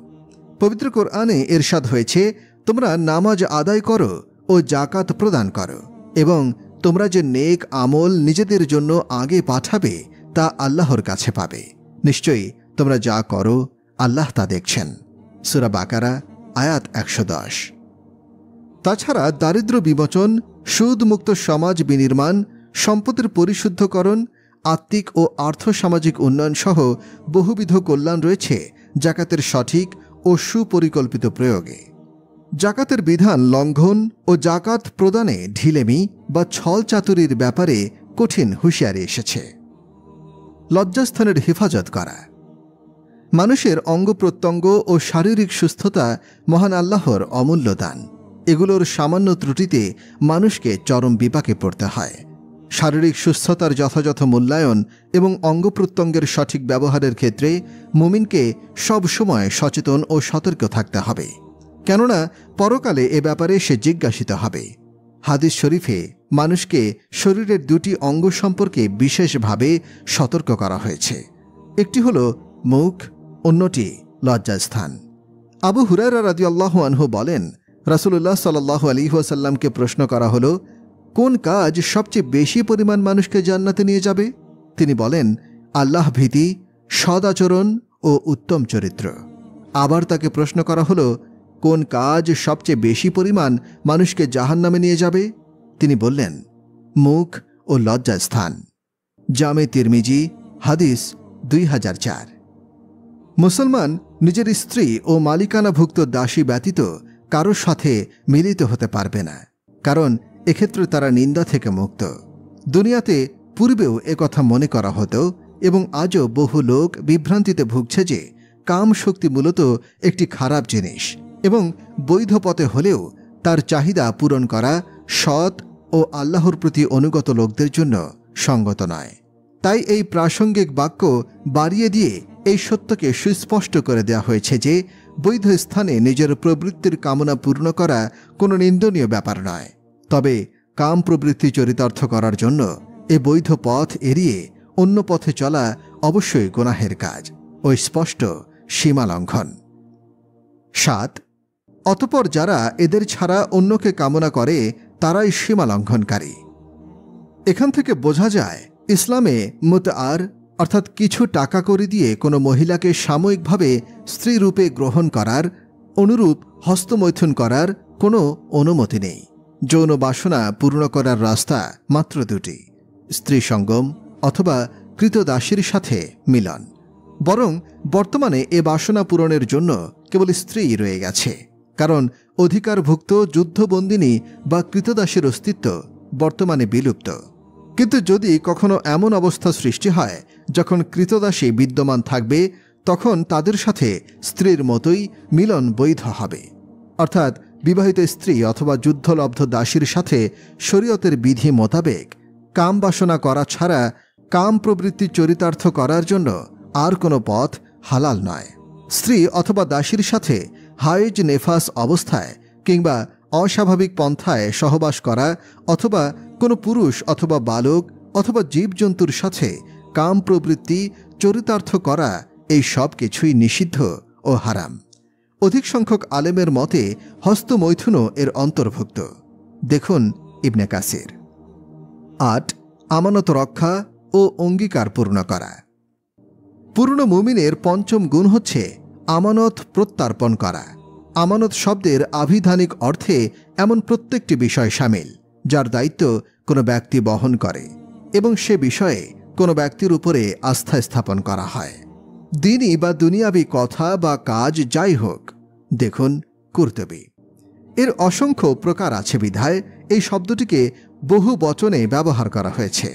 S1: পবিত্র কোরআনে ইরশাদ হয়েছে, তোমরা নামাজ আদায় করো ও জাকাত প্রদান করো এবং তোমরা যে নেক আমল নিজেদের জন্য আগে পাঠাবে তা আল্লাহর কাছে পাবে। নিশ্চয়ই তোমরা যা করো আল্লাহ তা দেখছেন। সূরা বাকারা আয়াত 110। তাছাড়া দারিদ্র্য বিমোচন, সুদমুক্ত সমাজ বিনির্মাণ, সম্পদের পরিশুদ্ধকরণ, আত্মিক ও আর্থসামাজিক উন্নয়ন সহ বহুবিধ কল্যাণ রয়েছে জাকাতের সঠিক ও সুপরিকল্পিত প্রয়োগে। জাকাতের বিধান লঙ্ঘন ও জাকাত প্রদানে ঢিলেমি বা ছল চাতুরির ব্যাপারে কঠিন হুঁশিয়ারি এসেছে। লজ্জাস্থানের হেফাজত করা, মানুষের অঙ্গ প্রত্যঙ্গ ও শারীরিক সুস্থতা মহান আল্লাহর অমূল্য দান। এগুলোর সামান্য ত্রুটিতে মানুষকে চরম বিপাকে পড়তে হয়। শারীরিক সুস্থতার যথাযথ মূল্যায়ন এবং অঙ্গ প্রত্যঙ্গের সঠিক ব্যবহারের ক্ষেত্রে মুমিনকে সবসময় সচেতন ও সতর্ক থাকতে হবে, কেননা পরকালে এ ব্যাপারে সে জিজ্ঞাসিত হবে। হাদিস শরীফে মানুষকে শরীরের 2টি অঙ্গ সম্পর্কে বিশেষভাবে সতর্ক করা হয়েছে। একটি হল মুখ, অন্যটি লজ্জাস্থান। আবু হুরায়রা রাদিয়াল্লাহু আনহু বলেন, রাসূলুল্লাহ সাল্লাল্লাহু আলাইহি ওয়াসাল্লামকে প্রশ্ন করা হলো, কোন কাজ সবচেয়ে বেশি পরিমাণ মানুষকে জান্নাতে নিয়ে যাবে? তিনি বলেন, আল্লাহ ভীতি, সদাচরণ ও উত্তম চরিত্র। আবার তাকে প্রশ্ন করা হলো, কোন কাজ সবচেয়ে বেশি পরিমাণ মানুষকে জাহান্নামে নিয়ে যাবে? তিনি বললেন, মুখ ও লজ্জাস্থান। জামে তিরমিজি হাদিস 2004। মুসলমান নিজের স্ত্রী ও মালিকানাভুক্ত দাসী ব্যতীত কারোর সাথে মিলিত হতে পারবে না, কারণ এক্ষেত্রে তারা নিন্দা থেকে মুক্ত। দুনিয়াতে পূর্বেও একথা মনে করা হতো এবং আজও বহু লোক বিভ্রান্তিতে ভুগছে যে কাম শক্তি মূলত একটি খারাপ জিনিস এবং বৈধ পথে হলেও তার চাহিদা পূরণ করা সৎ ও আল্লাহর প্রতি অনুগত লোকদের জন্য সঙ্গত নয়। তাই এই প্রাসঙ্গিক বাক্য বাড়িয়ে দিয়ে এই সত্যকে সুস্পষ্ট করে দেওয়া হয়েছে যে বৈধ স্থানে নিজের প্রবৃত্তির কামনা পূর্ণ করা কোনো নিন্দনীয় ব্যাপার নয়, তবে কাম প্রবৃত্তি চরিতার্থ করার জন্য এ বৈধ পথ এড়িয়ে অন্য পথে চলা অবশ্যই গুনাহের কাজ ও স্পষ্ট সীমা লঙ্ঘন। 7. অতঃপর যারা এদের ছাড়া অন্যকে কামনা করে তারাই সীমা লঙ্ঘনকারী। এখান থেকে বোঝা যায় ইসলামে মুতআর অর্থাৎ কিছু টাকা করে দিয়ে কোনো মহিলাকে সাময়িকভাবে স্ত্রী রূপে গ্রহণ করার, অনুরূপ হস্তমৈথুন করার কোনো অনুমতি নেই। যৌন বাসনা পূর্ণ করার রাস্তা মাত্র দুটি: স্ত্রী সঙ্গম অথবা কৃতদাসীর সাথে মিলন। বরং বর্তমানে এ বাসনা পূরণের জন্য কেবল স্ত্রীই রয়ে গেছে, কারণ অধিকারভুক্ত যুদ্ধবন্দিনী বা কৃতদাসীর অস্তিত্ব বর্তমানে বিলুপ্ত। কিন্তু যদি কখনো এমন অবস্থা সৃষ্টি হয় যখন কৃতদাসী বিদ্যমান থাকবে, তখন তাদের সাথে স্ত্রীর মতোই মিলন বৈধ হবে। অর্থাৎ বিবাহিত স্ত্রী অথবা যুদ্ধলব্ধ দাসীর সাথে শরীয়তের বিধি মোতাবেক কাম বাসনা করা ছাড়া কাম প্রবৃত্তি চরিতার্থ করার জন্য আর কোনো পথ হালাল নয়। স্ত্রী অথবা দাসীর সাথে হায়েজ নেফাস অবস্থায় কিংবা অস্বাভাবিক পন্থায় সহবাস করা অথবা কোনো পুরুষ অথবা বালক অথবা জীবজন্তুর সাথে কাম প্রবৃত্তি চরিতার্থ করা, এই সব কিছুই নিষিদ্ধ ও হারাম। অধিক সংখ্যক আলেমের মতে হস্তমৈথুনও এর অন্তর্ভুক্ত। দেখুন ইবনে কাসির। 8. আমানত রক্ষা ও অঙ্গীকার পূর্ণ করা। পূর্ণ মুমিনের পঞ্চম গুণ হচ্ছে আমানত প্রত্যার্পণ করা। আমানত শব্দের আভিধানিক অর্থে এমন প্রত্যেকটি বিষয় শামিল যার দায়িত্ব কোনো ব্যক্তি বহন করে এবং সে বিষয়ে কোনো ব্যক্তির উপরে আস্থা স্থাপন করা হয়। দিনই বা দুনিয়াবি কথা বা কাজ যাই হোক। দেখুন কুরতুবী। এর অসংখ্য প্রকার আছে বিধায় এই শব্দটিকে বহু বচনে ব্যবহার করা হয়েছে,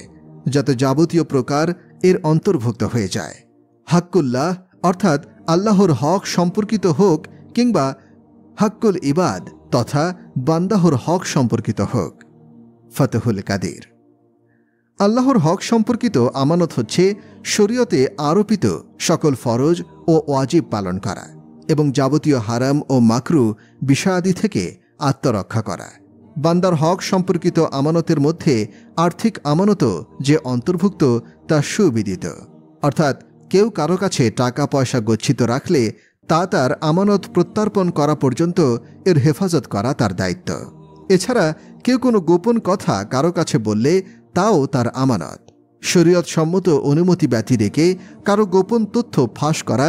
S1: যাতে যাবতীয় প্রকার এর অন্তর্ভুক্ত হয়ে যায়। হাক্কুল্লাহ অর্থাৎ আল্লাহর হক সম্পর্কিত হোক কিংবা হাক্কুল ইবাদ তথা বান্দাহর হক সম্পর্কিত হোক। ফতহুল কাদির। আল্লাহর হক সম্পর্কিত আমানত হচ্ছে শরীয়তে আরোপিত সকল ফরজ ও ওয়াজিব পালন করা এবং যাবতীয় হারাম ও মাকরু বিষয়াদি থেকে আত্মরক্ষা করা। বান্দার হক সম্পর্কিত আমানতের মধ্যে আর্থিক আমানতও যে অন্তর্ভুক্ত তা সুবিদিত। অর্থাৎ কেউ কারো কাছে টাকা পয়সা গচ্ছিত রাখলে তা তার আমানত প্রত্যার্পণ করা পর্যন্ত এর হেফাজত করা তার দায়িত্ব। এছাড়া কেউ কোনো গোপন কথা কারো কাছে বললে তাও তার আমানত। শরীয়ত সম্মত অনুমতি ব্যতি রেখে কারো গোপন তথ্য ফাঁস করা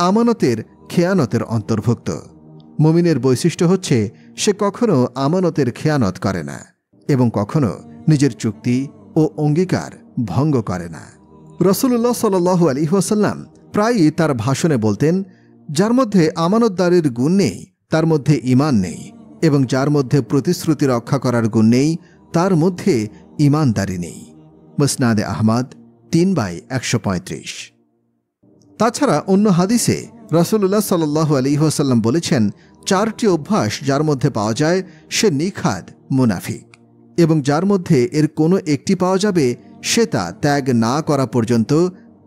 S1: আমানতের খেয়ানতের অন্তর্ভুক্ত। মুমিনের বৈশিষ্ট্য হচ্ছে সে কখনো আমানতের খেয়ানত করে না এবং কখনো নিজের চুক্তি ও অঙ্গীকার ভঙ্গ করে না। রাসূলুল্লাহ সাল্লাল্লাহু আলাইহি ওয়াসাল্লাম প্রায়ই তার ভাষণে বলতেন, যার মধ্যে আমানতদারির গুণ নেই তার মধ্যে ঈমান নেই, এবং যার মধ্যে প্রতিশ্রুতি রক্ষা করার গুণ নেই তার মধ্যে ঈমানদারি নেই। মুসনাদে আহমদ 3/135। তাছাড়া অন্য হাদিসে রাসূলুল্লাহ সাল্লাল্লাহু আলাইহি ওয়াসাল্লাম বলেছেন, 4টি অভ্যাস যার মধ্যে পাওয়া যায় সে নিখাদ মুনাফিক, এবং যার মধ্যে এর কোনো একটি পাওয়া যাবে সে তা ত্যাগ না করা পর্যন্ত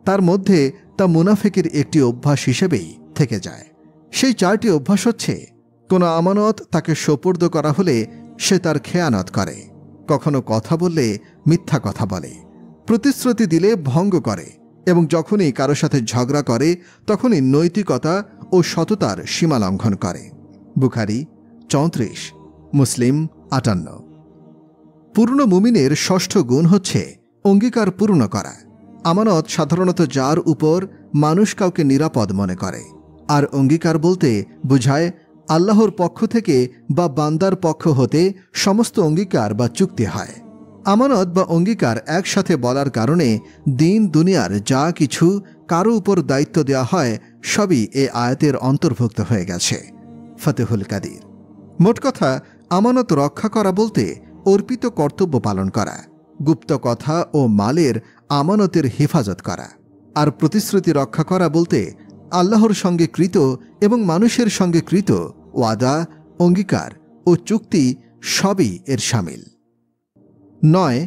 S1: তার মধ্যে তা মুনাফিকের একটি অভ্যাস হিসেবেই থেকে যায়। সেই 4টি অভ্যাস হচ্ছে, কোনো আমানত তাকে সোপর্দ করা হলে সে তার খেয়ানত করে, কখনো কথা বললে মিথ্যা কথা বলে, প্রতিশ্রুতি দিলে ভঙ্গ করে, এবং যখনই কারো সাথে ঝগড়া করে তখনই নৈতিকতা ও সততার সীমা লঙ্ঘন করে। বুখারী 34, মুসলিম 58। পূর্ণ মুমিনের ষষ্ঠ গুণ হচ্ছে অঙ্গীকার পূর্ণ করা। আমানত সাধারণত যার উপর মানুষ কাউকে নিরাপদ মনে করে, আর অঙ্গীকার বলতে বোঝায় আল্লাহর পক্ষ থেকে বা বান্দার পক্ষ হতে সমস্ত অঙ্গীকার বা চুক্তি হয়। আমানত বা অঙ্গীকার একসাথে বলার কারণে দিন দুনিয়ার যা কিছু কারো উপর দায়িত্ব দেওয়া হয় সবই এ আয়াতের অন্তর্ভুক্ত হয়ে গেছে। ফতহুল কাদির। মোট কথা, আমানত রক্ষা করা বলতে অর্পিত কর্তব্য পালন করা, গুপ্ত কথা ও মালের আমানতের হেফাজত করা। আর প্রতিশ্রুতি রক্ষা করা বলতে আল্লাহর সঙ্গে কৃত এবং মানুষের সঙ্গে কৃত ওয়াদা, অঙ্গীকার ও চুক্তি সবই এর শামিল। 9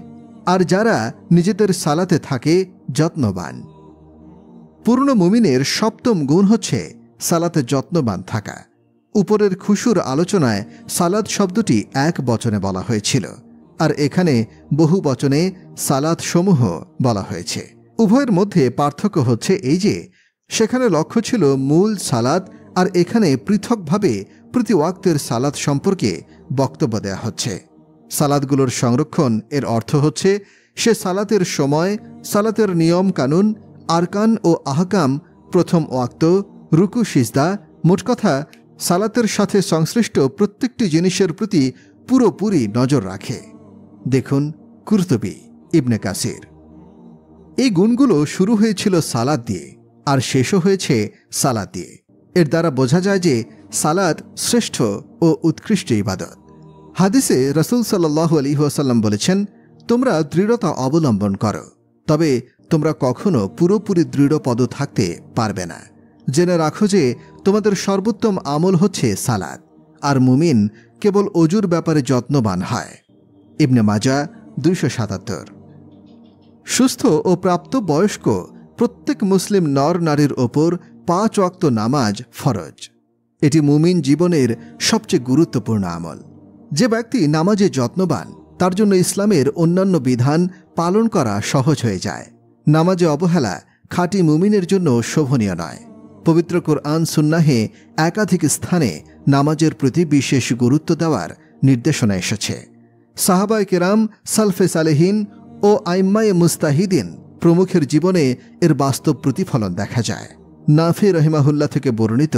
S1: আর যারা নিজেদের সালাতে থাকে যত্নবান। পূর্ণ মুমিনের সপ্তম গুণ হচ্ছে সালাতে যত্নবান থাকা। উপরের খুশুর আলোচনায় সালাত শব্দটি এক বচনে বলা হয়েছিল, আর এখানে বহু বচনে সালাত সমূহ বলা হয়েছে। উভয়ের মধ্যে পার্থক্য হচ্ছে এই যে সেখানে লক্ষ্য ছিল মূল সালাত, আর এখানে পৃথকভাবে প্রতি ওয়াক্তের সালাত সম্পর্কে বক্তব্য দেয়া হচ্ছে। সালাতগুলোর সংরক্ষণ এর অর্থ হচ্ছে সে সালাতের সময়, সালাতের নিয়ম কানুন, আরকান ও আহকাম, প্রথম ওয়াক্ত, রুকু সিজদা, মোট কথা সালাতের সাথে সংশ্লিষ্ট প্রত্যেকটি জিনিসের প্রতি পুরোপুরি নজর রাখে। দেখুন কুরতুবী, ইবনে কাসির। এই গুণগুলো শুরু হয়েছিল সালাত দিয়ে আর শেষও হয়েছে সালাত দিয়ে। এর দ্বারা বোঝা যায় যে সালাত শ্রেষ্ঠ ও উৎকৃষ্ট ইবাদত। হাদিসে রাসূল সাল্লাল্লাহু আলাইহি ওয়াসাল্লাম বলেছেন, তোমরা দৃঢ়তা অবলম্বন করো, তবে তোমরা কখনো পুরোপুরি দৃঢ়পদ থাকতে পারবে না। জেনে রাখো যে তোমাদের সর্বোত্তম আমল হচ্ছে সালাত, আর মুমিন কেবল অজুর ব্যাপারে যত্নবান হয়। ইবনে মাজাহ 277। সুস্থ ও প্রাপ্ত বয়স্ক প্রত্যেক মুসলিম নর নারীর ওপর 5 ওয়াক্ত নামাজ ফরজ। এটি মুমিন জীবনের সবচেয়ে গুরুত্বপূর্ণ আমল। যে ব্যক্তি নামাজে যত্নবান তার জন্য ইসলামের অন্যান্য বিধান পালন করা সহজ হয়ে যায়। নামাজে অবহেলা খাঁটি মুমিনের জন্য শোভনীয় নয়। পবিত্র কোরআন সুন্নাহে একাধিক স্থানে নামাজের প্রতি বিশেষ গুরুত্ব দেওয়ার নির্দেশনা এসেছে। সাহাবায়ে কেরাম, সালফে সালেহিন ও আইম্মায়ে মুস্তাহিদিন প্রমুখের জীবনে এর বাস্তব প্রতিফলন দেখা যায়। নাফি রহিমাহুল্লাহ থেকে বর্ণিত,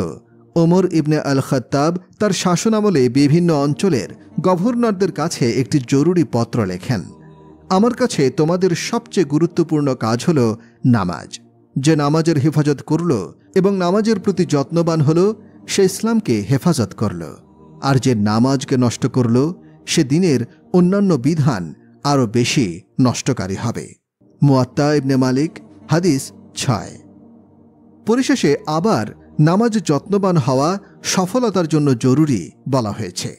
S1: ওমর ইবনে আল খাত্তাব তার শাসনামলে বিভিন্ন অঞ্চলের গভর্নরদের কাছে একটি জরুরি পত্র লেখেন। আমার কাছে তোমাদের সবচেয়ে গুরুত্বপূর্ণ কাজ হল নামাজ। যে নামাজের হেফাজত করল এবং নামাজের প্রতি যত্নবান হল, সে ইসলামকে হেফাজত করল, আর যে নামাজকে নষ্ট করল সে দিনের অন্যান্য বিধান আরও বেশি নষ্টকারী হবে। মুয়াত্তা ইবনে মালিক, হাদিস 6। পরিশেষে আবার নামাজে যত্নবান হওয়া সফলতার জন্য জরুরি বলা হয়েছে,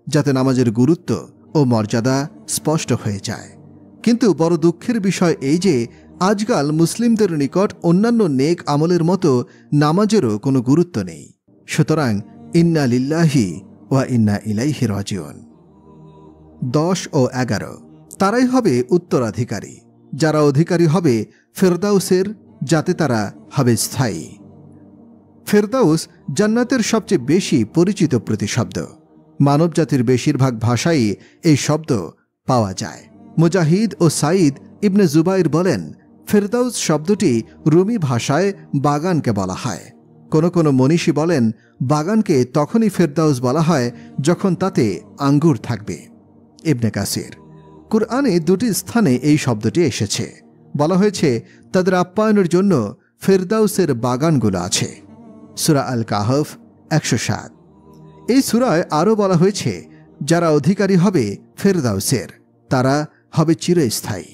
S1: যাতে নামাজের গুরুত্ব ও মর্যাদা স্পষ্ট হয়ে যায়। কিন্তু বড় দুঃখের বিষয় এই যে আজকাল মুসলিমদের নিকট অন্যান্য নেক আমলের মতো নামাজেরও কোনো গুরুত্ব নেই। সুতরাং ইন্না লিল্লাহি ওয়া ইন্না ইলাইহি রাজিউন। 10 ও 11 তারাই হবে উত্তরাধিকারী, যারা অধিকারী হবে ফেরদাউসের, যাতে তারা হবে স্থায়ী। ফেরদাউস জান্নাতের সবচেয়ে বেশি পরিচিত প্রতিশব্দ। মানবজাতির বেশিরভাগ ভাষাই এই শব্দ পাওয়া যায়। মুজাহিদ ও সাঈদ ইবনে জুবাইর বলেন, ফেরদাউস শব্দটি রুমি ভাষায় বাগানকে বলা হয়। কোনো কোনো মনীষী বলেন, বাগানকে তখনই ফেরদাউস বলা হয় যখন তাতে আঙ্গুর থাকবে। ইবনে কাসির। কুরআনে 2টি স্থানে এই শব্দটি এসেছে। বলা হয়েছে তাদের আপ্যায়নের জন্য ফেরদাউসের বাগানগুলো আছে। সূরা আল কাহফ 107। এই সূরায় আরও বলা হয়েছে যারা অধিকারী হবে ফেরদাউসের, তারা হবে চিরস্থায়ী।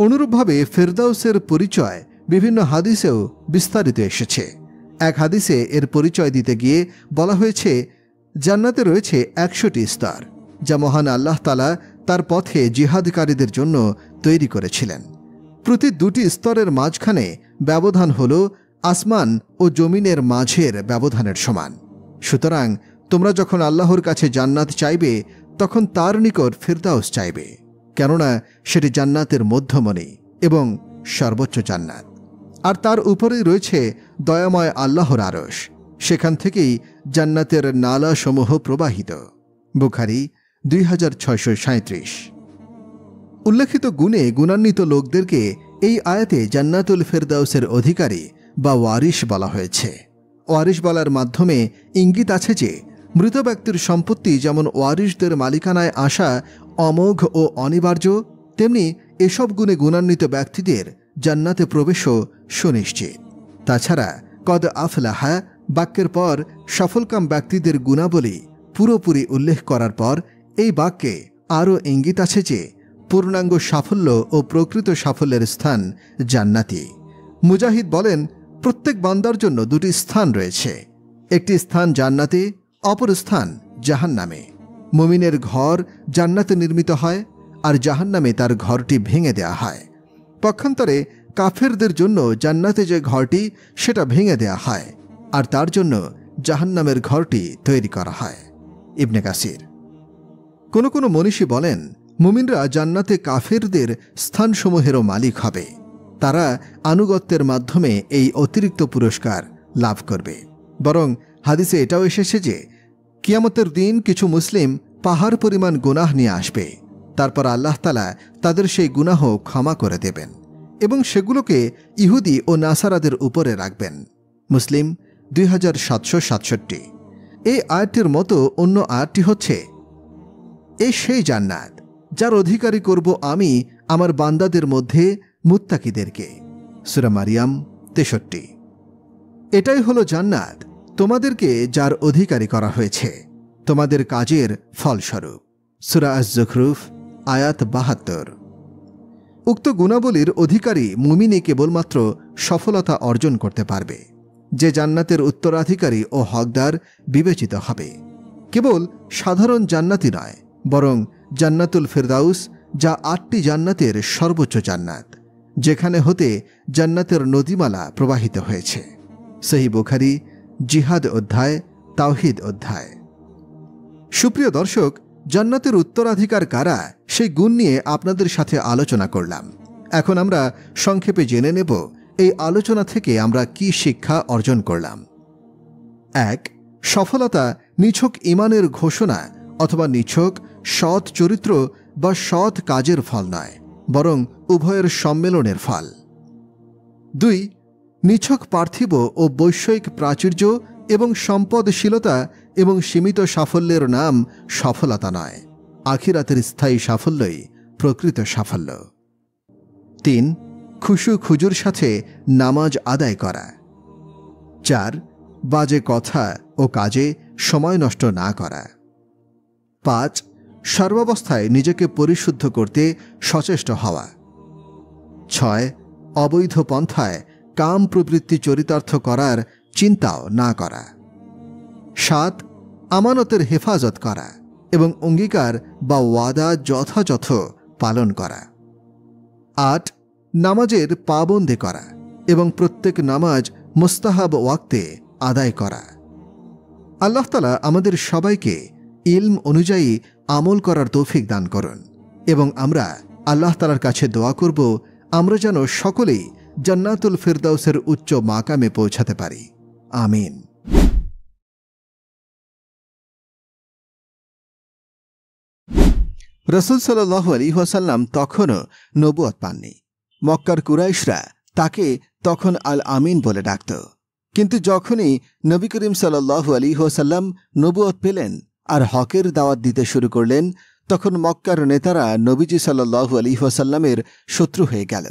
S1: অনুরূপভাবে ফেরদাউসের পরিচয় বিভিন্ন হাদিসেও বিস্তারিত এসেছে। এক হাদিসে এর পরিচয় দিতে গিয়ে বলা হয়েছে, জান্নাতে রয়েছে 100টি স্তর, যা মহান আল্লাহ তাআলা তার পথে জিহাদকারীদের জন্য তৈরি করেছিলেন। প্রতি 2টি স্তরের মাঝখানে ব্যবধান হল আসমান ও জমিনের মাঝের ব্যবধানের সমান। সুতরাং তোমরা যখন আল্লাহর কাছে জান্নাত চাইবে, তখন তার নিকট ফিরদাউস চাইবে, কেননা সেটি জান্নাতের মধ্যমণি এবং সর্বোচ্চ জান্নাত। আর তার উপরেই রয়েছে দয়াময় আল্লাহর আরশ, সেখান থেকেই জান্নাতের নালাসমূহ প্রবাহিত। বুখারী 2637। উল্লেখিত গুণে গুণান্বিত লোকদেরকে এই আয়াতে জান্নাতুল ফেরদাউসের অধিকারী বা ওয়ারিশ বলা হয়েছে। ওয়ারিশ বলার মাধ্যমে ইঙ্গিত আছে যে মৃত ব্যক্তির সম্পত্তি যেমন ওয়ারিশদের মালিকানায় আসা অমোঘ ও অনিবার্য, তেমনি এসব গুণে গুণান্বিত ব্যক্তিদের জান্নাতে প্রবেশও সুনিশ্চিত। তাছাড়া কদ আফলাহা বাক্যের পর সফলকাম ব্যক্তিদের গুণাবলী পুরোপুরি উল্লেখ করার পর এই বাক্যে আরও ইঙ্গিত আছে যে পূর্ণাঙ্গ সাফল্য ও প্রকৃত সাফল্যের স্থান জান্নাতি। মুজাহিদ বলেন, প্রত্যেক বান্দার জন্য দুটি স্থান রয়েছে, একটি স্থান জান্নাতে, অপর স্থান জাহান্নামে। মুমিনের ঘর জান্নাতে নির্মিত হয় আর জাহান্নামে তার ঘরটি ভেঙে দেয়া হয়। পক্ষান্তরে কাফেরদের জন্য জান্নাতে যে ঘরটি সেটা ভেঙে দেয়া হয় আর তার জন্য জাহান্নামের ঘরটি তৈরি করা হয়। ইবনে কাসির। কোনো কোনো মনীষী বলেন, মুমিনরা জান্নাতে কাফেরদের স্থানসমূহেরও মালিক হবে। তারা আনুগত্যের মাধ্যমে এই অতিরিক্ত পুরস্কার লাভ করবে। বরং হাদিসে এটাও এসেছে যে কিয়ামতের দিন কিছু মুসলিম পাহাড় পরিমাণ গুনাহ নিয়ে আসবে, তারপর আল্লাহ তাআলা তাদের সেই গুনাহ ক্ষমা করে দেবেন এবং সেগুলোকে ইহুদি ও নাসারাদের উপরে রাখবেন। মুসলিম 2767। এই আয়াতটির মতো অন্য আয়াতটি হচ্ছে, এই সেই জান্নাত যার অধিকারী করব আমি আমার বান্দাদের মধ্যে মুত্তাকিদেরকে। সূরা মারিয়াম 63। এটাই হলো জান্নাত তোমাদেরকে যার অধিকারী করা হয়েছে তোমাদের কাজের ফলস্বরূপ। সূরা আজ-জুখরুফ আয়াত 72। উক্ত গুণাবলীর অধিকারী মুমিনই কেবলমাত্র সফলতা অর্জন করতে পারবে, যে জান্নাতের উত্তরাধিকারী ও হকদার বিবেচিত হবে। কেবল সাধারণ জান্নাতি নয়, বরং জান্নাতুল ফিরদাউস, যা 8টি জান্নাতের সর্বোচ্চ জান্নাত, যেখানে হতে জান্নাতের নদীমালা প্রবাহিত হয়েছে। সহিহ বুখারী জিহাদ অধ্যায়, তাওহীদ অধ্যায়। সুপ্রিয় দর্শক, জান্নাতের উত্তরাধিকার কারা সেই গুণ নিয়ে আপনাদের সাথে আলোচনা করলাম। এখন আমরা সংক্ষেপে জেনে নেব এই আলোচনা থেকে আমরা কি শিক্ষা অর্জন করলাম। 1. সফলতা নিছক ঈমানের ঘোষণা অথবা নিছক সৎ চরিত্র বা সৎ কাজের ফল নয়, বরং উভয়ের সম্মেলনের ফল। 2. নিছক পার্থিব ও বৈষয়িক প্রাচুর্য এবং সম্পদশীলতা এবং সীমিত সাফল্যের নাম সফলতা নয়, আখিরাতের স্থায়ী সাফল্যই প্রকৃত সাফল্য। 3. খুশু খুজুর সাথে নামাজ আদায় করা। 4. বাজে কথা ও কাজে সময় নষ্ট না করা। 5. সর্বাবস্থায় নিজেকে পরিশুদ্ধ করতে সচেষ্ট হওয়া। 6. অবৈধ পন্থায় কাম প্রবৃত্তি চরিতার্থ করার চিন্তাও না করা। 7. আমানতের হেফাজত করা এবং অঙ্গীকার বা ওয়াদা যথাযথ পালন করা। 8. নামাজের পাবন্দী করা এবং প্রত্যেক নামাজ মুস্তাহাব ওয়াক্তে আদায় করা। আল্লাহ তাআলা আমাদের সবাইকে ইলম অনুযায়ী আমল করার তৌফিক দান করুন এবং আমরা আল্লাহ তাআলার কাছে দোয়া করব আমরা যেন সকলেই জান্নাতুল ফিরদাউসের উচ্চ মাকামে পৌঁছাতে পারি। আমিন। রাসূল সাল্লাল্লাহু আলাইহি ওয়াসাল্লাম তখনও নবুয়ত পাননি। মক্কার কুরাইশরা তাকে তখন আল আমিন বলে ডাকত। কিন্তু যখনই নবী করিম সাল্লাল্লাহু আলাইহি ওয়াসাল্লাম নবুয়ত পেলেন আর হকের দাওয়াত দিতে শুরু করলেন, তখন মক্কার নেতারা নবীজি সাল্লাল্লাহু আলাইহি ওয়াসাল্লামের শত্রু হয়ে গেল।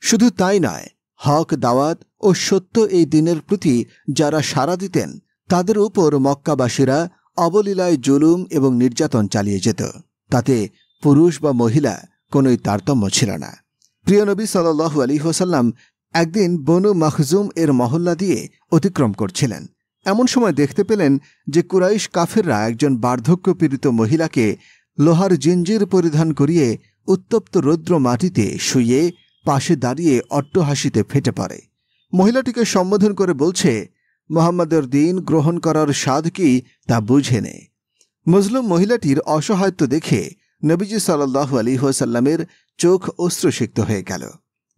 S1: শুধু তাই নয়, হক দাওয়াত ও সত্য এই দিনের প্রতি যারা সাড়া দিতেন তাদের উপর মক্কাবাসীরা অবলীলায় জুলুম এবং নির্যাতন চালিয়ে যেত। তাতে পুরুষ বা মহিলা কোনোই তারতম্য ছিল না। প্রিয় নবী সাল্লাল্লাহু আলাইহি ওয়াসাল্লাম একদিন বনু মাখজুম এর মহল্লা দিয়ে অতিক্রম করছিলেন। এমন সময় দেখতে পেলেন যে কুরাইশ কাফেররা একজন বার্ধক্যপীড়িত মহিলাকে লোহার জিঞ্জির পরিধান করিয়ে উত্তপ্ত রৌদ্র মাটিতে শুইয়ে পাশে দাঁড়িয়ে অট্টহাসিতে ফেটে পড়ে। মহিলাটিকে সম্বোধন করে বলছে, মুহাম্মাদের দিন গ্রহণ করার স্বাদ কি তা বুঝে নে। মজলুম মহিলাটির অসহায়ত্ব দেখে নবীজি সাল্লাল্লাহু আলাইহি ওয়াসাল্লামের চোখ অশ্রুসিক্ত হয়ে গেল।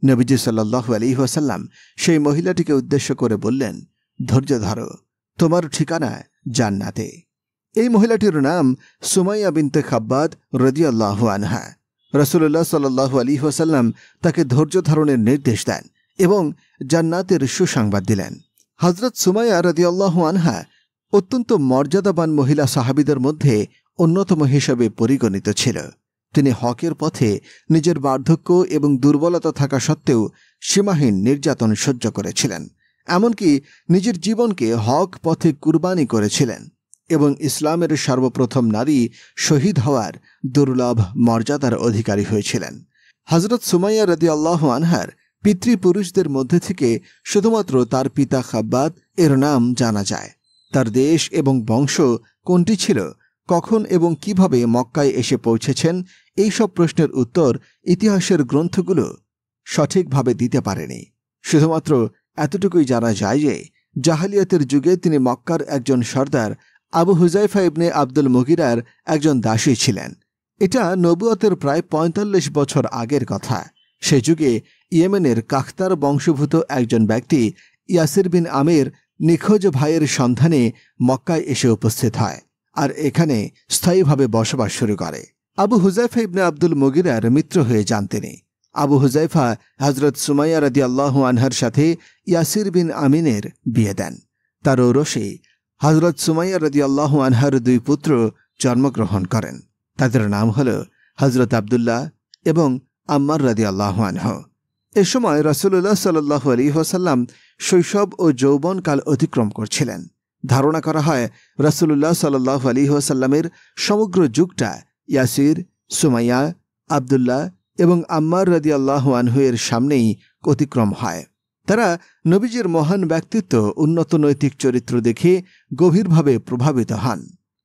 S1: নবীজি সাল্লাল্লাহু আলাইহি ওয়াসাল্লাম সেই মহিলাটিকে উদ্দেশ্য করে বললেন, ধৈর্য ধরো, তোমার ঠিকানা জান্নাতে। এই মহিলাটির নাম সুমাইয়া বিনতে খাব্বাদ রাদিয়াল্লাহু আনহা। রাসূলুল্লাহ সাল্লাল্লাহু আলাইহি ওয়াসাল্লাম তাকে ধৈর্য ধারণের নির্দেশ দেন এবং জান্নাতের সুসংবাদ দিলেন। হযরত সুমাইয়া রাদিয়াল্লাহু আনহা অত্যন্ত মর্যাদাবান মহিলা সাহাবীদের মধ্যে অন্যতম হিসেবে পরিগণিত ছিল। তিনি হকের পথে নিজের বার্ধক্য এবং দুর্বলতা থাকা সত্ত্বেও সীমাহীন নির্যাতন সহ্য করেছিলেন, এমনকি নিজের জীবনকে হক পথে কুরবানি করেছিলেন এবং ইসলামের সর্বপ্রথম নারী শহীদ হওয়ার দুর্লভ মর্যাদার অধিকারী হয়েছিলেন। হযরত সুমাইয়া রাদিয়াল্লাহু আনহার পিতৃপুরুষদের মধ্যে থেকে শুধুমাত্র তার পিতা খাব্বাব এর নাম জানা যায়। তার দেশ এবং বংশ কোনটি ছিল, কখন এবং কিভাবে মক্কায় এসে পৌঁছেছেন, এই সব প্রশ্নের উত্তর ইতিহাসের গ্রন্থগুলো সঠিকভাবে দিতে পারেনি। শুধুমাত্র এতটুকুই জানা যায় যে জাহালিয়াতের যুগে তিনি মক্কার একজন সর্দার আবু হুজাইফা ইবনে আব্দুল মুগিরার একজন দাসী ছিলেন। এটা নবুয়তের প্রায় ৪৫ বছর আগের কথা। সে যুগে ইয়েমেনের কাখতার বংশভূত একজন ব্যক্তি ইয়াসির বিন আমির নিখোঁজ ভাইয়ের সন্ধানে মক্কায় এসে উপস্থিত হয় আর এখানে স্থায়ীভাবে বসবাস শুরু করে। আবু হুজাইফা ইবনে আব্দুল মুগিরার মিত্র হয়ে যান তিনি। আবু হুজাইফা হজরত সুমাইয়া রাদিয়াল্লাহু আনহার সাথে ইয়াসির বিন আমিনের বিয়ে দেন। তার ঔরসে হজরত সুমাইয়া রাদিয়াল্লাহু আনহার ২ পুত্র জন্মগ্রহণ করেন। তাদের নাম হল হজরত আবদুল্লাহ এবং আম্মার রাদিয়াল্লাহু আনহু। এ সময় রাসূলুল্লাহ সাল্লাল্লাহু আলাইহি ওয়াসাল্লাম শৈশব ও যৌবনকাল অতিক্রম করছিলেন। ধারণা করা হয় রাসূলুল্লাহ সাল্লাল্লাহু আলাইহি ওয়াসাল্লামের সমগ্র যুগটা ইয়াসির, সুমাইয়া, আবদুল্লাহ এবং আম্মার রাদিয়াল্লাহু আনহু এর সামনেই অতিক্রম হয়। তারা নবীজির মহান ব্যক্তিত্ব, উন্নত নৈতিক চরিত্র দেখে গভীরভাবে প্রভাবিত হন।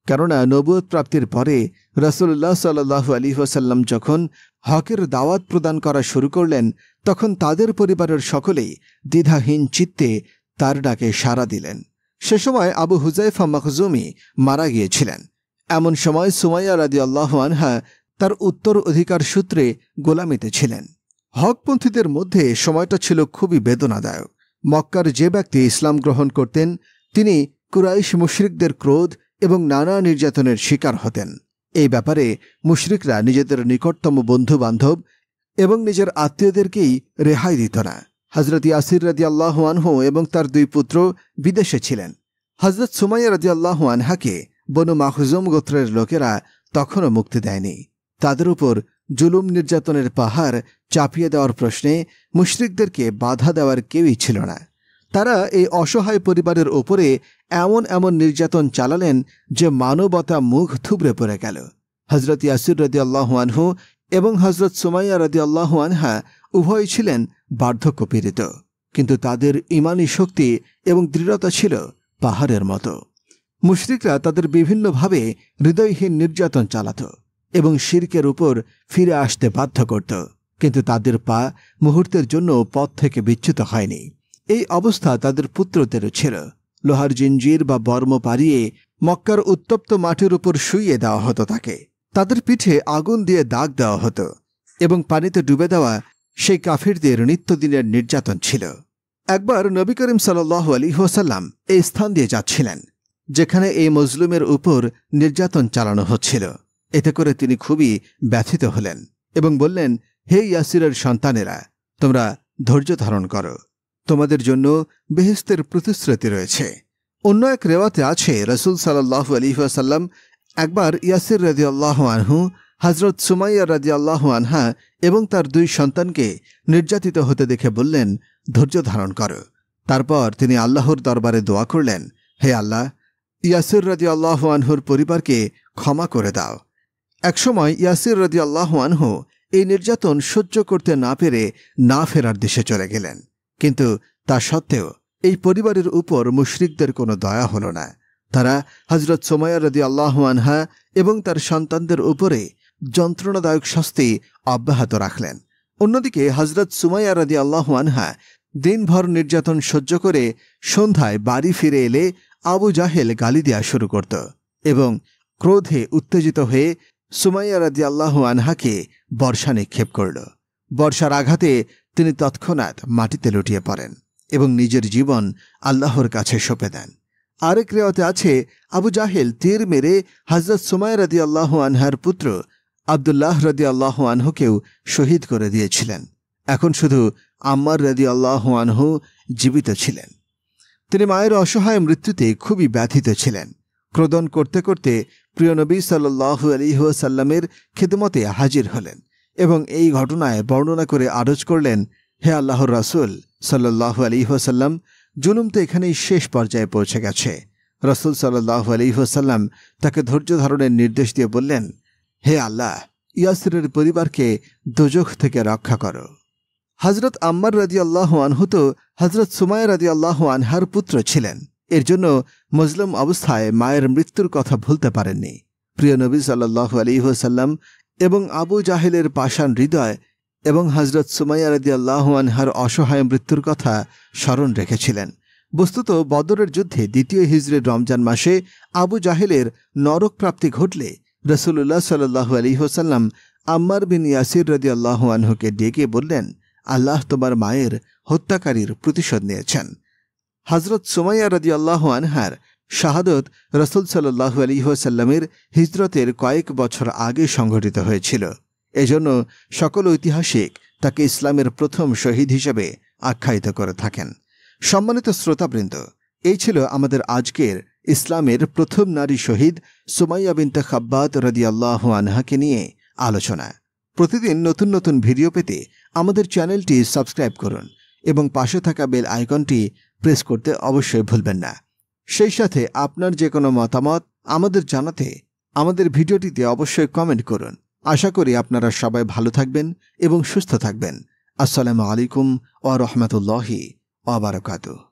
S1: কেননা নবুয়ত প্রাপ্তির পরে রাসূলুল্লাহ সাল্লাল্লাহু আলাইহি ওয়াসাল্লাম যখন হকের দাওয়াত প্রদান করা শুরু করলেন, তখন তাদের পরিবারের সকলেই দ্বিধাহীন চিত্তে তার ডাকে সাড়া দিলেন। সে সময় আবু হুজাইফা মখজুমি মারা গিয়েছিলেন। এমন সময় সুমাইয়া রাদিয়াল্লাহু আনহা তার উত্তর অধিকার সূত্রে গোলামিতে ছিলেন। হকপন্থীদের মধ্যে সময়টা ছিল খুবই বেদনাদায়ক। মক্কার যে ব্যক্তি ইসলাম গ্রহণ করতেন তিনি কুরাইশ মুশরিকদের ক্রোধ এবং নানা নির্যাতনের শিকার হতেন। এই ব্যাপারে মুশরিকরা নিজেদের নিকটতম বন্ধু বান্ধব এবং নিজের আত্মীয়দেরকেই রেহাই দিত না। হজরত ইয়াসির রাদিয়াল্লাহু আনহু এবং তার 2 পুত্র বিদেশে ছিলেন। হজরত সুমাইয়া রাদিয়াল্লাহু আনহাকে বনু মাখজুম গোত্রের লোকেরা তখনও মুক্তি দেয়নি। তাদের উপর জুলুম নির্যাতনের পাহাড় চাপিয়ে দেওয়ার প্রশ্নে মুশরিকদেরকে বাধা দেওয়ার কেউই ছিল না। তারা এই অসহায় পরিবারের ওপরে এমন নির্যাতন চালালেন যে মানবতা মুখ থুবড়ে পড়ে গেল। হজরত ইয়াসির রাদিয়াল্লাহু আনহু এবং হজরত সুমাইয়া রাদিয়াল্লাহু আনহা উভয়ই ছিলেন বার্ধক্যপীড়িত, কিন্তু তাদের ঈমানী শক্তি এবং দৃঢ়তা ছিল পাহাড়ের মতো। মুশরিকরা তাদের বিভিন্নভাবে হৃদয়হীন নির্যাতন চালাত এবং শিরকের উপর ফিরে আসতে বাধ্য করত, কিন্তু তাদের পা মুহূর্তের জন্য পথ থেকে বিচ্যুত হয়নি। এই অবস্থা তাদের পুত্রদেরও ছিল। লোহার জিঞ্জির বা বর্ম পাড়িয়ে মক্কার উত্তপ্ত মাটির উপর শুইয়ে দেওয়া হতো তাকে। তাদের পিঠে আগুন দিয়ে দাগ দেওয়া হতো এবং পানিতে ডুবে দেওয়া সেই কাফিরদের নিত্যদিনের নির্যাতন ছিল। একবার নবী করিম সাল্লাল্লাহু আলাইহি ওয়াসাল্লাম এই স্থান দিয়ে যাচ্ছিলেন যেখানে এই মজলুমের উপর নির্যাতন চালানো হচ্ছিল। এতে করে তিনি খুবই ব্যথিত হলেন এবং বললেন, হে ইয়াসিরের সন্তানেরা, তোমরা ধৈর্য ধারণ করো, তোমাদের জন্য বেহেশতের প্রতিশ্রুতি রয়েছে। অন্য এক রেওয়াতে আছে রাসূল সাল্লাল্লাহু আলাইহি ওয়াসাল্লাম একবার ইয়াসির রাদিয়াল্লাহু আনহু, হযরত সুমাইয়া রাদিয়াল্লাহু আনহা এবং তার 2 সন্তানকে নির্যাতিত হতে দেখে বললেন, ধৈর্য ধারণ করো। তারপর তিনি আল্লাহর দরবারে দোয়া করলেন, হে আল্লাহ, ইয়াসির রাদিয়াল্লাহু আনহুর পরিবারকে ক্ষমা করে দাও। একসময় ইয়াসির রাদিয়াল্লাহু আনহু এই নির্যাতন সহ্য করতে না পেরে না ফেরার দেশে চলে গেলেন, কিন্তু তা সত্ত্বেও এই পরিবারের উপর মুশরিকদের কোনো দয়া হল না। তারা হযরত সুমাইয়া রাদিয়াল্লাহু আনহা এবং তার সন্তানদের উপরে যন্ত্রণাদায়ক শাস্তি অব্যাহত রাখলেন। অন্যদিকে হযরত সুমাইয়া রাদিয়াল্লাহু আনহা দিনভর নির্যাতন সহ্য করে সন্ধ্যায় বাড়ি ফিরে এলে আবু জাহেল গালি দেওয়া শুরু করত এবং ক্রোধে উত্তেজিত হয়ে সুমাইয়া রাদিয়াল্লাহু আনহাকে বর্ষা নিক্ষেপ করল। বর্ষার আঘাতে তিনি তৎক্ষণাৎ মাটিতে লুটিয়ে পড়েন এবং নিজের জীবন আল্লাহর কাছে সঁপে দেন। আরেক রেওয়াতে আছে আবু জাহেল তীর মেরে হযরত সুমাইয়া রাদিয়াল্লাহু আনহার পুত্র আবদুল্লাহ রাদিয়াল্লাহু আনহুকেও শহীদ করে দিয়েছিলেন। এখন শুধু আম্মার রাদিয়াল্লাহু আনহু জীবিত ছিলেন। তিনি মায়ের অসহায় মৃত্যুতে খুবই ব্যথিত ছিলেন। ক্রোধন করতে করতে প্রিয় নবী সাল্লাল্লাহু আলাইহি ওয়াসাল্লামের খিদমতে হাজির হলেন এবং এই ঘটনায় বর্ণনা করে আরজ করলেন, হে আল্লাহর রাসূল সাল্লাল্লাহু আলাইহি ওয়াসাল্লাম, জুলুম তো এখানেই শেষ পর্যায়ে পৌঁছে গেছে। রাসূল সাল্লাল্লাহু আলাইহি ওয়াসাল্লাম তাকে ধৈর্য ধারণের নির্দেশ দিয়ে বললেন, হে আল্লাহ, ইয়াসিরের পরিবারকে দোজখ থেকে রক্ষা করো। হজরত আম্মার রাদিয়াল্লাহু আনহু তো হজরত সুমাইয়া রাদিয়াল্লাহু আনহার পুত্র ছিলেন। এর জন্য মজলুম অবস্থায় মায়ের মৃত্যুর কথা ভুলতে পারেননি। প্রিয় নবী সাল্লাল্লাহু আলাইহি ওয়াসাল্লাম এবং আবু জাহেলের পাষাণ হৃদয় এবং হজরত সুমাইয়া রাদিয়াল্লাহু আনহার অসহায় মৃত্যুর কথা স্মরণ রেখেছিলেন। বস্তুত বদরের যুদ্ধে ২য় হিজরির রমজান মাসে আবু জাহেলের নরক প্রাপ্তি ঘটলে রাসূলুল্লাহ সাল্লাল্লাহু আলাইহি ওয়াসাল্লাম আম্মার বিন ইয়াসির রাদিয়াল্লাহু আনহুকে ডেকে বললেন, আল্লাহ তোমার মায়ের হত্যাকারীর প্রতিশোধ নিয়েছেন। হজরত সুমাইয়া রাদিয়াল্লাহু আনহার শাহাদত রাসূল সাল্লাল্লাহু আলাইহি ওয়াসাল্লামের হিজরতের কয়েক বছর আগে সংঘটিত হয়েছিল। এজন্য সকল ঐতিহাসিক তাকে ইসলামের প্রথম শহীদ হিসেবে আখ্যায়িত করে থাকেন। সম্মানিত শ্রোতাবৃন্দ, এই ছিল আমাদের আজকের ইসলামের প্রথম নারী শহীদ সুমাইয়া বিনতে খাব্বাত রাদিয়াল্লাহু আনহাকে নিয়ে আলোচনা। প্রতিদিন নতুন নতুন ভিডিও পেতে আমাদের চ্যানেলটি সাবস্ক্রাইব করুন এবং পাশে থাকা বেল আইকনটি প্রেস করতে অবশ্যই ভুলবেন না। সেই সাথে আপনার যে কোনো মতামত আমাদের জানাতে আমাদের ভিডিওটিতে অবশ্যই কমেন্ট করুন। আশা করি আপনারা সবাই ভালো থাকবেন এবং সুস্থ থাকবেন। আসসালামু আলাইকুম ওয়া রাহমাতুল্লাহি ওয়া বারাকাতুহু।